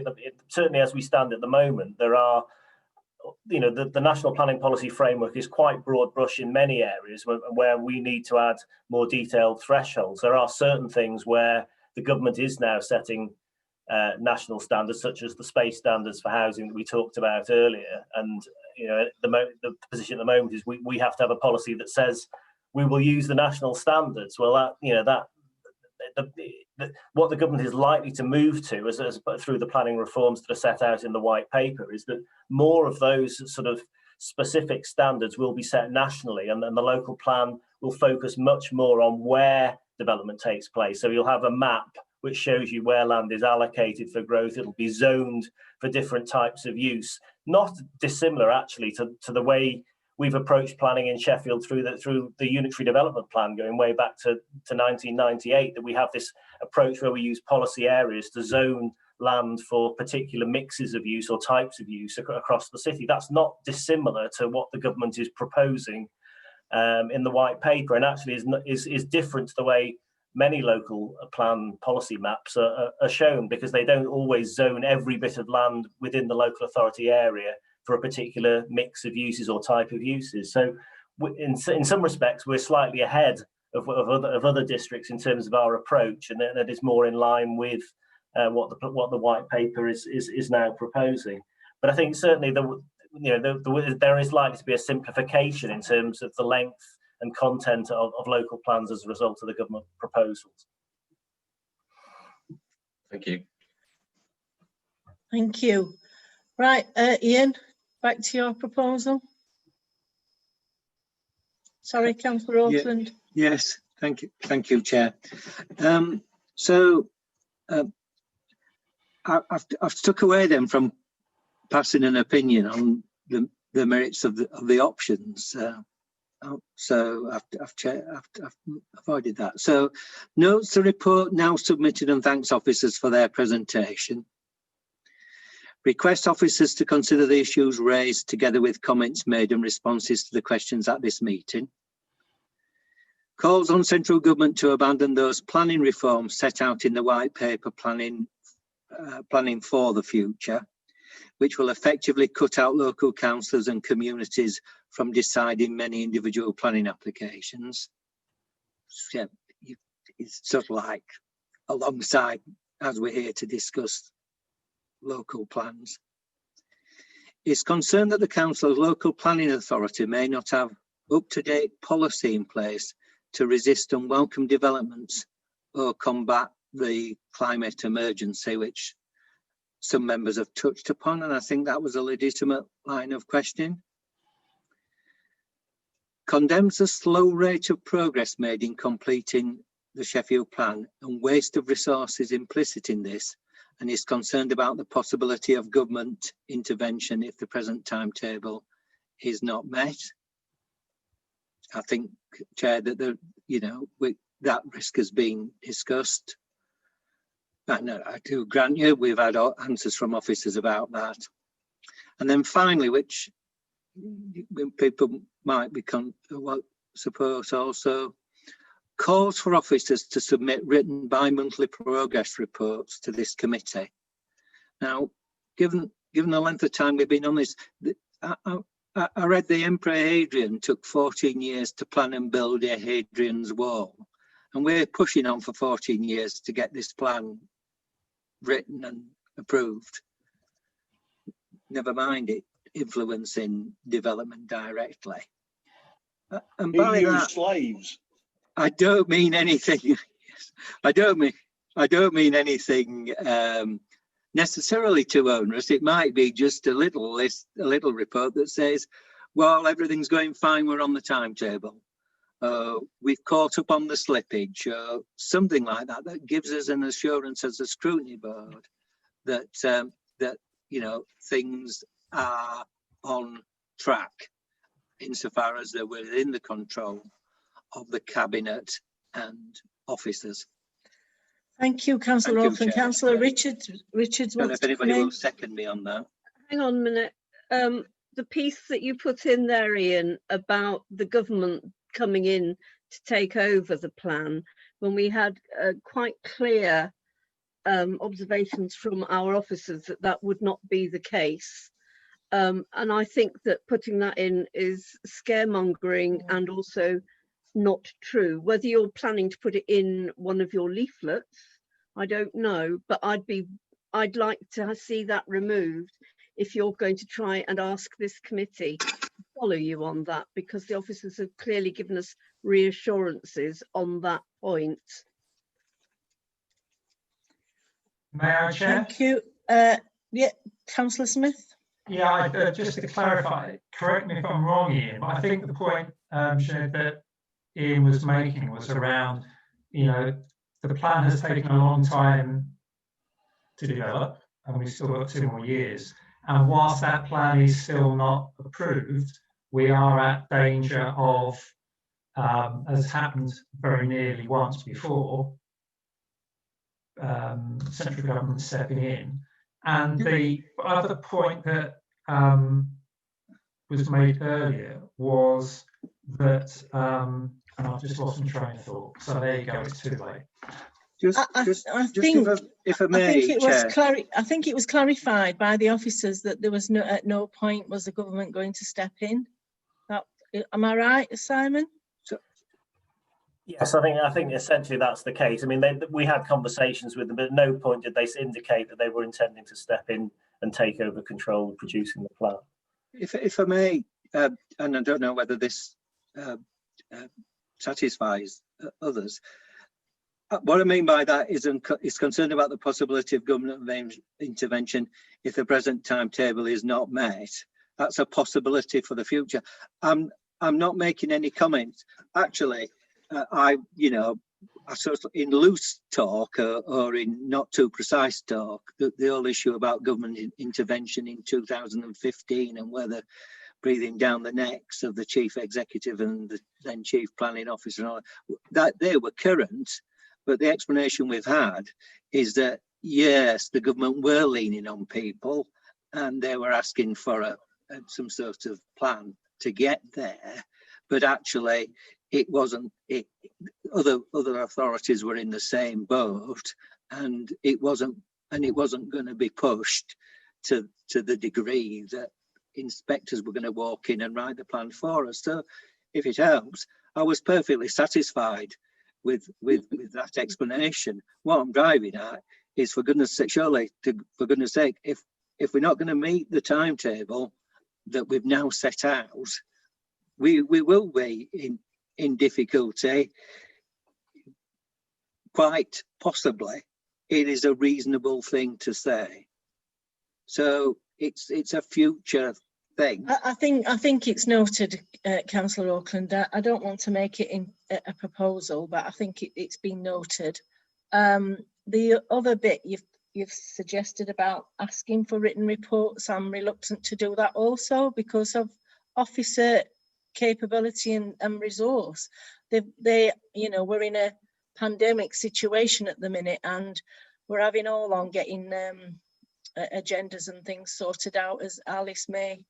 certainly as we stand at the moment, there are, you know, the national planning policy framework is quite broad brush in many areas where we need to add more detailed thresholds. There are certain things where the government is now setting national standards, such as the space standards for housing that we talked about earlier. And, you know, the position at the moment is we have to have a policy that says we will use the national standards. Well, what the government is likely to move to as through the planning reforms that are set out in the white paper is that more of those sort of specific standards will be set nationally, and then the local plan will focus much more on where development takes place. So you'll have a map which shows you where land is allocated for growth. It'll be zoned for different types of use, not dissimilar actually to the way we've approached planning in Sheffield through the unitary development plan going way back to 1998, that we have this approach where we use policy areas to zone land for particular mixes of use or types of use across the city. That's not dissimilar to what the government is proposing in the white paper, and actually is different to the way many local plan policy maps are shown, because they don't always zone every bit of land within the local authority area for a particular mix of uses or type of uses. So in some respects, we're slightly ahead of other districts in terms of our approach, and that is more in line with what the white paper is now proposing. But I think certainly there is likely to be a simplification in terms of the length and content of local plans as a result of the government proposals. Thank you. Thank you. Right, Ian, back to your proposal. Sorry, Councillor Oakland. Yeah, yes, thank you, Chair. I've stuck away then from passing an opinion on the merits of the options. So I've avoided that. So notes the report now submitted and thanks officers for their presentation. Request officers to consider the issues raised together with comments made and responses to the questions at this meeting. Calls on central government to abandon those planning reforms set out in the white paper planning for the future, which will effectively cut out local councillors and communities from deciding many individual planning applications. So, it's sort of like alongside as we're here to discuss local plans. is concerned that the council's local planning authority may not have up-to-date policy in place to resist unwelcome developments or combat the climate emergency, which some members have touched upon, and I think that was a legitimate line of question. Condemns the slow rate of progress made in completing the Sheffield plan and waste of resources implicit in this, and is concerned about the possibility of government intervention if the present timetable is not met. I think, Chair, that that risk has been discussed. And I do grant you, we've had answers from officers about that. And then finally, which people might be suppose also, calls for officers to submit written bi-monthly progress reports to this committee. Now, given the length of time we've been on this, I read the Emperor Hadrian took 14 years to plan and build Hadrian's Wall, and we're pushing on for 14 years to get this plan written and approved. Never mind it influencing development directly. And by that, slaves. I don't mean anything. I don't mean anything necessarily too onerous. It might be just a little report that says, well, everything's going fine, we're on the timetable. We've caught up on the slippage, something like that, that gives us an assurance as a scrutiny board that things are on track insofar as they're within the control of the cabinet and officers. Thank you, Councillor Orphan. Councillor Richards I don't know if anybody will second me on that. Hang on a minute. The piece that you put in there, Ian, about the government coming in to take over the plan, when we had quite clear observations from our officers that that would not be the case. And I think that putting that in is scaremongering and also not true. Whether you're planning to put it in one of your leaflets, I don't know, but I'd like to see that removed if you're going to try and ask this committee to follow you on that, because the officers have clearly given us reassurances on that point. May I, Chair? Thank you. Yeah, Councillor Smith. Yeah, just to clarify, correct me if I'm wrong, Ian, but I think the point that Ian was making was around, the plan has taken a long time to develop, and we've still got 2 more years. And whilst that plan is still not approved, we are at danger of, as happened very nearly once before, central government stepping in. And the other point that was made earlier was that, and I've just lost my train of thought. So there you go, it's too late. I think it was clarified by the officers that there was at no point was the government going to step in. Am I right, Simon? Yes, I think essentially that's the case. I mean, we had conversations with them, but at no point did they indicate that they were intending to step in and take over control of producing the plan. If I may, and I don't know whether this satisfies others. What I mean by that is concerned about the possibility of government intervention if the present timetable is not met. That's a possibility for the future. I'm not making any comments. Actually, I sort of in loose talk or in not too precise talk, the whole issue about government intervention in 2015 and whether breathing down the necks of the chief executive and the then chief planning officer and all that they were current. But the explanation we've had is that, yes, the government were leaning on people and they were asking for some sort of plan to get there. But actually, it wasn't. Other authorities were in the same boat, and it wasn't going to be pushed to the degree that inspectors were going to walk in and write the plan for us. So, if it helps, I was perfectly satisfied with that explanation. What I'm driving at is, for goodness sake, surely, for goodness sake, if we're not going to meet the timetable, that we've now set out, we will be in difficulty. Quite possibly, it is a reasonable thing to say. So it's a future thing. I think it's noted, Councillor Auckland. I don't want to make it in a proposal, but I think it's been noted. The other bit you've suggested about asking for written reports, I'm reluctant to do that also because of officer capability and resource. They you know, we're in a pandemic situation at the minute, and we're having all on getting agendas and things sorted out, as Alice may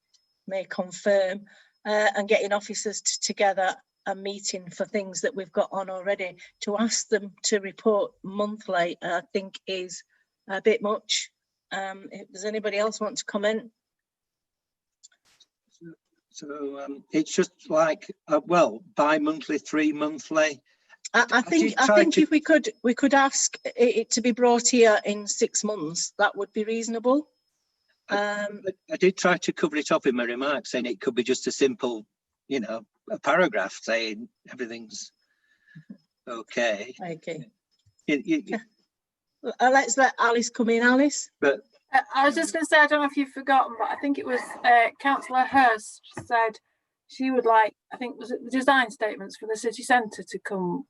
confirm, and getting officers together and meeting for things that we've got on already. To ask them to report monthly, I think is a bit much. Does anybody else want to comment? So it's just like, well, bi-monthly, 3-monthly. I think if we could ask it to be brought here in 6 months, that would be reasonable. I did try to cover it up in my remarks, saying it could be just a simple, you know, a paragraph saying everything's okay. Okay. Let's let Alice come in, Alice. But I was just going to say, I don't know if you've forgotten, but I think it was Councillor Hurst said she would like, I think, was it the design statements for the city centre to come,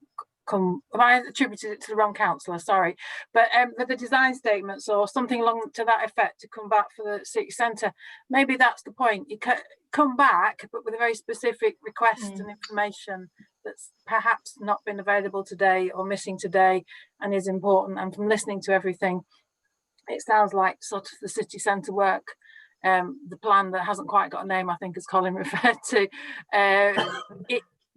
I attributed it to the wrong councillor, sorry, but for the design statements or something along to that effect to come back for the city centre. Maybe that's the point. You can come back, but with a very specific request and information that's perhaps not been available today or missing today and is important. And from listening to everything, it sounds like sort of the city centre work, the plan that hasn't quite got a name, I think, as Colin referred to,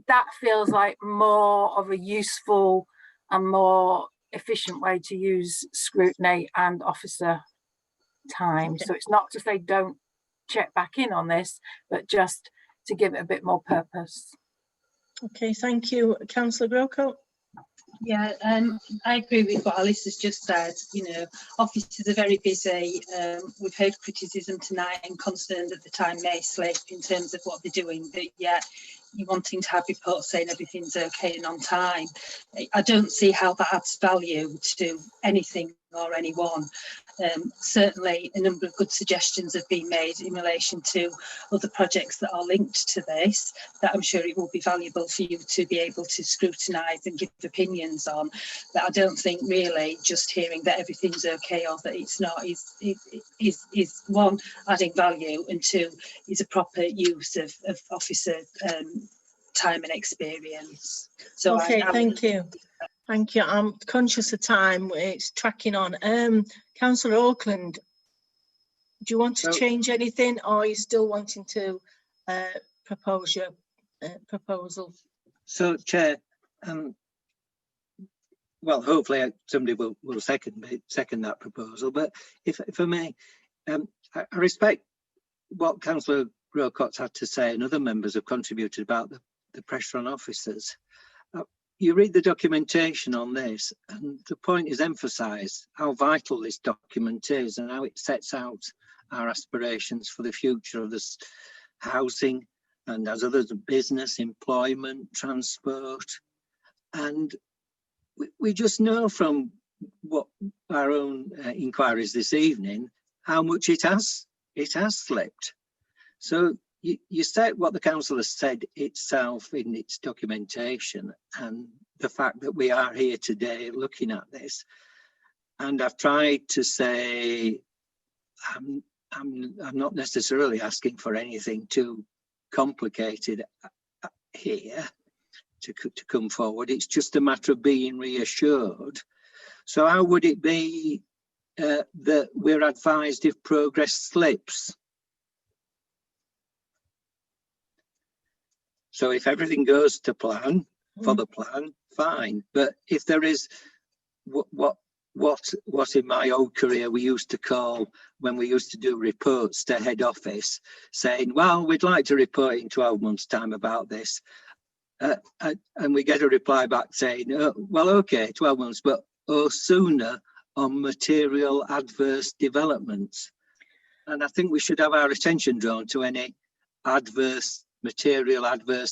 that feels like more of a useful and more efficient way to use scrutiny and officer time. So it's not to say don't check back in on this, but just to give it a bit more purpose. Okay, thank you. Councillor Grocott. Yeah, I agree with what Alice has just said. You know, officers are very busy. We've heard criticism tonight and concern that the time may slip in terms of what they're doing, but yet you're wanting to have reports saying everything's okay and on time. I don't see how that adds value to anything or anyone. Certainly a number of good suggestions have been made in relation to other projects that are linked to this, that I'm sure it will be valuable for you to be able to scrutinise and give opinions on. But I don't think really just hearing that everything's okay or that it's not is one, adding value, and two, is a proper use of officer time and experience. So okay, thank you. Thank you. I'm conscious of time. It's tracking on. Councillor Auckland, do you want to change anything, or are you still wanting to propose your proposal? So, Chair, well, hopefully somebody will second that proposal. But if I may, I respect what Councillor Grocott had to say, and other members have contributed about the pressure on officers. You read the documentation on this, and the point is emphasised how vital this document is and how it sets out our aspirations for the future of this housing and as others, business, employment, transport. And we just know from what our own inquiries this evening how much it has slipped. So you said what the council has said itself in its documentation, and the fact that we are here today looking at this. And I've tried to say I'm not necessarily asking for anything too complicated here to come forward. It's just a matter of being reassured. So how would it be that we're advised if progress slips? So if everything goes to plan, for the plan, fine. But if there is what in my old career we used to call, when we used to do reports to head office, saying, well, we'd like to report in 12 months' time about this. And we get a reply back saying, oh, well, okay, 12 months, but sooner on material adverse developments. And I think we should have our attention drawn to any adverse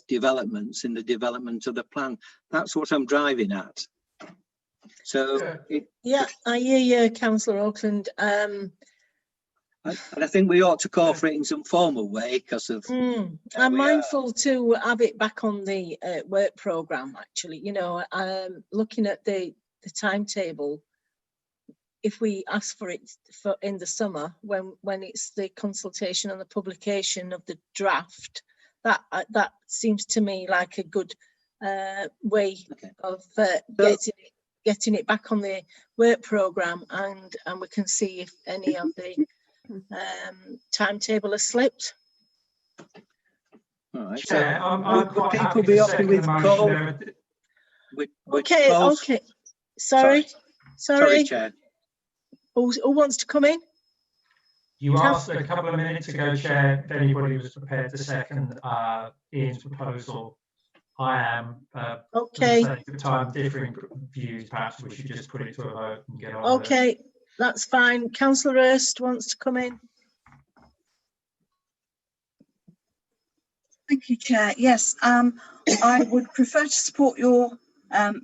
developments in the development of the plan. That's what I'm driving at. So yeah, I hear you, Councillor Auckland. And I think we ought to call for it in some formal way because of. I'm mindful to have it back on the work programme. Actually, you know, looking at the timetable. If we ask for it in the summer, when it's the consultation and the publication of the draft, that seems to me like a good way of getting it back on the work programme, and we can see if any of the timetable has slipped. All right. Chair, So I'm quite people happy be to happy second with the call? motion. Okay. Sorry. Sorry, Chair. Who wants to come in? You asked a couple of minutes ago, Chair, if anybody was prepared to second Ian's proposal. I am. Okay. For the sake of time, differing views. Perhaps we should just put it to a vote and get on with it. Okay, that's fine. Councillor Hurst wants to come in. Thank you, Chair. Yes, I would prefer to support your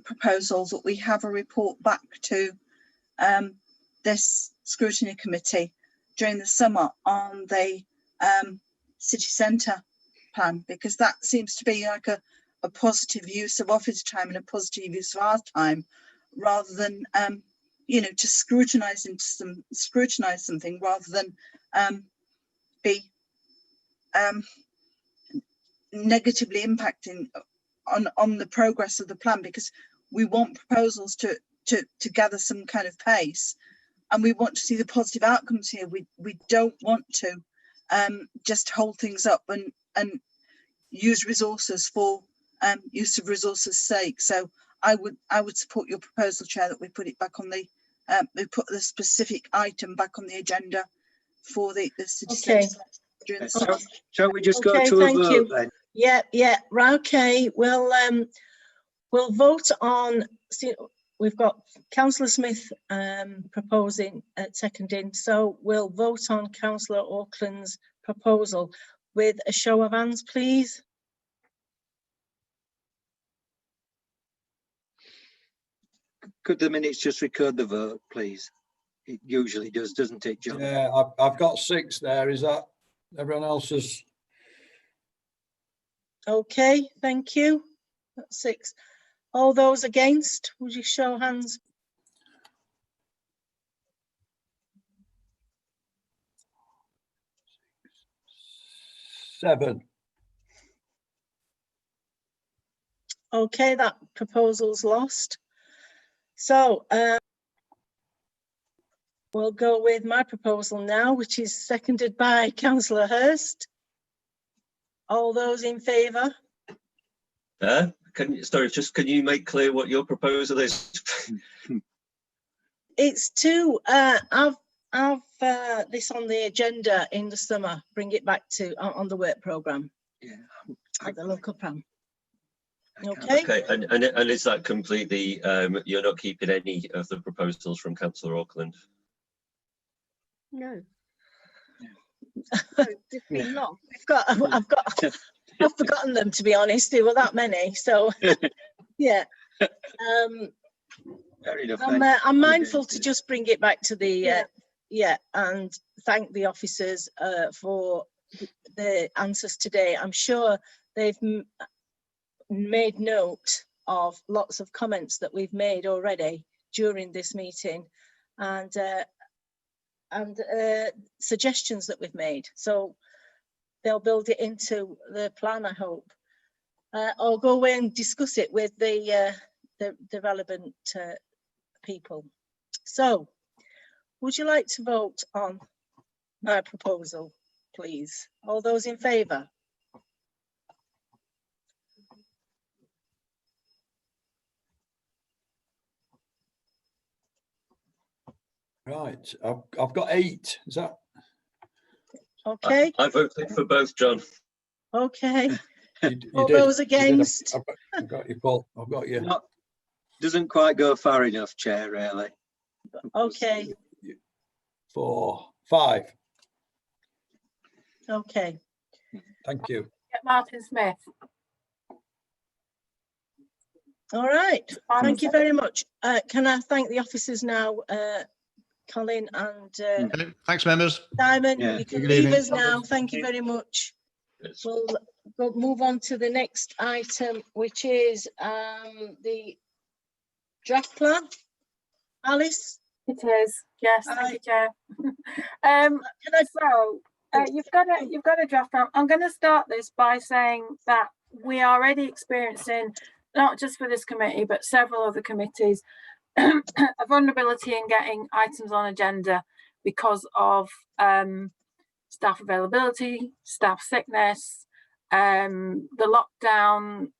proposals that we have a report back to this scrutiny committee during the summer on the city centre plan, because that seems to be like a positive use of office time and a positive use of our time, rather than you know, to scrutinise something rather than be negatively impacting on the progress of the plan, because we want proposals to gather some kind of pace, and we want to see the positive outcomes here. We don't want to just hold things up and use resources for use of resources sake. So I would support your proposal, Chair, that we put it back on the we put the specific item back on the agenda for the city centre during the summer. Shall we just go to a vote then? Yeah, right, okay. We'll vote on. See, we've got Councillor Smith proposing seconding, so we'll vote on Councillor Auckland's proposal with a show of hands, please. Could the minutes just record the vote, please? It usually does, doesn't it, John? Yeah, I've got 6 there. Is that everyone else's? Okay, thank you. That's 6. All those against, would you show hands? Seven. Okay, that proposal's lost. So we'll go with my proposal now, which is seconded by Councillor Hurst. All those in favour? Can you make clear what your proposal is? It's to have this on the agenda in the summer, bring it back to on the work programme. Yeah, at the local plan. Okay. Okay, and is that completely, you're not keeping any of the proposals from Councillor Auckland? No. I've forgotten them, to be honest. There were that many, so yeah. Fair enough, I'm mindful to just bring it back to the and thank the officers for the answers today. I'm sure they've made note of lots of comments that we've made already during this meeting, and suggestions that we've made. So they'll build it into the plan, I hope. I'll go away and discuss it with the relevant people. So, would you like to vote on my proposal, please? All those in favour? Right, I've got 8. Is that okay? I voted for both, John. Okay. You All did. those against? I've got you, Paul. I've got you. Doesn't quite go far enough, Chair, really. Okay. 4, 5. Okay. Thank you. Martin Smith. All right. Thank you very much. Can I thank the officers now, Colin and Okay. Thanks, members. Simon? Yeah. You can Good leave evening. us now. Thank you very much. We'll move on to the next item, which is the draft plan. Alice? It is. Yes, thank you, Chair. You've got a draft plan. I'm going to start this by saying that we are already experiencing, not just for this committee, but several other committees, a vulnerability in getting items on agenda because of staff availability, staff sickness, the lockdown,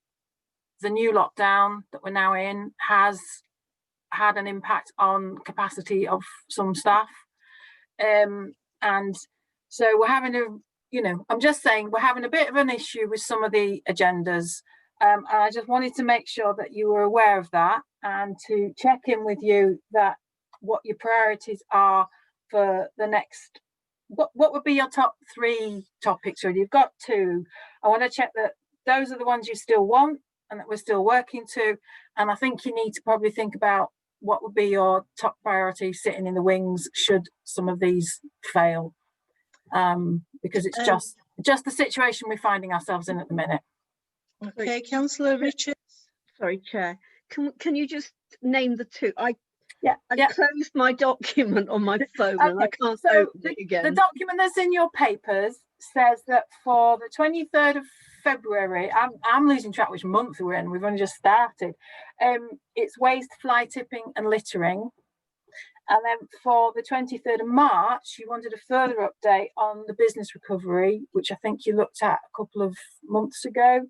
the new lockdown that we're now in has had an impact on capacity of some staff. And so we're having I'm just saying we're having a bit of an issue with some of the agendas. And I just wanted to make sure that you were aware of that and to check in with you that what your priorities are for the next, what would be your top 3 topics? Or you've got 2. I want to check that those are the ones you still want and that we're still working to. And I think you need to probably think about what would be your top priority sitting in the wings should some of these fail. Because it's just the situation we're finding ourselves in at the minute. Okay, Councillor Richards. Sorry, Chair. Can you just name the 2? I Yeah. closed my document on my phone and I can't so open it again. The document that's in your papers says that for the 23rd of February, I'm losing track which month we're in, we've only just started. It's waste, fly tipping and littering. And then for the 23rd of March, you wanted a further update on the business recovery, which I think you looked at a couple of months ago.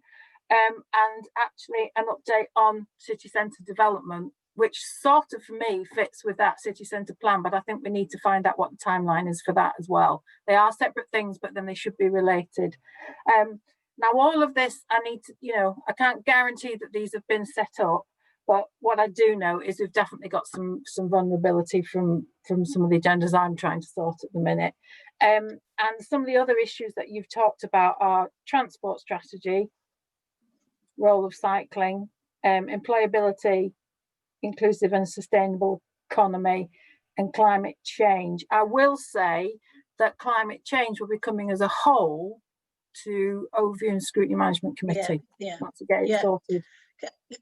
And actually an update on city centre development, which sort of for me fits with that city centre plan, but I think we need to find out what the timeline is for that as well. They are separate things, but then they should be related. Now, all of this, I need to, I can't guarantee that these have been set up, but what I do know is we've definitely got some vulnerability from some of the agendas I'm trying to sort at the minute. And some of the other issues that you've talked about are transport strategy, role of cycling, employability, inclusive and sustainable economy, and climate change. I will say that climate change will be coming as a whole to Overview and Scrutiny Management Committee. Once we get it sorted.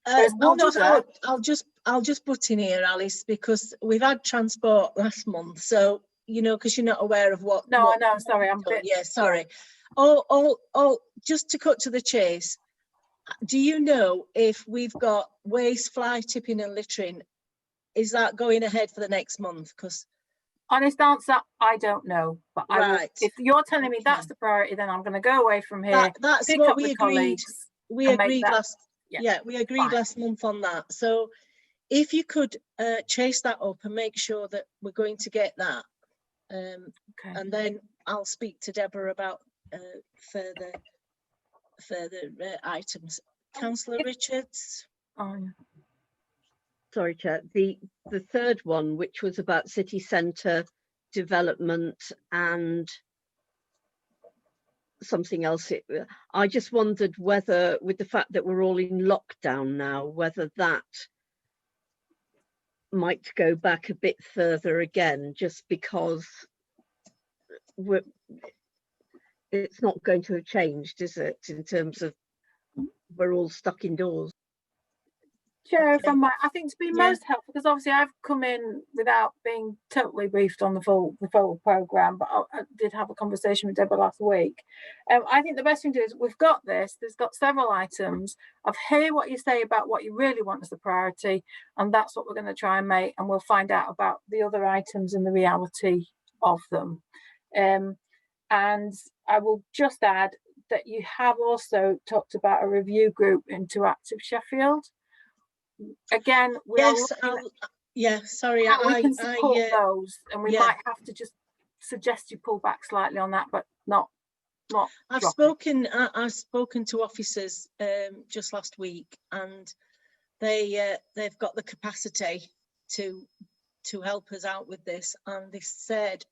I'll just butt in here, Alice, because we've had transport last month, so because you're not aware of what. No, I know. Sorry, I'm a bit. Yeah, sorry. Just to cut to the chase. Do you know if we've got waste, fly tipping and littering? Is that going ahead for the next month? Because honest answer, I don't know. But if you're telling me that's the priority, then I'm going to go away from here. That's what we agreed. We agreed last month on that. So if you could chase that up and make sure that we're going to get that, and then I'll speak to Deborah about further items. Councillor Richards. Sorry, Chair. The 3rd one, which was about city centre development and something else. I just wondered whether, with the fact that we're all in lockdown now, whether that might go back a bit further again, just because it's not going to have changed, is it, in terms of we're all stuck indoors? Chair, if I might, I think to be most helpful, because obviously I've come in without being totally briefed on the full programme, but I did have a conversation with Deborah last week. I think the best thing to do is we've got this, there's got several items. I've heard what you say about what you really want as the priority, and that's what we're going to try and make, and we'll find out about the other items and the reality of them. And I will just add that you have also talked about a review group into Active Sheffield. Again, we sorry, we can support those, and we might have to just suggest you pull back slightly on that, but not. I've spoken to officers just last week, and they've got the capacity to help us out with this, and they said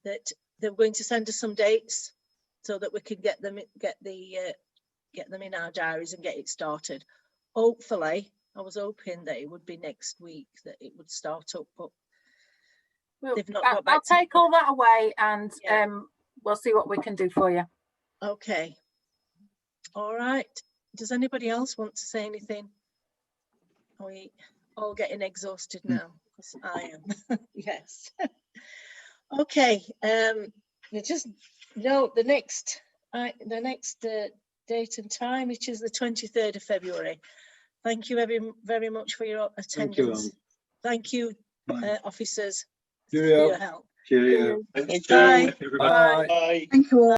that they're going to send us some dates so that we can get them in our diaries and get it started. Hopefully, I was hoping that it would be next week that it would start up, but they've not got back. I'll take all that away, and we'll see what we can do for you. Okay. All right. Does anybody else want to say anything? Are we all getting exhausted now? Because I am. Yes. Okay. Just note the next date and time, which is the 23rd of February. Thank you very much for your attendance. Thank you, officers, for your help. Cheerio. Bye. Bye. Thank you all.